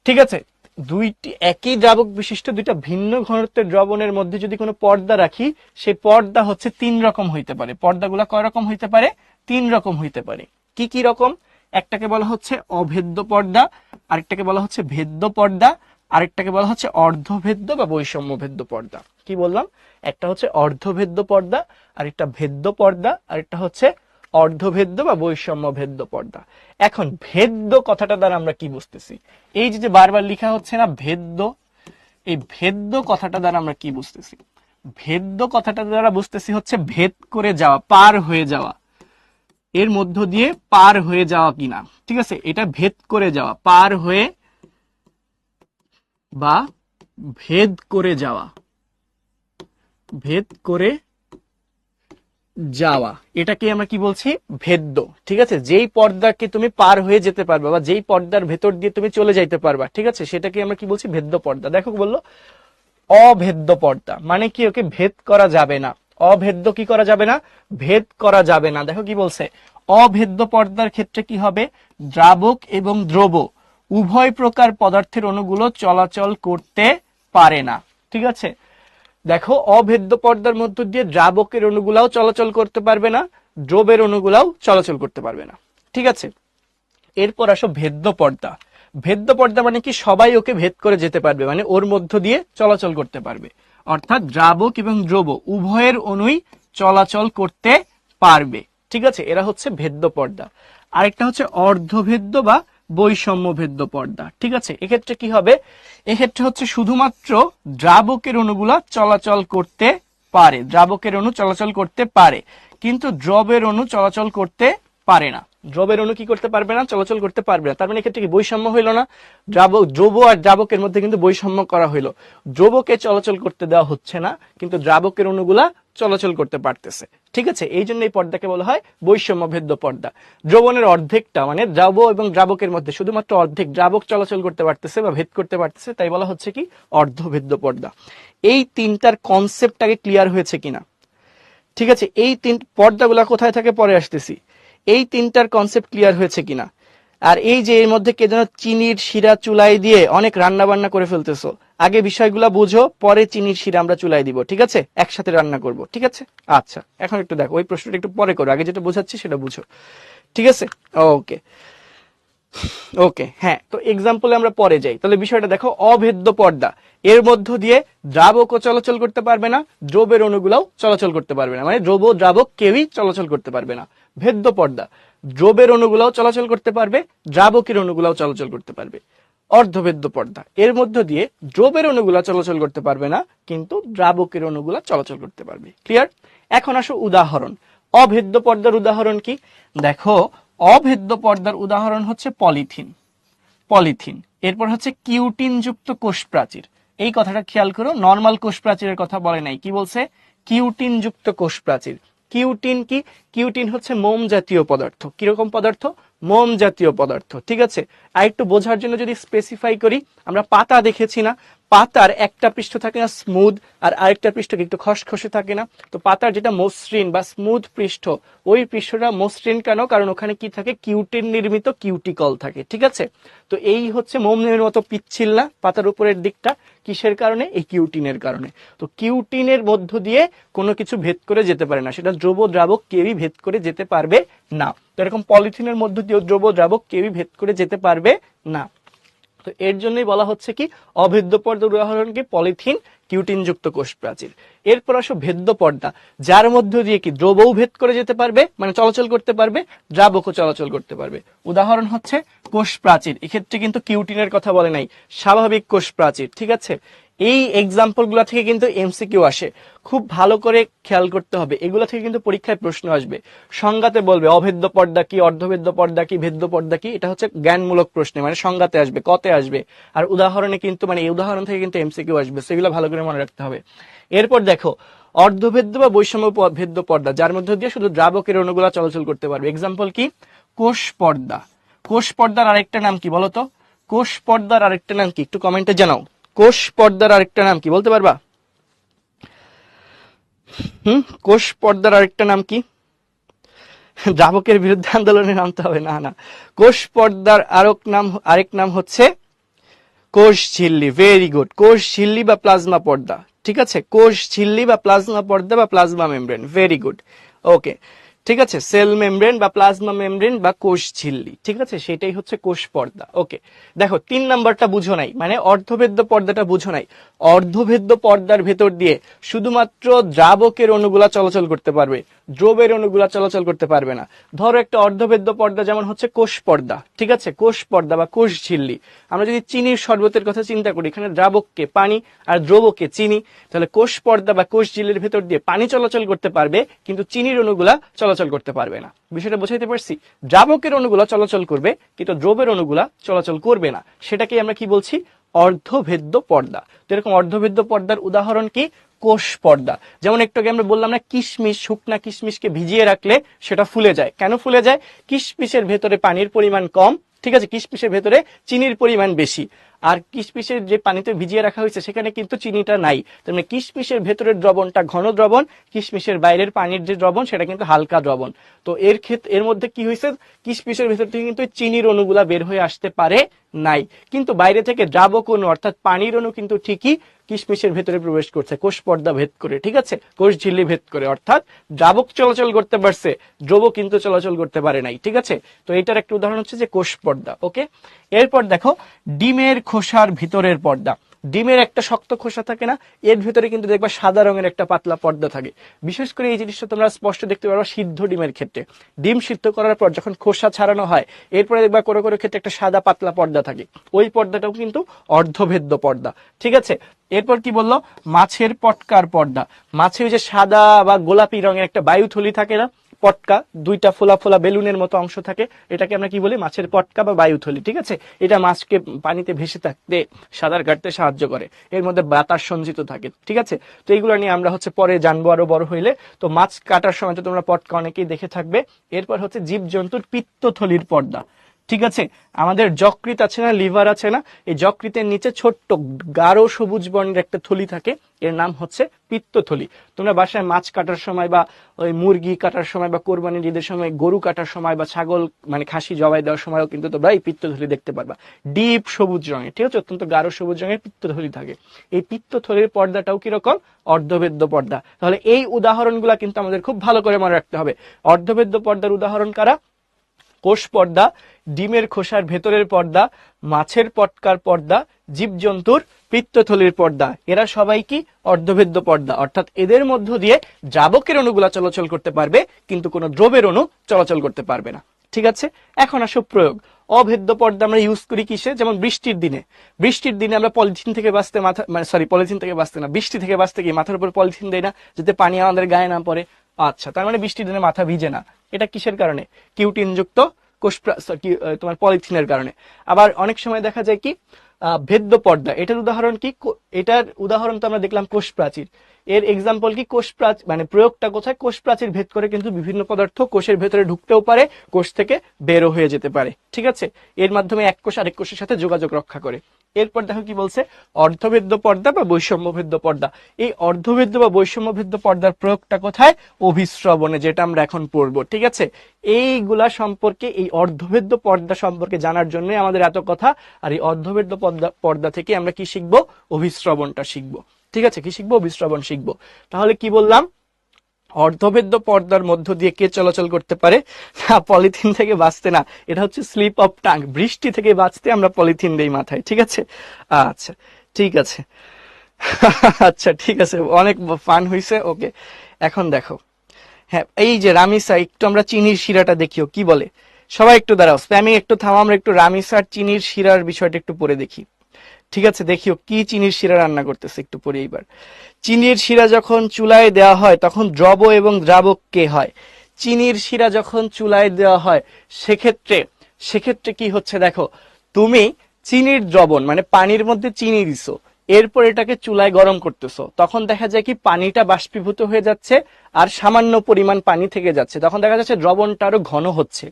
ঠিক আছে, দুইটি একই দ্রাবক বিশিষ্ট দুইটা ভিন্ন ঘনত্বের দ্রবণের মধ্যে যদি কোনো পর্দা রাখি, সেই পর্দা হচ্ছে 3 রকম হইতে পারে। পর্দাগুলা কয় রকম হইতে পারে? 3 রকম হইতে পারে। কি কি রকম? একটাকে বলা হচ্ছে অভেদ্য পর্দা, আরেকটাকে বলা হচ্ছে ভেদ্য পর্দা, আরেকটাকে বলা হচ্ছে অর্ধভেদ্য বা বৈষম্যভেদ্য পর্দা। কি বললাম? একটা হচ্ছে অর্ধভেদ্য পর্দা, আরেকটা ভেদ্য পর্দা, আরেকটা হচ্ছে অর্ধভেদ্য বা বৈষম্যভেদ্য পর্দা। এখন ভেদ্য কথাটা দ্বারা আমরা কি বুঝতেছি? এই যে বারবার লেখা হচ্ছে না ভেদ্য, এই ভেদ্য কথাটা দ্বারা আমরা কি বুঝতেছি? ভেদ্য কথাটা দ্বারা বুঝতেছি হচ্ছে ভেদ করে যাওয়া, পার হয়ে যাওয়া। এর মধ্য দিয়ে পার হয়ে যাওয়া কিনা, ঠিক আছে, এটা ভেদ করে যাওয়া, পার হয়ে বা ভেদ করে যাওয়া, ভেদ করে যাওয়া, এটাকে আমরা কি বলছি, ভেদ্য। ঠিক আছে, যেই পর্দাকে তুমি পার হয়ে যেতে পারবা বা যেই পর্দার ভেতর দিয়ে তুমি চলে যাইতে পারবা, ঠিক আছে, সেটাকে আমরা কি বলছি, ভেদ্য পর্দা। দেখো বললো অভেদ্য পর্দা, মানে কি, ওকে ভেদ করা যাবে না। অভেদ্য কি করা যাবে না, ভেদ করা যাবে না। দেখো কি বলছে, অভেদ্য পর্দার ক্ষেত্রে কি হবে, দ্রাবক এবং দ্রব উভয় প্রকার পদার্থের অণুগুলো চলাচল করতে পারে না। ঠিক আছে, দেখো অভেদ্য পর্দার মধ্য দিয়ে দ্রাবকের অণুগুলাও চলাচল করতে পারবে না, দ্রবের অণুগুলাও চলাচল করতে পারবে না। ঠিক আছে, এরপর আসো ভেদ্য পর্দা। ভেদ্য পর্দা মানে কি, সবাই ওকে ভেদ করে যেতে পারবে, মানে ওর মধ্য দিয়ে চলাচল করতে পারবে, অর্থাৎ দ্রাবক এবং দ্রব উভয়ের অণুই চলাচল করতে পারবে। ঠিক আছে, এরা হচ্ছে ভেদ্য পর্দা। আরেকটা হচ্ছে অর্ধভেদ্য বা বৈষম্য ভেদ্য পর্দা। ঠিক আছে, এক্ষেত্রে কি হবে, এক্ষেত্রে হচ্ছে শুধুমাত্র দ্রাবকের অণুগুলা চলাচল করতে পারে, দ্রাবকের অণু চলাচল করতে পারে, কিন্তু দ্রবের অণু চলাচল করতে পারে না। দ্রবের অণু কি করতে পারবে না, চলাচল করতে পারবে না। তার মানে এক্ষেত্রে কি বৈষম্য হইল না, দ্রব আর দ্রাবকের মধ্যে কিন্তু বৈষম্য করা হইলো। দ্রবকে চলাচল করতে দেওয়া হচ্ছে না, কিন্তু দ্রাবকের অণুগুলা চলাচল করতে পারতেছে। ঠিক আছে, এই জন্য এই পর্দাকে বলা হয় বৈষম্য ভেদ্য পর্দা। দ্রবণের অর্ধেকটা, মানে দ্রব এবং দ্রাবকের মধ্যে শুধুমাত্র অর্ধেক দ্রাবক চলাচল করতে পারতেছে বা ভেদ করতে পারতেছে, তাই বলা হচ্ছে কি অর্ধভেদ্য পর্দা। এই তিনটার কনসেপ্টটাকে ক্লিয়ার হয়েছে কিনা? ঠিক আছে, এই তিন পর্দাগুলা কোথায় থাকে পরে আসতেছি, এই তিনটার কনসেপ্ট ক্লিয়ার হয়েছে কিনা? আর এই যে এর মধ্যে কে যেন চিনির শিরা চুলাই দিয়ে অনেক রান্না বান্না করে ফেলতেছো, আগে বিষয়গুলা বুঝো, পরে চিনির শিরা আমরা চুলাই দিব। ঠিক আছে, একসাথে রান্না করব। ঠিক আছে, আচ্ছা এখন একটু দেখো, ওই প্রশ্নটা একটু পরে করো, আগে যেটা বোঝাচ্ছি সেটা বুঝো। ঠিক আছে, ওকে ওকে, হ্যাঁ, তো এক্সাম্পলে আমরা পরে যাই। তাহলে বিষয়টা দেখো, অভেদ্য পর্দা, এর মধ্য দিয়ে দ্রাবকও চলাচল করতে পারবে না, দ্রবের অণুগুলাও চলাচল করতে পারবে না, মানে দ্রব দ্রাবক কেউই চলাচল করতে পারবে না। ভেদ্য পর্দা, দ্রবের অণুগুলাও চলাচল করতে পারবে, দ্রাবকের অণুগুলাও চলাচল করতে পারবে। অর্ধভেদ্য পর্দা, এর মধ্য দিয়ে দ্রবের অণুগুলা চলাচল করতে পারবে না, কিন্তু দ্রাবকের অণুগুলা চলাচল করতে পারবে। ক্লিয়ার? এখন আসো উদাহরণ। অভেদ্য পর্দার উদাহরণ কি? দেখো, অভেদ্য পর্দার উদাহরণ হচ্ছে পলিথিন, পলিথিন। এরপর হচ্ছে কিউটিন যুক্ত কোষ প্রাচীর। এই কথাটা খেয়াল করো, নরমাল কোষ প্রাচীরের কথা বলে নাই, কি বলছে, কিউটিন যুক্ত কোষ প্রাচীর। কিউটিন কি? কিউটিন হচ্ছে মোম জাতীয় পদার্থ। কিরকম পদার্থ? মোম জাতীয় পদার্থ। ঠিক আছে, আর একটু বোঝার জন্য যদি স্পেসিফাই করি, আমরা পাতা দেখেছি না, পাতার একটা পৃষ্ঠ থাকে না স্মুথ, আর আরেকটা পৃষ্ঠ একটু খসখসে থাকে না। তো পাতার যেটা মসৃণ বা স্মুথ পৃষ্ঠ, ওই পৃষ্ঠটা মসৃণ কেন? কারণ ওখানে কি থাকে, কিউটিন নির্মিত কিউটিকল থাকে। ঠিক আছে, তো এই হচ্ছে মোমের মতো পিচ্ছিল না পাতার উপরের দিকটা, কিসের কারণে? এই কিউটিনের কারণে। তো কিউটিনের মধ্য দিয়ে কোনো কিছু ভেদ করে যেতে পারে না, সেটা দ্রব দ্রাবক কেউই ভেদ করে যেতে পারবে না। তো এরকম পলিথিনের মধ্য দিয়েও দ্রব দ্রাবক কেউই ভেদ করে যেতে পারবে না। তো এর জন্যই বলা হচ্ছে কি অভেদ্য পর্দার উদাহরণ কি, পলিথিন, কিউটিন যুক্ত কোষ প্রাচীর। এরপর আসো ভেদ্য পর্দা, যার মধ্য দিয়ে কি দ্রবও ভেদ করে যেতে পারবে, মানে চলাচল করতে পারবে, দ্রাবকও চলাচল করতে পারবে। উদাহরণ হচ্ছে কোষ প্রাচীর। এক্ষেত্রে কিন্তু কিউটিনের কথা বলে নাই, স্বাভাবিক কোষ প্রাচীর। ঠিক আছে, এই এক্সাম্পল গুলা থেকে কিন্তু এমসিকিউ আসে, খুব ভালো করে খেয়াল করতে হবে, এগুলা থেকে কিন্তু পরীক্ষায় প্রশ্ন আসবে। সংজ্ঞাতে বলবে অভেদ্য পর্দা কি, অর্ধভেদ্য পর্দা কি, ভেদ্য পর্দা কি, এটা হচ্ছে জ্ঞানমূলক প্রশ্নে, মানে সংজ্ঞাতে আসবে, কতে আসবে। আর উদাহরণে কিন্তু, মানে এই উদাহরণ থেকে কিন্তু এমসিকিউ আসবে, সেগুলো ভালো করে মনে রাখতে হবে। এরপর দেখো, অর্ধভেদ্য বা বৈষম্য ভেদ্য পর্দা, যার মধ্যে দিয়ে শুধু দ্রাবকের অণুগুলা চলাচল করতে পারবে। এক্সাম্পল কি? কোষ পর্দা। কোষ পর্দার আরেকটা নাম কি বলতো? কোষ পর্দার আরেকটা নাম কি, একটু কমেন্টে জানাও। কোষ পর্দার আরেকটা নাম কি বলতে পারবা? কোষ পর্দার আরেকটা নাম কি? দ্রাবকের বিরুদ্ধে আন্দোলনে নামতে হবে না, না। কোষ পর্দার আরেক নাম হচ্ছে কোষ ঝিল্লি। ভেরি গুড, কোষ ঝিল্লি বা প্লাজমা পর্দা। ঠিক আছে, কোষ ঝিল্লি বা প্লাজমা পর্দা বা প্লাজমা মেমব্রেন। ভেরি গুড, ওকে। ঠিক আছে, সেল মেমব্রেন বা প্লাজমা মেমব্রেন বা কোষ ঝিল্লি। ঠিক আছে, সেটাই হচ্ছে কোষ পর্দা। ওকে, দেখো 3 নাম্বারটা বুঝো নাই, মানে অর্ধভেদ্য পর্দাটা বুঝো নাই। অর্ধভেদ্য পর্দার ভেতর দিয়ে শুধুমাত্র দ্রাবকের অণুগুলা চলাচল করতে পারবে, দ্রবের অণুগুলা চলাচল করতে পারবে না। ধরো একটা অর্ধভেদ্য পর্দা যেমন হচ্ছে কোষ পর্দা, ঠিক আছে, কোষ পর্দা বা কোষ ঝিল্লি। আমরা যদি চিনির শরবতের কথা চিন্তা করি, এখানে দ্রাবককে পানি আর দ্রবকে চিনি, তাহলে কোষ পর্দা বা কোষ ঝিল্লির ভেতর দিয়ে পানি চলাচল করতে পারবে, কিন্তু চিনির অণুগুলা চলাচল করতে পারবে না। বিষয়টা বোঝাইতে পারছি? দ্রাবকের অণুগুলা চলাচল করবে, কিন্তু দ্রবের অণুগুলা চলাচল করবে না। সেটাকে আমরা কি বলছি? অর্ধভেদ্য পর্দা। তো এরকম অর্ধভেদ্য পর্দার উদাহরণ কি? কোষ পর্দা। যেমন একটু আগে আমরা বললাম না, কিশমিশ, শুকনা কিশমিশকে ভিজিয়ে রাখলে সেটা ফুলে যায়। কেন ফুলে যায়? কিশমিশের ভেতরে পানির পরিমাণ কম, ঠিক আছে, কিশমিশের ভেতরে চিনির পরিমাণ বেশি। আর কিশমিশের যে পানিতে ভিজিয়ে রাখা হয়েছে সেখানে কিন্তু চিনিটা নাই। তার মানে কিশমিশের ভেতরের দ্রবণটা ঘন দ্রবণ, কিশমিশের বাইরের পানির যে দ্রবণ সেটা কিন্তু হালকা দ্রবণ। তো এর মধ্যে কি হয়েছে? কিশমিশের ভেতর থেকে কিন্তু চিনির অণুগুলা বের হয়ে আসতে পারে নাই, কিন্তু বাইরে থেকে দ্রাবক অণু অর্থাৎ পানির অণু কিন্তু ঠিকই কিশমিশের ভেতরে প্রবেশ করছে কোষ পর্দা ভেদ করে, ঠিক আছে, কোষ ঝিল্লি ভেদ করে। অর্থাৎ দ্রাবক চলাচল করতে পারছে, দ্রব কিন্তু চলাচল করতে পারে নাই, ঠিক আছে। তো এটার একটা উদাহরণ হচ্ছে যে কোষ পর্দা। ওকে, এরপর দেখো ডিমের খোসার ভিতরের পর্দা। ডিমের একটা শক্ত খোসা থাকে না, এর ভিতরে কিন্তু দেখবা সাদা রঙের একটা পাতলা পর্দা থাকে। বিশেষ করে এই জিনিসটা তোমরা স্পষ্ট দেখতে পারো সিদ্ধ ডিমের ক্ষেত্রে। ডিম সিদ্ধ করার পর যখন খোসা ছাড়ানো হয়, এরপরে দেখবা কোনো কোনো ক্ষেত্রে একটা সাদা পাতলা পর্দা থাকে, ওই পর্দাটাও কিন্তু অর্ধভেদ্য পর্দা, ঠিক আছে। এরপর কি বললো? মাছের পটকার পর্দা। মাছে ওই যে সাদা বা গোলাপি রঙের একটা বায়ুথলি থাকে না, পটকা, দুইটা ফোলা ফোলা বেলুনের মতো অংশ থাকে, এটাকে আমরা কি বলি? মাছের পটকা বা বায়ুথলি, ঠিক আছে। এটা মাছকে পানিতে ভেসে থাকতে, সাঁতার কাটতে সাহায্য করে, এর মধ্যে বাতাস সঞ্চিত থাকে, ঠিক আছে। তো এইগুলো নিয়ে আমরা হচ্ছে পরে জানবো আরো বড় হইলে। তো মাছ কাটার সময় তো তোমরা পটকা অনেকেই দেখে থাকবে। এরপর হচ্ছে জীবজন্তুর পিত্তথলির পর্দা, ঠিক আছে। আমাদের যকৃৎ আছে না, লিভার আছে না, এই যকৃতের নিচে ছোট্ট গাঢ় সবুজ বর্ণের একটা থলি থাকে, এর নাম হচ্ছে পিত্তথলি। তোমরা বাসায় মাছ কাটার সময় বা ওই মুরগি কাটার সময় বা কোরবানির ঈদের সময় গরু কাটার সময় বা ছাগল মানে খাসি জবাই দেওয়ার সময়ও কিন্তু তোমরা এই পিত্তথলি দেখতে পারবা, ডিপ সবুজ রঙের, ঠিক আছে, অত্যন্ত গাঢ় সবুজ রঙের পিত্তথলি থাকে। এই পিত্তথলির পর্দাটাও কিরকম? অর্ধভেদ্য পর্দা। তাহলে এই উদাহরণগুলা কিন্তু আমাদের খুব ভালো করে মনে রাখতে হবে। অর্ধভেদ্য পর্দার উদাহরণ কারা? কোষ পর্দা, ডিমের খোসার ভেতরের পর্দা, মাছের পটকার পর্দা, জীবজন্তুর পিত্তথলির পর্দা। এরা সবাই কি? অর্ধভেদ্য পর্দা। অর্থাৎ এদের মধ্য দিয়ে দ্রাবকের অণুগুলা চলাচল করতে পারবে, কিন্তু কোনো দ্রবের অণু চলাচল করতে পারবে না, ঠিক আছে। এখন আসো প্রয়োগ। অভেদ্য পর্দা আমরা ইউজ করি কিসে? যেমন বৃষ্টির দিনে। বৃষ্টির দিনে আমরা পলিথিন থেকে বাঁচতে পলিথিন থেকে বাঁচতে না, বৃষ্টি থেকে বাঁচতে কি মাথার উপর পলিথিন দেয় না, যাতে পানি আমাদের গায়ে না পড়ে। আচ্ছা, তার মানে বৃষ্টির দিনে মাথা ভিজে না। এটা কিসের কারণে? কিউটিন যুক্ত তোমার পলিথিনের কারণে। আবার অনেক সময় দেখা যায় কি ভেদ্য পর্দা, এটার উদাহরণ কি? এটার উদাহরণ তো আমরা দেখলাম কোষ প্রাচীর। এর এক্সাম্পল কি? কোষ প্রাচীর, মানে প্রয়োগটা কোথায়? কোষ প্রাচীর ভেদ করে কিন্তু বিভিন্ন পদার্থ কোষের ভেতরে ঢুকতেও পারে, কোষ থেকে বেরো হয়ে যেতে পারে, ঠিক আছে। এর মাধ্যমে এক কোষ আরেক কোষের সাথে যোগাযোগ রক্ষা করে। এরপর দেখো কি বলছে? অর্ধভেদ্য পর্দা বা বৈষম্যভেদ্য পর্দা। এই অর্ধভেদ্য বা বৈষম্যভেদ্য পর্দার প্রয়োগটা কোথায়? অভিস্রবণে, যেটা আমরা এখন পড়বো, ঠিক আছে। এইগুলা সম্পর্কে, এই অর্ধভেদ্য পর্দা সম্পর্কে জানার জন্য আমাদের এত কথা। আর এই অর্ধভেদ্য পর্দা থেকে আমরা কি শিখবো? অভিস্রবণটা শিখবো, ঠিক আছে। কি শিখবো? অভিস্রবণ শিখবো। তাহলে কি বললাম? অর্ধভেদ্য পর্দার মধ্য দিয়ে কে চলাচল করতে পারে? না, পলিথিন থেকে বাঁচতে না, এটা হচ্ছে স্লিপ অফ টাং। বৃষ্টি থেকে বাঁচতে আমরা পলিথিন দেই মাথায়, ঠিক আছে। আচ্ছা, ঠিক আছে। আচ্ছা, ঠিক আছে, অনেক ফান হয়েছে। ওকে, এখন দেখো, হ্যাঁ, এই যে রামিসা, একটু আমরা চিনির শিরাটা দেখিও কি বলে। সবাই একটু দাঁড়াও, স্প্যামিং একটু থামো, আমরা একটু রামিসার চিনির শিরার বিষয়টা একটু পরে দেখি, ঠিক আছে। দেখিও কি চিনির শিরা রান্না করতেছে, একটু পরে। এইবার চিনির শিরা যখন চুলায় দেওয়া হয় তখন দ্রব এবং দ্রাবক কে হয়? চিনির শিরা যখন চুলায় দেওয়া হয় সেক্ষেত্রে কি হচ্ছে? দেখো, তুমি চিনির দ্রবণ মানে পানির মধ্যে চিনি দিছো, এরপর এটাকে চুলায় গরম করতেছো, তখন দেখা যায় কি পানিটা বাষ্পীভূত হয়ে যাচ্ছে আর সামান্য পরিমাণ পানি থেকে যাচ্ছে। তখন দেখা যাচ্ছে দ্রবণটা আরো ঘন হচ্ছে,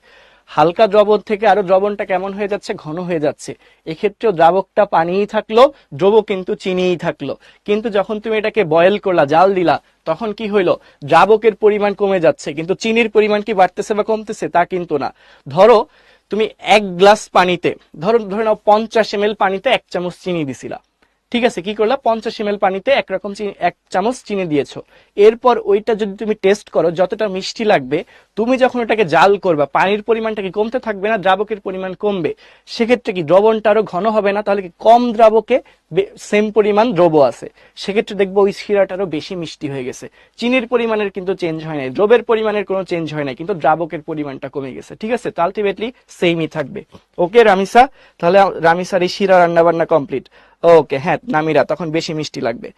হালকা দ্রবণ থেকে আরো দ্রবণটা কেমন হয়ে যাচ্ছে? ঘন হয়ে যাচ্ছে। এক্ষেত্রেও দ্রাবকটা পানিই থাকলো, দ্রব কিন্তু চিনিই থাকলো। কিন্তু যখন তুমি এটাকে বয়েল করলা, জাল দিলা, তখন কি হইলো? দ্রাবকের পরিমাণ কমে যাচ্ছে, কিন্তু চিনির পরিমাণ কি বাড়তেছে বা কমতেছে? তা কিন্তু না। ধরো তুমি 1 গ্লাস পানিতে, ধরে নাও 50 ml পানিতে 1 চামচ চিনি দিছিলা, ঠিক আছে, কি করলা, 50 ml পানিতে একরকম চিনি, 1 চামচ চিনি দিয়েছো। এরপর ওইটা যদি তুমি টেস্ট করো যতটা মিষ্টি লাগবে, তুমি যখন ওটাকে জাল করবা পানির পরিমাণটা কি কমতে থাকবে না, দ্রাবকের পরিমাণ কমবে। সেক্ষেত্রে কি দ্রবণটা আরো ঘন হবে না? তাহলে কি কম দ্রাবকে সেম পরিমাণ দ্রব আছে, সেক্ষেত্রে দেখবো ওই শিরাটা আরো বেশি মিষ্টি হয়ে গেছে। চিনির পরিমাণের কিন্তু চেঞ্জ হয় নাই, দ্রবের পরিমাণের কোনো চেঞ্জ হয় নাই, কিন্তু দ্রাবকের পরিমাণটা কমে গেছে। ঠিক আছে, তো আলটিমেটলি সেমই থাকবে। ওকে রামিসা, তাহলে রামিসার এই শিরা রান্না বান্না কমপ্লিট। ওকে, হ্যাঁ নামিরা, তখন বেশি মিষ্টি লাগবে।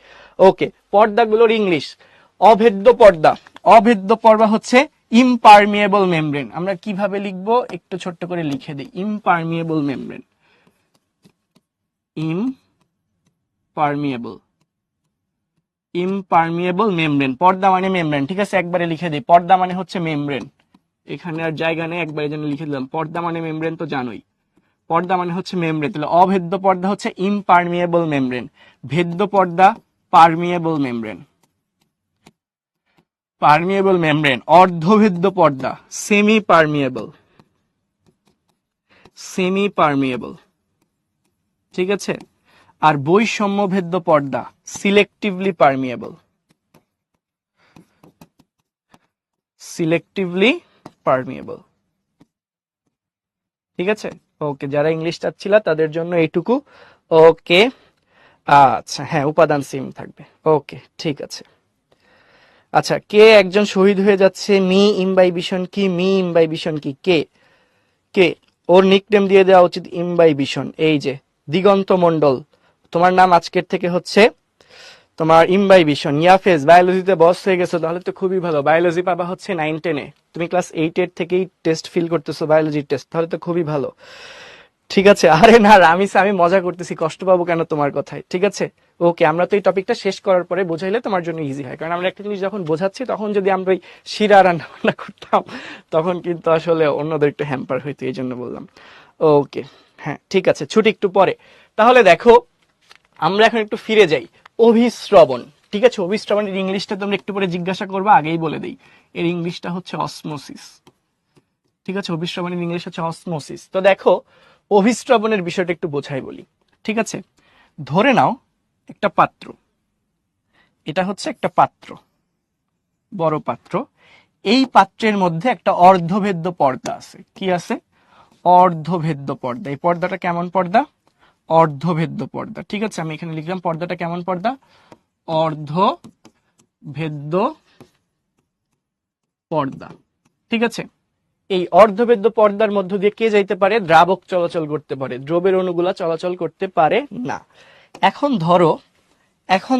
ওকে, পর্দাগুলোর ইংলিশ, অভেদ্য পর্দা। অভেদ্য পর্দা হচ্ছে ইমপারমিয়েবল মেমব্রেন। আমরা কিভাবে লিখবো একটু ছোট্ট করে লিখে দিই, ইমপারমিয়েবল মেমব্রেন। ইমপারমিয়েবল, ইমপারমিয়েবল মেমব্রেন, পর্দা মানে মেমব্রেন। ঠিক আছে, একবারে লিখে দিই, পর্দা মানে হচ্ছে মেমব্রেন। এখানে আর জায়গা নেই, একবারে যেন লিখে দিলাম, পর্দা মানে মেমব্রেন তো জানোই, পর্দা মানে হচ্ছে মেমব্রেন। তাহলে অভেদ্য পর্দা হচ্ছে ইমপারমিয়েবল মেমব্রেন, ভেদ্য পর্দা পারমিয়েবল মেমব্রেন। Permeable membrane. অর্ধভেদ্য পর্দা সেমি পারমিয়েবল, সেমি পারমিয়েবল। ঠিক আছে, আর বৈষম্যভেদ্য পর্দা সিলেক্টিভলি পারমিয়েবল, সিলেক্টিভলি পারমিয়েবল। ঠিক আছে, ওকে, যারা ইংলিশ চাচ্ছিল তাদের জন্য এইটুকু। ওকে, আচ্ছা, হ্যাঁ উপাদান সেম থাকবে। ওকে, ঠিক আছে। আচ্ছা, কে একজন শহীদ হয়ে যাচ্ছে, মি ইমবাইবিশন কি, মি ইমবাইবিশন কি, কে কে ওর নিকনেম দিয়ে দেওয়া উচিত ইমবাইবিশন। এই যে দিগন্ত মন্ডল, তোমার নাম আজকের থেকে হচ্ছে তোমার ইমবাইবিশন। ইয়াফেজ, বায়োলজিতে বস হয়ে গেছো, তাহলে তো খুবই ভালো, বায়োলজি পাবা হচ্ছে 9-10-এ, তুমি ক্লাস 8-এর থেকেই টেস্ট ফিল করতেছো বায়োলজির টেস্ট, তাহলে তো খুবই ভালো। ঠিক আছে, আরে না রামিসা, আমি মজা করতেছি, কষ্ট পাবো কেন তোমার কথায়। ঠিক আছে, ওকে, আমরা তো এই টপিকটা শেষ করার পরে বোঝাইলে তোমার জন্য ইজি হয়, কারণ আমরা একটা জিনিস যখন বোঝাচ্ছি তখন যদি আমরা ওই শিরা রান্না বান্না করতাম তখন কিন্তু আসলে অন্যদের একটু হ্যাম্পার হইতো, এই জন্য বললাম। ওকে, হ্যাঁ ঠিক আছে, ছুটি একটু পরে। তাহলে দেখো আমরা এখন একটু ফিরে যাই, অভিস্রবণ। ঠিক আছে, অভিস্রবণের ইংলিশটা তোমরা একটু পরে জিজ্ঞাসা করবা, আগেই বলে দেই, এর ইংলিশটা হচ্ছে অসমোসিস। ঠিক আছে, অভিস্রবণের ইংলিশ হচ্ছে অসমোসিস। তো দেখো অভিস্রবণের বিষয়টা একটু বোঝাই বলি। ঠিক আছে, ধরে নাও একটা পাত্র, এটা হচ্ছে একটা পাত্র, বড় পাত্র, এই পাত্রের মধ্যে একটা অর্ধভেদ্য পর্দা আছে। কি আছে? অর্ধভেদ্য পর্দা। এই পর্দাটা কেমন পর্দা? অর্ধভেদ্য পর্দা। ঠিক আছে, আমি এখানে লিখলাম পর্দাটা কেমন পর্দা, অর্ধভেদ্য পর্দা। ঠিক আছে, এই অর্ধভেদ্য পর্দার মধ্য দিয়ে কে যাইতে পারে? দ্রাবক চলাচল করতে পারে, দ্রবের অণুগুলা চলাচল করতে পারে না। এখন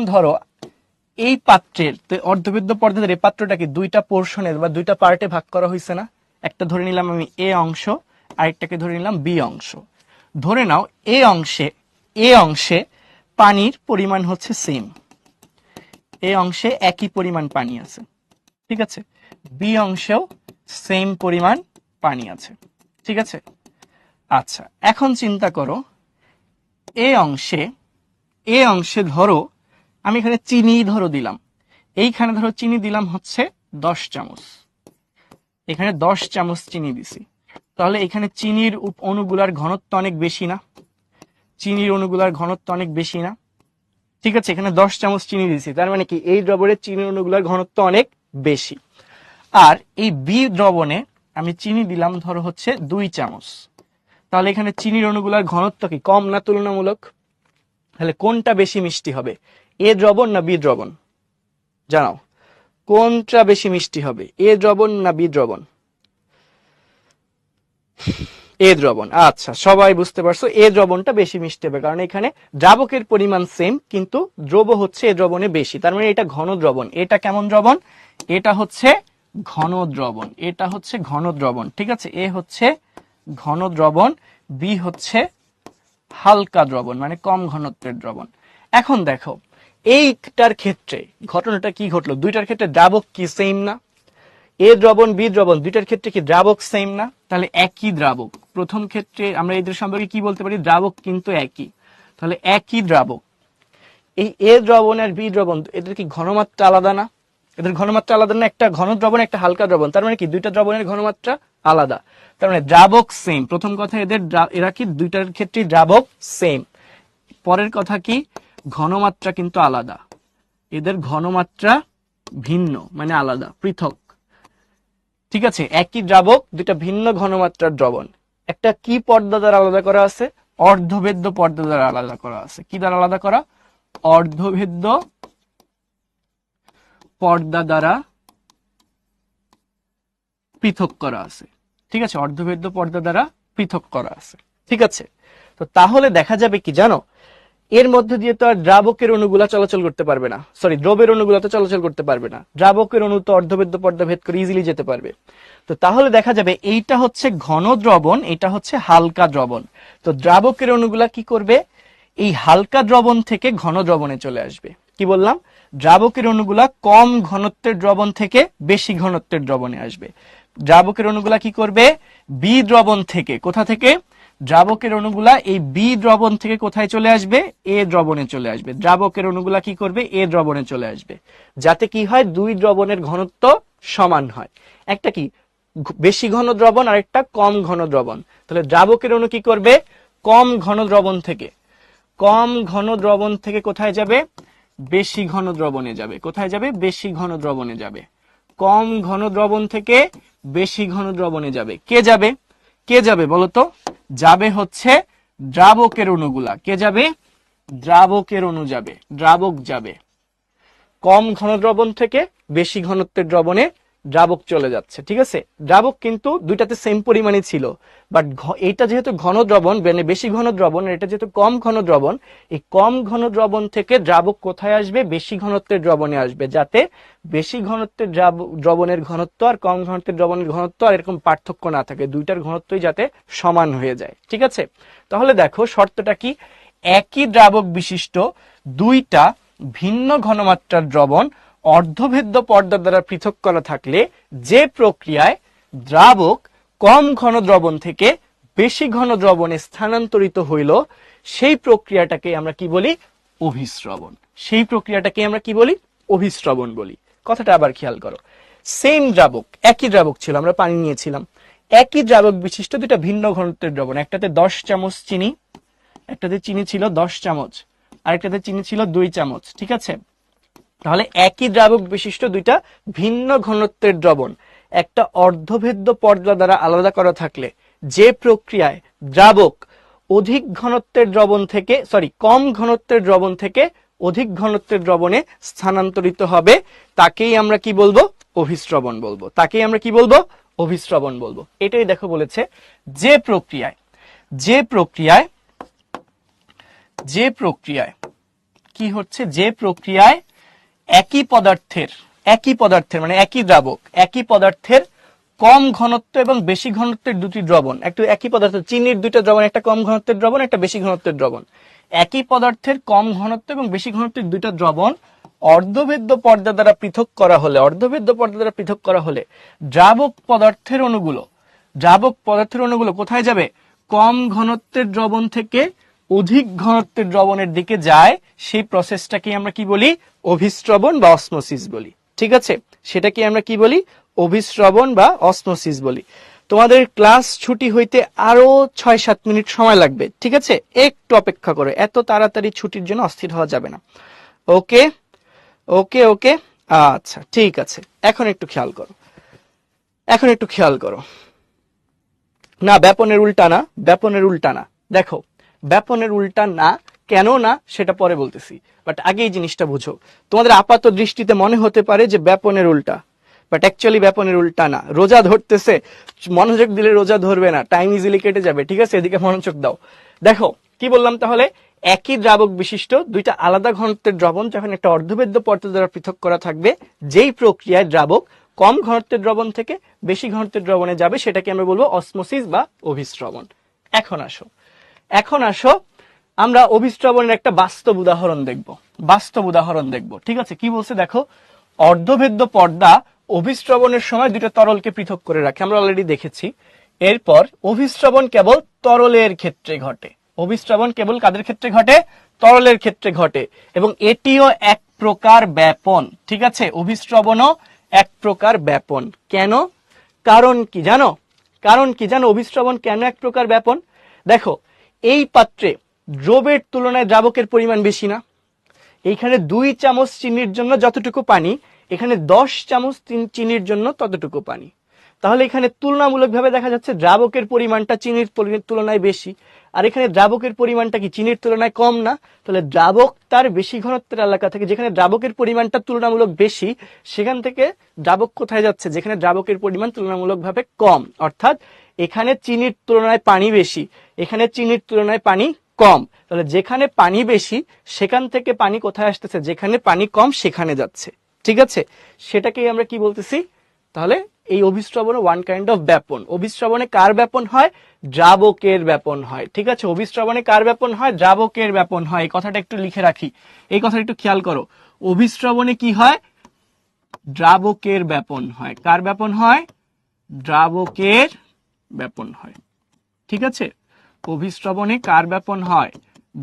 ধরো এই পাত্রের অর্ধভেদ্য পর্দার এই পাত্রটাকে দুইটা পোর্শনের বা দুইটা পার্টে ভাগ করা হয়েছে না? একটা ধরে নিলাম আমি এ অংশ, আরেকটাকে ধরে নিলাম বি অংশ। ধরে নাও এ অংশে পানির পরিমাণ হচ্ছে সেম, এ অংশে একই পরিমাণ পানি আছে। ঠিক আছে, বি অংশেও সেম পরিমাণ পানি আছে। ঠিক আছে, আচ্ছা এখন চিন্তা করো এ অংশে ধরো আমি এখানে চিনি ধরো দিলাম, এইখানে ধরো চিনি দিলাম হচ্ছে 10 চামচ, এখানে 10 চামচ চিনি দিছি, তাহলে এখানে চিনির অণুগুলার ঘনত্ব অনেক বেশি না? চিনির অণুগুলার ঘনত্ব অনেক বেশি না? ঠিক আছে, এখানে 10 চামচ চিনি দিছি, তার মানে কি এই দ্রবণে চিনির অণুগুলার ঘনত্ব অনেক বেশি। আর এই বি দ্রবণে আমি চিনি দিলাম ধরো হচ্ছে 2 চামচ, তাহলে এখানে চিনির অণুগুলার ঘনত্ব কি কম না তুলনামূলক? তাহলে কোনটা বেশি মিষ্টি হবে, এ দ্রবণ না বি দ্রবণ? জানাও কোনটা বেশি মিষ্টি হবে, এ দ্রবণ না বি দ্রবণ? এ দ্রবণ। আচ্ছা সবাই বুঝতে পারছো, এ দ্রবণটা বেশি মিষ্টি হবে, কারণ এখানে দ্রাবকের পরিমাণ সেম কিন্তু দ্রব হচ্ছে এ দ্রবণে বেশি, তার মানে এটা ঘন দ্রবণ। এটা কেমন দ্রবণ? এটা হচ্ছে ঘন দ্রবণ, এটা হচ্ছে ঘন দ্রবণ। ঠিক আছে, এ হচ্ছে ঘন দ্রবণ, বি হচ্ছে হালকা দ্রবণ মানে কম ঘনত্বের দ্রবণ। এখন দেখো এইটার ক্ষেত্রে ঘটনাটা কি ঘটলো, দুইটার ক্ষেত্রে দ্রাবক কি সেম না? এ দ্রবণ বি দ্রবণ দুইটার ক্ষেত্রে কি দ্রাবক সেম না? তাহলে একই দ্রাবক, প্রথম ক্ষেত্রে আমরা এদের সম্পর্কে কি বলতে পারি, দ্রাবক কিন্তু একই, তাহলে একই দ্রাবক। এই এ দ্রবণ আর বি দ্রবণ এদের কি ঘনমাত্রা আলাদা না? এদের ঘনমাত্রা আলাদা না? একটা ঘন দ্রবণ একটা হালকা দ্রবণ, তার মানে কি দুইটা দ্রবণের ঘনমাত্রা আলাদা, তার মানে দ্রাবক সেম। প্রথম কথা এরা কি দুইটার ক্ষেত্রে দ্রাবক সেম। পরের কথা কি, ঘনমাত্রা কিন্তু আলাদা, এদের ঘনমাত্রা ভিন্ন, মানে আলাদা, পৃথক। ঠিক আছে, একই দ্রাবক দুইটা ভিন্ন ঘনমাত্রার দ্রবণ। একটা কি পর্দা দ্বারা আলাদা করা আছে? অর্ধভেদ্য পর্দা দ্বারা আলাদা করা আছে। কি দ্বারা আলাদা করা? অর্ধভেদ্য পর্দা দ্বারা পৃথক করা আছে। ঠিক আছে, অর্ধভেদ্য পর্দা দ্বারা পৃথক করা আছে। ঠিক আছে, তো তাহলে দেখা যাবে কি জানো, এর মধ্যে দিয়ে তো আর দ্রাবকের অণুগুলা চলাচল করতে পারবে না, সরি দ্রবের অণুগুলা তো চলাচল করতে পারবে না, দ্রাবকের অণু তো অর্ধভেদ্য পর্দা ভেদ করে ইজিলি যেতে পারবে। তো তাহলে দেখা যাবে এইটা হচ্ছে ঘন দ্রবণ, এটা হচ্ছে হালকা দ্রবণ। তো দ্রাবকের অণুগুলা কি করবে? এই হালকা দ্রবণ থেকে ঘন দ্রবণে চলে আসবে। কি বললাম? দ্রাবকের অণুগুলা কম ঘনত্বের দ্রবণ থেকে বেশি ঘনত্বের দ্রবণে আসবে। দ্রাবকের অণুগুলা কি করবে? বি দ্রবণ থেকে, কোথা থেকে? দ্রাবকের অণুগুলা এই বি দ্রবণ থেকে কোথায় চলে আসবে? এ দ্রবণে চলে আসবে। দ্রাবকের অণুগুলা কি করবে? এ দ্রবণে চলে আসবে, যাতে কি হয়, দুই দ্রবণের ঘনত্ব সমান হয়। একটা কি বেশি ঘন দ্রবণ আর একটা কম ঘন দ্রবণ। তাহলে দ্রাবকের অণু কি করবে? কম ঘন দ্রবণ থেকে, কম ঘন দ্রবণ থেকে কোথায় যাবে? বেশি ঘন দ্রবণে যাবে। কোথায় যাবে? বেশি ঘন দ্রবণে যাবে। কম ঘন দ্রবণ থেকে বেশি ঘন দ্রবণে যাবে। কে যাবে? কে যাবে বলতো? যাবে হচ্ছে দ্রাবকের অণুগুলা। কে যাবে? দ্রাবকের অণু যাবে, দ্রাবক যাবে। কম ঘন দ্রবণ থেকে বেশি ঘনত্বের দ্রবণে দ্রাবক চলে যাচ্ছে। ঠিক আছে, দ্রাবক কিন্তু দুইটাতে সেম পরিমাণে ছিল, বাট এইটা যেহেতু ঘন দ্রবণ, মানে বেশি ঘন দ্রবণ, এটা যেহেতু কম ঘন দ্রবণ, এই কম ঘন দ্রবণ থেকে দ্রাবক কোথায় আসবে? বেশি ঘনত্বের দ্রবণে আসবে, যাতে বেশি ঘনত্বের দ্রবণের ঘনত্ব আর কম ঘনত্বের দ্রবণের ঘনত্ব আর এরকম পার্থক্য না থাকে, দুইটার ঘনত্বই যাতে সমান হয়ে যায়। ঠিক আছে, তাহলে দেখো শর্তটা কি? একই দ্রাবক বিশিষ্ট দুইটা ভিন্ন ঘনমাত্রার দ্রবণ অর্ধভেদ্য পর্দা দ্বারা পৃথক করা থাকলে যে প্রক্রিয়ায় দ্রাবক কম ঘন দ্রবণ থেকে বেশি ঘন দ্রবণে স্থানান্তরিত হইল, সেই প্রক্রিয়াটাকে আমরা কি বলি? অভিস্রবণ। সেই প্রক্রিয়াটাকে আমরা কি বলি? অভিস্রবণ বলি। কথাটা আবার খেয়াল করো, সেম দ্রাবক, একই দ্রাবক ছিল, আমরা পানি নিয়েছিলাম, একই দ্রাবক বিশিষ্ট দুটা ভিন্ন ঘনত্বের দ্রবণ, একটাতে 10 চামচ চিনি, একটাতে চিনি ছিল 10 চামচ, আরেকটাতে চিনি ছিল 2 চামচ। ঠিক আছে, তাহলে একই দ্রাবক বিশিষ্ট দুইটা ভিন্ন ঘনত্বের দ্রবণ একটা অর্ধভেদ্য পর্দা দ্বারা আলাদা করা থাকলে যে প্রক্রিয়ায় দ্রাবক অধিক ঘনত্বের দ্রবণ থেকে, সরি কম ঘনত্বের দ্রবণ থেকে অধিক ঘনত্বের দ্রবণে স্থানান্তরিত হবে, তাকেই আমরা কি বলবো? অভিস্রবণ বলবো। তাকেই আমরা কি বলবো? অভিস্রবণ বলবো। এটাই দেখো বলেছে, যে প্রক্রিয়ায়, যে প্রক্রিয়ায়, যে প্রক্রিয়ায় কি হচ্ছে? যে প্রক্রিয়ায় একই পদার্থের মানে একই দ্রাবক, একই পদার্থের কম ঘনত্ব এবং বেশি ঘনত্বের দুটি দ্রবণ, একটু একই পদার্থ, চিনির দুইটা দ্রবণ, একটা কম ঘনত্বের দ্রবণ, একটা বেশি ঘনত্বের দ্রবণ, একই পদার্থের কম ঘনত্ব এবং বেশি ঘনত্বের দুইটা দ্রবণ অর্ধভেদ্য পর্দা দ্বারা পৃথক করা হলে, অর্ধভেদ্য পর্দা দ্বারা পৃথক করা হলে দ্রাবক পদার্থের অণুগুলো কোথায় যাবে? কম ঘনত্বের দ্রবণ থেকে অধিক ঘনত্বের দ্রবণের দিকে যায়। সেই প্রসেসটাকে আমরা কি বলি? অভিস্রবণ বা অসমোসিস বলি। ঠিক আছে, সেটাকে আমরা কি বলি? অভিস্রবণ বা অসমোসিস বলি। তোমাদের ক্লাস ছুটি হইতে আরো 6-7 মিনিট সময় লাগবে। ঠিক আছে, একটু অপেক্ষা করো, এত তাড়াতাড়ি ছুটির জন্য অস্থির হওয়া যাবে না। ওকে ওকে ওকে, আচ্ছা ঠিক আছে, এখন একটু খেয়াল করো, এখন একটু খেয়াল করো। না, ব্যাপনের উল্টা না, ব্যাপনের উল্টা না। দেখো, ব্যাপনের উল্টা না, কেন না সেটা পরে বলতেছি, বাট আগে এই জিনিসটা বুঝো। তোমাদের আপাত দৃষ্টিতে মনে হতে পারে যে ব্যাপনের উল্টা, বাট অ্যাকচুয়ালি ব্যাপনের উল্টা না। রোজা ধরতেছে, মনোযোগ দিলে রোজা ধরবে না, টাইম ইজিলি কেটে যাবে। ঠিক আছে, এদিকে মনোযোগ দাও। দেখো কি বললাম তাহলে, একই দ্রাবক বিশিষ্ট দুইটা আলাদা ঘনত্বের দ্রবণ যখন একটা অর্ধভেদ্য পর্দা দ্বারা পৃথক করা থাকবে, যেই প্রক্রিয়ায় দ্রাবক কম ঘনত্বের দ্রবণ থেকে বেশি ঘনত্বের দ্রবণে যাবে, সেটাকে আমরা বলবো অসমোসিস বা অভিস্রবণ। এখন আসো আমরা অভিস্রবণের একটা বাস্তব উদাহরণ দেখব, বাস্তব উদাহরণ দেখব। ঠিক আছে, কি বলছে দেখো, অর্ধভেদ্য পর্দা অভিস্রবণের সময় দুটো তরলকে পৃথক করে রাখে, আমরা অলরেডি দেখেছি। এরপর অভিস্রবণ কেবল তরলের ক্ষেত্রে ঘটে। অভিস্রবণ কেবল কাদের ক্ষেত্রে ঘটে? তরলের ক্ষেত্রে ঘটে, এবং এটিও এক প্রকার ব্যাপন। ঠিক আছে, অভিস্রবণও এক প্রকার ব্যাপন। কেন? কারণ কি জানো? কারণ কি জানো অভিস্রবণ কেন এক প্রকার ব্যাপন? দেখো, এই পাত্রে দ্রবের তুলনায় দ্রাবকের পরিমাণ বেশি না? এইখানে 2 চামচ চিনির জন্য যতটুকু পানি, এখানে 10 চামচ চিনির জন্য ততটুকু পানি। তাহলে এখানে তুলনামূলকভাবে দেখা যাচ্ছে দ্রাবকের পরিমাণটা চিনির তুলনায় বেশি, আর এখানে দ্রাবকের পরিমাণটা কি চিনির তুলনায় কম না? তাহলে দ্রাবক তার বেশি ঘনত্বের এলাকা থেকে, যেখানে দ্রাবকের পরিমাণটা তুলনামূলক বেশি, সেখান থেকে দ্রাবক কোথায় যাচ্ছে? যেখানে দ্রাবকের পরিমাণ তুলনামূলকভাবে কম। অর্থাৎ এখানে চিনির তুলনায় পানি বেশি, এখানে চিনির তুলনায় পানি কম। তাহলে যেখানে পানি বেশি সেখান থেকে পানি কোথায় আসতেছে? যেখানে পানি কম সেখানে যাচ্ছে। ঠিক আছে, সেটাকেই আমরা কি বলতেছি? তাহলে এই অভিস্রবণ ওয়ান কাইন্ড অফ ব্যাপন। অভিস্রবণে কার ব্যাপন হয়? দ্রাবকের ব্যাপন হয়। ঠিক আছে, অভিস্রবণে কার ব্যাপন হয়? দ্রাবকের ব্যাপন হয়। এই কথাটা একটু লিখে রাখি, এই কথাটা একটু খেয়াল করো। অভিস্রবণে কি হয়? দ্রাবকের ব্যাপন হয়। কার ব্যাপন হয়? দ্রাবকের ব্যাপন হয়। ঠিক আছে, অভিস্রবণে কার ব্যাপন হয়?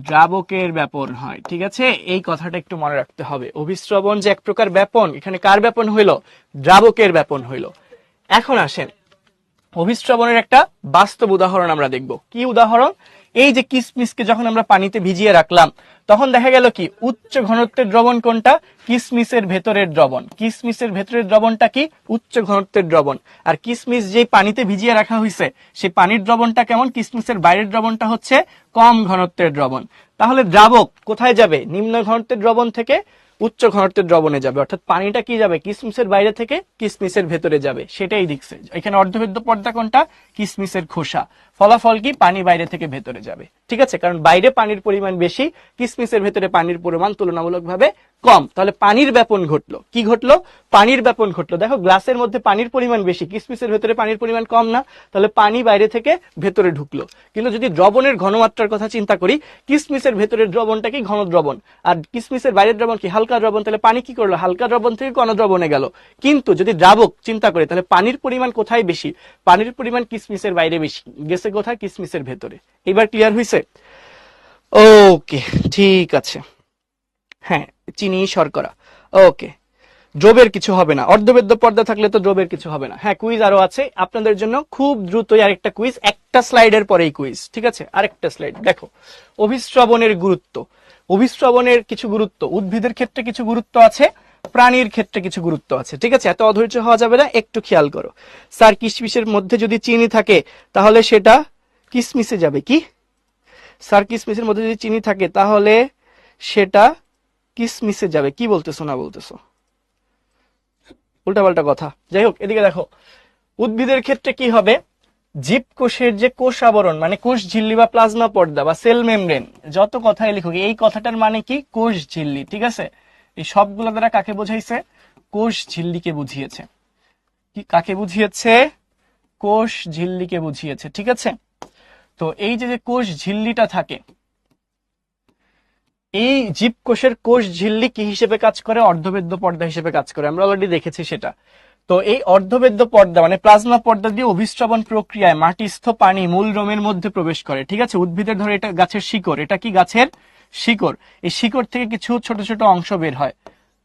দ্রাবকের ব্যাপন হয়। ঠিক আছে, এই কথাটা একটু মনে রাখতে হবে। অভিস্রবণ যে এক প্রকার ব্যাপন, এখানে কার ব্যাপন হইল? দ্রাবকের ব্যাপন হইল। এখন আসেন অভিস্রবণের একটা বাস্তব উদাহরণ আমরা দেখব। কি উদাহরণ? এই যে কিসমিসকে যখন আমরা পানিতে ভিজিয়ে রাখলাম, তখন দেখা গেল কি উচ্চ ঘনত্বের দ্রবণ কোনটা? কিসমিসের ভেতরের দ্রবণ। কিসমিসের ভেতরের দ্রবণটা কি? উচ্চ ঘনত্বের দ্রবণ। আর কিসমিস যেই পানিতে ভিজিয়ে রাখা হয়েছে সেই পানির দ্রবণটা কেমন? কিসমিসের বাইরের দ্রবণটা হচ্ছে কম ঘনত্বের দ্রবণ। তাহলে দ্রাবক কোথায় যাবে? নিম্ন ঘনত্বের দ্রবণ থেকে উচ্চ ঘনত্বের দ্রবণে যাবে। অর্থাৎ পানিটা কি যাবে? কিসমিসের বাইরে থেকে কিসমিসের ভেতরে যাবে। সেটাই দিচ্ছে এখানে অর্ধভেদ্য পর্দা কোনটা? কিসমিসের খোসা। ফলাফল কি? পানি বাইরে থেকে ভেতরে যাবে। ঠিক আছে, কারণ বাইরে পানির পরিমাণ বেশি, কিসমিসের ভেতরে পানির পরিমাণ তুলনামূলকভাবে কম। তাহলে পানির ব্যাপন ঘটলো। কি ঘটলো? পানির ব্যাপন ঘটলো। দেখো গ্লাসের মধ্যে পানির পরিমাণ বেশি, কিসমিসের ভেতরে পানির পরিমাণ কম না? তাহলে পানি বাইরে থেকে ভেতরে ঢুকলো। কিন্তু যদি দ্রবণের ঘনমাত্রার কথা চিন্তা করি, কিসমিসের ভেতরের দ্রবণটা কি? ঘন দ্রবণ। আর কিসমিসের বাইরের দ্রবণ কি? হালকা দ্রবণ। তাহলে পানি কি করলো? হালকা দ্রবণ থেকে ঘন দ্রবণে গেল। কিন্তু যদি দ্রাবক চিন্তা করি, তাহলে পানির পরিমাণ কোথায় বেশি? পানির পরিমাণ কিসমিসের বাইরে বেশি, গেছে কোথায়? কিসমিসের ভেতরে। এবার ক্লিয়ার হয়েছে? ওকে, ঠিক আছে। হ্যাঁ, চিনি, শর্করা। ওকে, দ্রবের কিছু হবে না। অর্ধবেদ্য পর্দা থাকলে তো দ্রবের কিছু হবে না। হ্যাঁ, কুইজ আরো আছে আপনাদের জন্য, খুব দ্রুতই আরেকটা কুইজ, একটা স্লাইডের পরেই কুইজ। ঠিক আছে, আরেকটা স্লাইড দেখো। অভিস্রবণের গুরুত্ব। অভিস্রবণের কিছু গুরুত্ব, উদ্ভিদের ক্ষেত্রে কিছু গুরুত্ব আছে, প্রাণীর ক্ষেত্রে কিছু গুরুত্ব আছে। ঠিক আছে, এত অধৈর্য হওয়া যাবে না, একটু খেয়াল করো। স্যার, কিসমিসের মধ্যে যদি চিনি থাকে তাহলে সেটা কিসমিসে যাবে। কি স্যার, কিসমিসের মধ্যে যদি চিনি থাকে তাহলে সেটা কিসমিসে যাবে। কি বলতেছো না বলতেছো? উল্টাপাল্টা কথা। যাই হোক, এদিকে দেখো, উদ্ভিদের ক্ষেত্রে কি হবে? জীবকোষের যে কোষ আবরণ, মানে কোষ ঝিল্লি বা প্লাজমা পর্দা বা সেল মেমব্রেন, যত কথাই লিখুক, এই কথাটার মানে কি? কোষ ঝিল্লি। ঠিক আছে, এই সবগুলো দ্বারা কাকে বোঝাইছে? কোষ ঝিল্লিকে বুঝিয়েছে। কি কাকে বুঝিয়েছে? কোষ ঝিল্লিকে বুঝিয়েছে। ঠিক আছে, তো এই যে কোষ ঝিল্লিটা থাকে, এই জীবকোষের কোষ ঝিল্লি কি হিসেবে কাজ করে? অর্ধবেদ্য পর্দা হিসেবে কাজ করে। আমরা অলরেডি দেখেছি সেটা। তো এই অর্ধবেদ্য পর্দা মানে প্লাজমা পর্দা দিয়ে অভিস্রবণ প্রক্রিয়ায় মাটিস্থ পানি মূল রোমের মধ্যে প্রবেশ করে। ঠিক আছে, উদ্ভিদের ধরে এটা গাছের শিকড়, এটা কি? গাছের শিকড়। এই শিকড় থেকে কিছু ছোট ছোট অংশ বের হয়,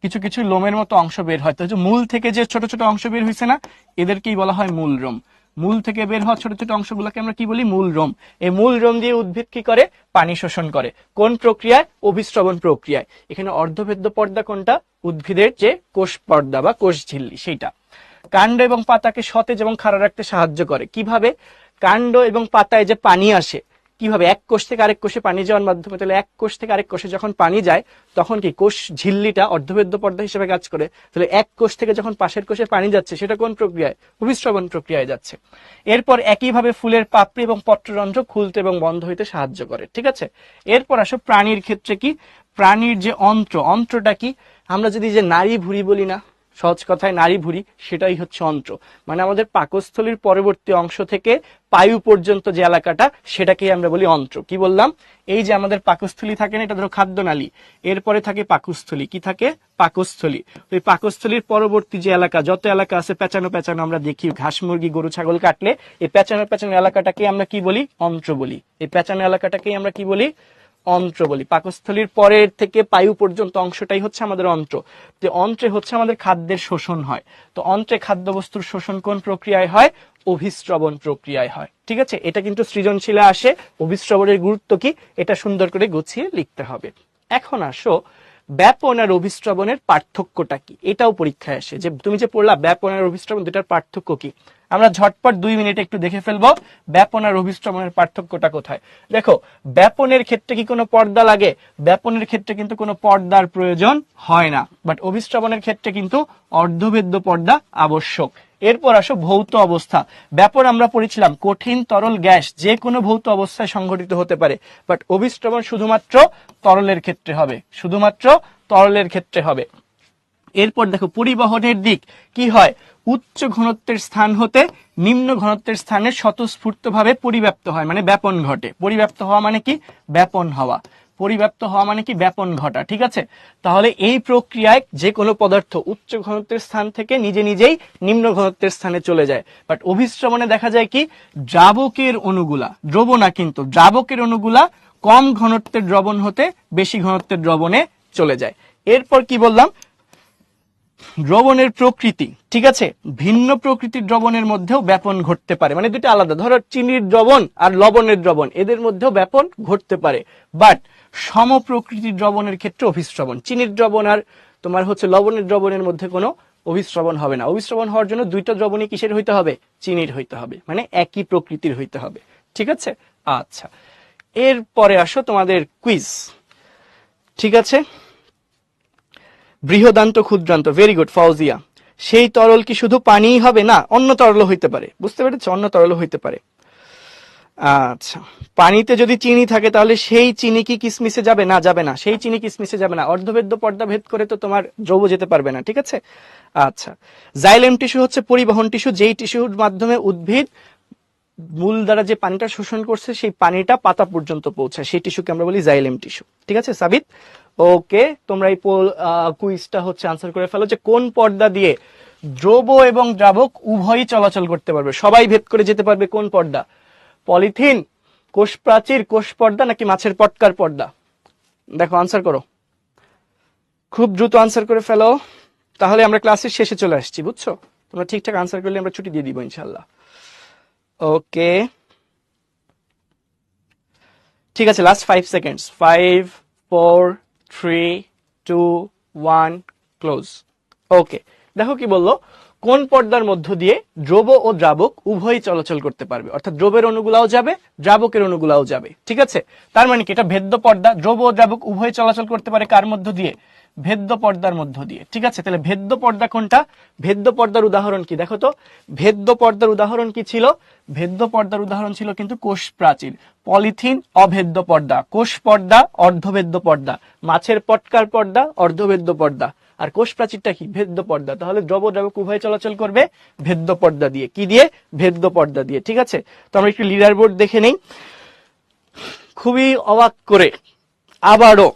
কিছু কিছু লোমের মতো অংশ বের হয়। তো মূল থেকে যে ছোট ছোট অংশ বের হয়েছে না, এদেরকেই বলা হয় মূল রোম। মূল থেকে বের হওয়া ছোট ছোট অংশগুলোকে আমরা কি বলি? মূল রোম। এই মূল রোম দিয়ে উদ্ভিদ কি করে? পানি শোষণ করে। কোন প্রক্রিয়ায়? অভিস্রবণ প্রক্রিয়ায়। এখানে অর্ধভেদ্য পর্দা কোনটা? উদ্ভিদের যে কোষ পর্দা বা কোষ ঝিল্লি সেইটা। কাণ্ড এবং পাতাকে সতেজ এবং খাড়া রাখতে সাহায্য করে। কিভাবে? কাণ্ড এবং পাতায় যে পানি আসে, কিভাবে? এক কোষ থেকে আরেক কোষে পানি যাওয়ার মাধ্যমে। তাহলে এক কোষ থেকে আরেক কোষে যখন পানি যায়, তখন কি কোষ ঝিল্লিটা অর্ধভেদ্য পর্দা হিসেবে কাজ করে। তাহলে এক কোষ থেকে যখন পাশের কোষে পানি যাচ্ছে, সেটা কোন প্রক্রিয়ায়? অভিস্রবণ প্রক্রিয়ায় যাচ্ছে। এরপর একইভাবে ফুলের পাপড়ি এবং পত্ররন্ধ্র খুলতে এবং বন্ধ হইতে সাহায্য করে। ঠিক আছে, এরপর আসো প্রাণীর ক্ষেত্রে। কি? প্রাণীর যে অন্ত্র, অন্ত্রটা কি? আমরা যদি যে নাড়ি ভুঁড়ি বলি না, সহজ কথায় নাড়ি ভুঁড়ি, সেটাই হচ্ছে অন্ত্র। মানে আমাদের পাকস্থলীর পরবর্তী অংশ থেকে পায়ু পর্যন্ত যে এলাকাটা, সেটাকেই আমরা বলি অন্ত্র। কি বললাম? এই যে আমাদের পাকস্থলী থাকে না, এটা ধরো খাদ্যনালী, এরপরে থাকে পাকস্থলী। কি থাকে? পাকস্থলী। ওই পাকস্থলীর পরবর্তী যে এলাকা, যত এলাকা আছে পেঁচানো পেঁচানো আমরা দেখি, ঘাস মুরগি গরু ছাগল কাটলে এই পেঁচানো পেঁচানো এলাকাটাকে আমরা কি বলি? অন্ত্র বলি। এই পেঁচানো এলাকাটাকেই আমরা কি বলি? অন্ত্র বলি। পাকস্থলীর পরের থেকে পায়ু পর্যন্ত অংশটাই হচ্ছে আমাদের অন্ত্র। যে অন্ত্রে হচ্ছে আমাদের খাদ্যের শোষণ হয়। তো অন্ত্রে খাদ্যবস্তুর শোষণ কোন প্রক্রিয়ায় হয়? অভিস্রবণ প্রক্রিয়ায় হয়। ঠিক আছে, এটা কিন্তু সৃজনশীলে আসে। অভিস্রবণের গুরুত্ব কি, এটা সুন্দর করে গুছিয়ে লিখতে হবে। এখন আসো ব্যাপন আর অভিস্রবণের পার্থক্যটা কি, এটাও পরীক্ষায় আসে, যে তুমি যে পড়লা ব্যাপন আর অভিস্রবণ দুটার পার্থক্য কি। আমরা ঝটপট 2 মিনিটে একটু দেখে ফেলবো ব্যাপন আর অভিস্রবণের পার্থক্যটা কোথায়। দেখো, ব্যাপনের ক্ষেত্রে কি কোনো পর্দা লাগে? ব্যাপনের ক্ষেত্রে কিন্তু কোনো পর্দার প্রয়োজন হয় না, বাট অভিস্রবণের ক্ষেত্রে কিন্তু অর্ধভেদ্য পর্দা আবশ্যক। এরপর আসো ভৌত অবস্থা। ব্যাপন আমরা পড়েছিলাম কঠিন তরল গ্যাস যে কোনো ভৌত অবস্থায় সংঘটিত হতে পারে, বাট অভিস্রবণ শুধুমাত্র তরলের ক্ষেত্রে হবে, শুধুমাত্র তরলের ক্ষেত্রে হবে। এরপর দেখো পরিবহনের দিক কি হয়, উচ্চ ঘনত্বের স্থান হতে নিম্ন ঘনত্বের স্থানে স্বতঃস্ফূর্তভাবে পরিব্যাপ্ত হয়, মানে ব্যাপন ঘটে। পরিব্যাপ্ত হওয়া মানে কি? ব্যাপন হওয়া। পরিব্যাপ্ত হওয়া মানে কি? ব্যাপন ঘটা। ঠিক আছে, তাহলে এই প্রক্রিয়ায় যে কোনো পদার্থ উচ্চ ঘনত্বের স্থান থেকে নিজে নিজেই নিম্ন ঘনত্বের স্থানে চলে যায়। বাট অভিস্রবণে দেখা যায় কি, দ্রাবকের অণুগুলা, দ্রবণা কিন্তু দ্রাবকের অণুগুলা কম ঘনত্বের দ্রবণ হতে বেশি ঘনত্বের দ্রবণে চলে যায়। এরপর কি বললাম, দ্রবণের প্রকৃতি। ঠিক আছে, ভিন্ন প্রকৃতির দ্রবণের মধ্যেও ব্যাপন ঘটতে পারে, মানে দুটো আলাদা। ধরো চিনির দ্রবণ আর লবণের দ্রবণ, এদের মধ্যেও ব্যাপন ঘটতে পারে, বাট সম প্রকৃতির দ্রবণের ক্ষেত্রে অভিস্রবণ। চিনির দ্রবণ আর তোমার হচ্ছে লবণের দ্রবণের মধ্যে কোনো অভিস্রবণ হবে না। অভিস্রবণ হওয়ার জন্য দুইটা দ্রবণই কিসের হইতে হবে? চিনির হইতে হবে, মানে একই প্রকৃতির হইতে হবে। ঠিক আছে, আচ্ছা এরপরে আসো তোমাদের কুইজ। ঠিক আছে, বৃহদান্ত ক্ষুদ্রান্ত, ভেরি গুড ফাউজিয়া। সেই তরল কি শুধু পানিই হবে? না, অন্য তরলও হইতে পারে। বুঝতে পেরেছ, অন্য তরলও হইতে পারে। আচ্ছা, পানিতে যদি চিনি থাকে তাহলে সেই চিনি কি কিসমিসে যাবে? না, যাবে না, সেই চিনি কিসমিসে যাবে না। অর্ধভেদ্য পর্দা ভেদ করে তো তোমার দ্রব যেতে পারবে না। ঠিক আছে, আচ্ছা জাইলেম টিস্যু হচ্ছে পরিবহন টিস্যু, যেই টিস্যুর মাধ্যমে উদ্ভিদ মূল দ্বারা যে পানিটা শোষণ করছে সেই পানিটা পাতা পর্যন্ত পৌঁছায়, সেই টিস্যুকে আমরা বলি জাইলেম টিস্যু। ঠিক আছে সাবিত, ওকে। তোমরা এই কুইজটা হচ্ছে আনসার করে ফেলো যে কোন পর্দা দিয়ে দ্রব এবং দ্রাবক উভয়ই চলাচল করতে পারবে, সবাই ভেদ করে যেতে পারবে। কোন পর্দা? পলিথিন, কোষ প্রাচীর, কোষ পর্দা, নাকি মাছের পটকার পর্দা? দেখো আনসার করো, খুব দ্রুত আনসার করে ফেলো, তাহলে আমরা ক্লাসের শেষে চলে আসছি। বুঝছো, তোমরা ঠিকঠাক আনসার করলে আমরা ছুটি দিয়ে দিব ইনশাল্লাহ। ওকে, ঠিক আছে, লাস্ট 5 সেকেন্ডস। 5 4 3 2 1 ক্লোজ। ওকে, দেখো কি বললো, কোন পর্দার মধ্য দিয়ে দ্রব ও দ্রাবক উভয়ই চলাচল করতে পারবে, অর্থাৎ দ্রবের অণুগুলাও যাবে, দ্রাবকের অণুগুলাও যাবে। ঠিক আছে, তার মানে কি এটা ভেদ্য পর্দা। দ্রব ও দ্রাবক উভয়ই চলাচল করতে পারে কার মধ্য দিয়ে? ভেদ্য পর্দার মধ্য দিয়ে। ঠিক আছে, তাহলে ভেদ্য পর্দা কোনটা? ভেদ্য পর্দার উদাহরণ কি দেখো তো? ভেদ্য পর্দার উদাহরণ কি ছিল? ভেদ্য পর্দার উদাহরণ ছিল কিন্তু কোষ প্রাচীর। পলিথিন অভেদ্য পর্দা, কোষ পর্দা অর্ধভেদ্য পর্দা, মাছের পটকার পর্দা অর্ধভেদ্য পর্দা, আর কোষ প্রাচীরটা কি? ভেদ্য পর্দা। তাহলে দ্রব দ্রাবক উভয় চলাচল করবে ভেদ্য পর্দা দিয়ে। কি দিয়ে? ভেদ্য পর্দা দিয়ে। ঠিক আছে, তো আমরা একটু লিডার বোর্ড দেখে নেই। খুবই অবাক করে আবারও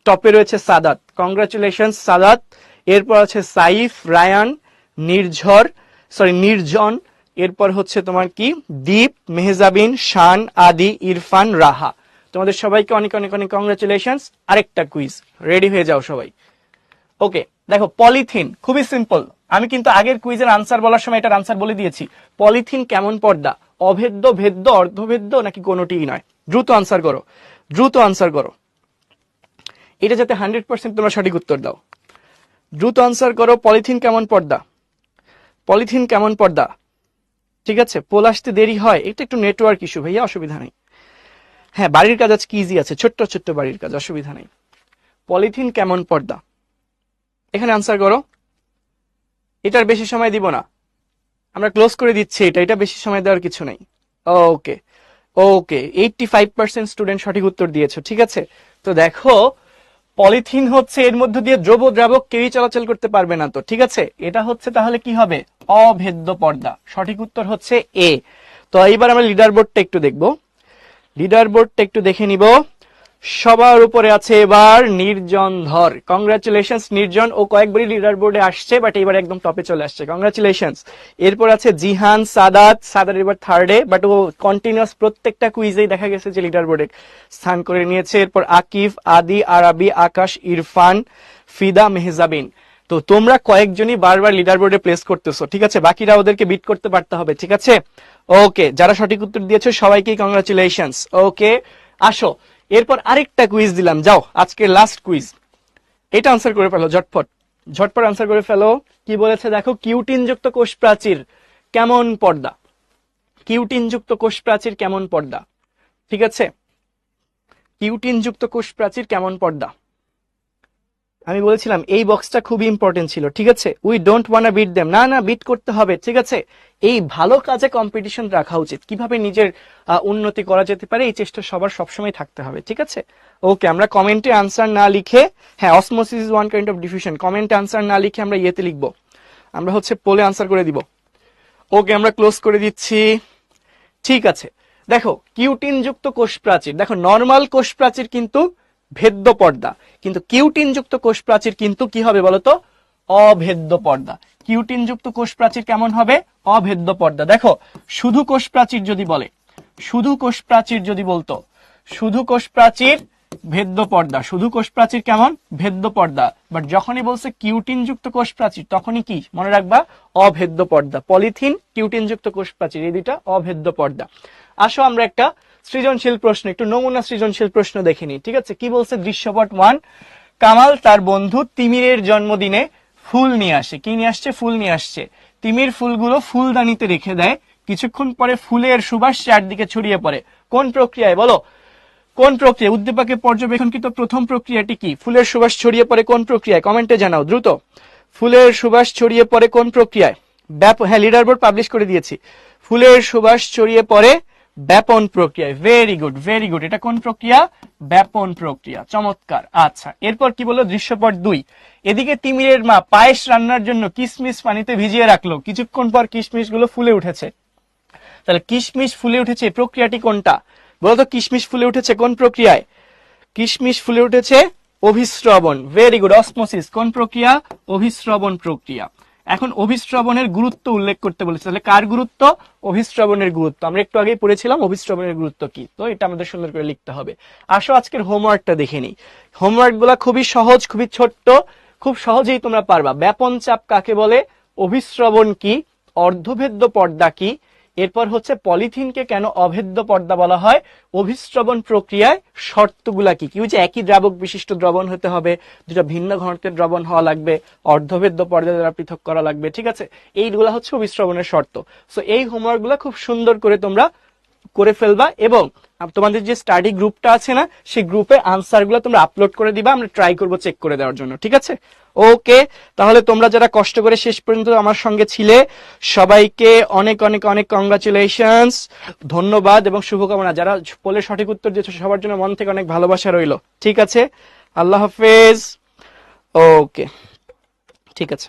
টপে রয়েছে সাদাত, কংগ্রাচুলেশন সাদাত। এরপর আছে সাইফ, রায়ান, নির্জন। এরপর হচ্ছে তোমার কি দীপ, মেহজাবিন, শান, আদি, ইরফান, রাহা। তোমাদের সবাইকে অনেক অনেক অনেক কংগ্রাচুলেশন। আরেকটা কুইজ, রেডি হয়ে যাও সবাই। ওকে, দেখো পলিথিন খুবই সিম্পল, আমি কিন্তু আগের কুইজের আনসার বলার সময় এটার আনসার বলে দিয়েছি। পলিথিন কেমন পর্দা? অভেদ্য, ভেদ্য, অর্ধভেদ্য, নাকি কোনোটিই নয়? দ্রুত আনসার করো, দ্রুত আনসার করো, এটা যাতে 100% তোমরা সঠিক উত্তর দাও। দ্রুত আনসার করো, পলিথিন কেমন পর্দা? পলিথিন কেমন পর্দা? ঠিক আছে, পোল আসতে দেরি হয়, এটা একটু নেটওয়ার্ক ইস্যু ভাইয়া, অসুবিধা নেই। হ্যাঁ, বাড়ির কাজ আজকে ইজি আছে, ছোট্ট ছোট্ট বাড়ির কাজ, অসুবিধা নেই। পলিথিন কেমন পর্দা? এখানে আনসার করো, এটার বেশি সময় দিব না, আমরা ক্লোজ করে দিচ্ছি এটা বেশি সময় দেওয়ার কিছু নেই। ওকে ওকে, 85% স্টুডেন্ট সঠিক উত্তর দিয়েছো। ঠিক আছে, তো দেখো পলিথিন হচ্ছে এর মধ্য দিয়ে দ্রব দ্রাবক কেউই চলাচল করতে পারবে না। তো ঠিক আছে, এটা হচ্ছে তাহলে কি হবে? অভেদ্য পর্দা। সঠিক উত্তর হচ্ছে এ। তো এইবার আমরা লিডার বোর্ডটা একটু দেখবো, লিডার বোর্ডটা একটু দেখে নিব। সবার উপরে আছে এবার নির্জন ধর, কংগ্রাচুলেশনস নির্জন। ও কয়েকবারই লিডার বোর্ডে আসছে, বাট এবার একদম টপে চলে আসছে, কংগ্রাচুলেশনস। এরপর আছে জিহান, সাদাত এবার থার্ডে, বাট ও কন্টিনিউয়াস প্রত্যেকটা কুইজেই দেখা গেছে যে লিডার বোর্ডে স্থান করে নিয়েছে। এরপর আকিফ, আদি, আরাবি, আকাশ, ইরফান, ফিদা, মেহজাবিন। তো তোমরা কয়েকজনই বারবার লিডার বোর্ডে প্লেস করতেছো। ঠিক আছে, বাকিরা ওদেরকে বিট করতে পারতে হবে। ঠিক আছে, ওকে, যারা সঠিক উত্তর দিয়েছো সবাইকে কংগ্রাচুলেশনস। ওকে, আসো এরপর আরেকটা কুইজ দিলাম, যাও আজকের লাস্ট কুইজ। এটা আনসার করে ফেলো ঝটপট, ঝটপট আনসার করে ফেলো। কি বলেছে দেখো, কিউটিন যুক্ত কোষ প্রাচীর কেমন পর্দা, কিউটিন যুক্ত কোষ প্রাচীর কেমন পর্দা, ঠিক আছে, কিউটিন যুক্ত কোষ প্রাচীর কেমন পর্দা। আমি বলেছিলাম এই বক্সটা খুবই ইম্পর্টেন্ট ছিল, ঠিক আছে। We don't wanna beat them, না না বিট করতে হবে, ঠিক আছে। এই ভালো কাজে কম্পিটিশন রাখা উচিত, কিভাবে নিজের উন্নতি করা যেতে পারে এই চেষ্টা সবার সবসময় থাকতে হবে, ঠিক আছে। ওকে, আমরা কমেন্টে আনসার না লিখে, হ্যাঁ osmosis is one kind of diffusion, কমেন্টে আনসার না লিখে আমরা ইয়েতে লিখবো, আমরা হচ্ছে পোলে আনসার করে দিব। ওকে, আমরা ক্লোজ করে দিচ্ছি, ঠিক আছে। দেখো কিউটিন যুক্ত কোষ প্রাচীর, দেখো নরমাল কোষ প্রাচীর কিন্তু ভেদ্য পর্দা, কিন্তু কিউটিন যুক্ত কোষ প্রাচীর কিন্তু কি হবে বলতো, অভেদ্য পর্দা। কিউটিন যুক্ত কোষ প্রাচীর কেমন হবে, অভেদ্য পর্দা। দেখো শুধু কোষ প্রাচীর যদি বলে, শুধু কোষ প্রাচীর যদি বলতো, শুধু কোষ প্রাচীর ভেদ্য পর্দা, শুধু কোষ প্রাচীর কেমন, ভেদ্য পর্দা। বাট যখনই বলছে কিউটিন যুক্ত কোষ প্রাচীর তখনই কি মনে রাখবা, অভেদ্য পর্দা। পলিথিন, কিউটিন যুক্ত কোষ প্রাচীর এই দুইটা অভেদ্য পর্দা। আসো আমরা একটা সৃজনশীল প্রশ্ন, একটু নমুনা সৃজনশীল প্রশ্ন দেখে নিই, ঠিক আছে। কি বলছে, দৃশ্যপট 1, কামাল তার বন্ধু তিমিরের জন্মদিনে ফুল নিয়ে আসে, কি নিয়ে আসছে, ফুল নিয়ে আসছে। তিমির ফুলগুলো ফুলদানিতে রেখে দেয়, কিছুক্ষণ পরে ফুলের সুবাস চারদিকে ছড়িয়ে পড়ে, কোন প্রক্রিয়ায় বলো, কোন প্রক্রিয়া, উদ্দীপকে পর্যবেক্ষণকৃত প্রথম প্রক্রিয়াটি কি, ফুলের সুবাস ছড়িয়ে পড়ে কোন প্রক্রিয়ায়, কমেন্টে জানাও দ্রুত। ফুলের সুবাস ছড়িয়ে পড়ে কোন প্রক্রিয়ায়, হ্যাঁ লিডার বোর্ড পাবলিশ করে দিয়েছি। ফুলের সুবাস ছড়িয়ে পড়ে ব্যাপন প্রক্রিয়ায়, ভেরি গুড ভেরি গুড। এটা কোন প্রক্রিয়া, ব্যাপন প্রক্রিয়া, চমৎকার। আচ্ছা এরপর কি বললো, দৃশ্যপট 2, এদিকে তিমিরের মা পায়েস রান্নার জন্য কিশমিশ পানিতে ভিজিয়ে রাখলো, কিছুক্ষণ পর কিশমিশ গুলো ফুলে উঠেছে। তাহলে কিশমিশ ফুলে উঠেছে, প্রক্রিয়াটি কোনটা বলতো, কিশমিশ ফুলে উঠেছে কোন প্রক্রিয়ায়, কিশমিশ ফুলে উঠেছে অভিস্রবণ, ভেরি গুড। অসমোসিস কোন প্রক্রিয়া, অভিস্রবণ প্রক্রিয়া। এখন অভিস্রবণের গুরুত্ব উল্লেখ করতে বলেছে, তাহলে কার গুরুত্ব, অভিস্রবণের গুরুত্ব। আমরা একটু আগেই পড়েছিলাম অভিস্রবণের গুরুত্ব কি, তো এটা আমাদের সুন্দর করে লিখতে হবে। আসো আজকের হোমওয়ার্কটা দেখে নিই। হোমওয়ার্ক গুলা খুবই সহজ, খুবই ছোট্ট, খুব সহজেই তোমরা পারবা। ব্যাপন চাপ কাকে বলে, অভিস্রবণ কি, অর্ধভেদ্য পর্দা কি, এরপর হচ্ছে পলিথিনকে কেন অভেদ্য পর্দা বলা হয়, অভিস্রবণ প্রক্রিয়ায় শর্তগুলা কি কি, যে একই দ্রাবক বিশিষ্ট দ্রবণ হতে হবে, দুটা ভিন্ন ঘনত্বের দ্রবণ হওয়া লাগবে, অর্ধভেদ্য পর্দা দ্বারা পৃথক করা লাগবে, ঠিক আছে। এইগুলা হচ্ছে অভিস্রবণের শর্ত। সো এই হোমওয়ার্ক গুলা খুব সুন্দর করে তোমরা করে ফেলবা, এবং তোমাদের যে স্টাডি গ্রুপটা আছে না, সেই গ্রুপে আনসার গুলো তোমরা আপলোড করে দিবা, আমরা ট্রাই করবো চেক করে দেওয়ার জন্য, ঠিক আছে। ওকে, তাহলে তোমরা যারা কষ্ট করে শেষ পর্যন্ত আমার সঙ্গে ছিলে সবাইকে অনেক অনেক অনেক কংগ্রাচুলেশনস, ধন্যবাদ এবং শুভকামনা। যারা পোলে সঠিক উত্তর দিয়েছো সবার জন্য মন থেকে অনেক ভালোবাসা রইলো, ঠিক আছে। আল্লাহ হাফেজ। ওকে, ঠিক আছে।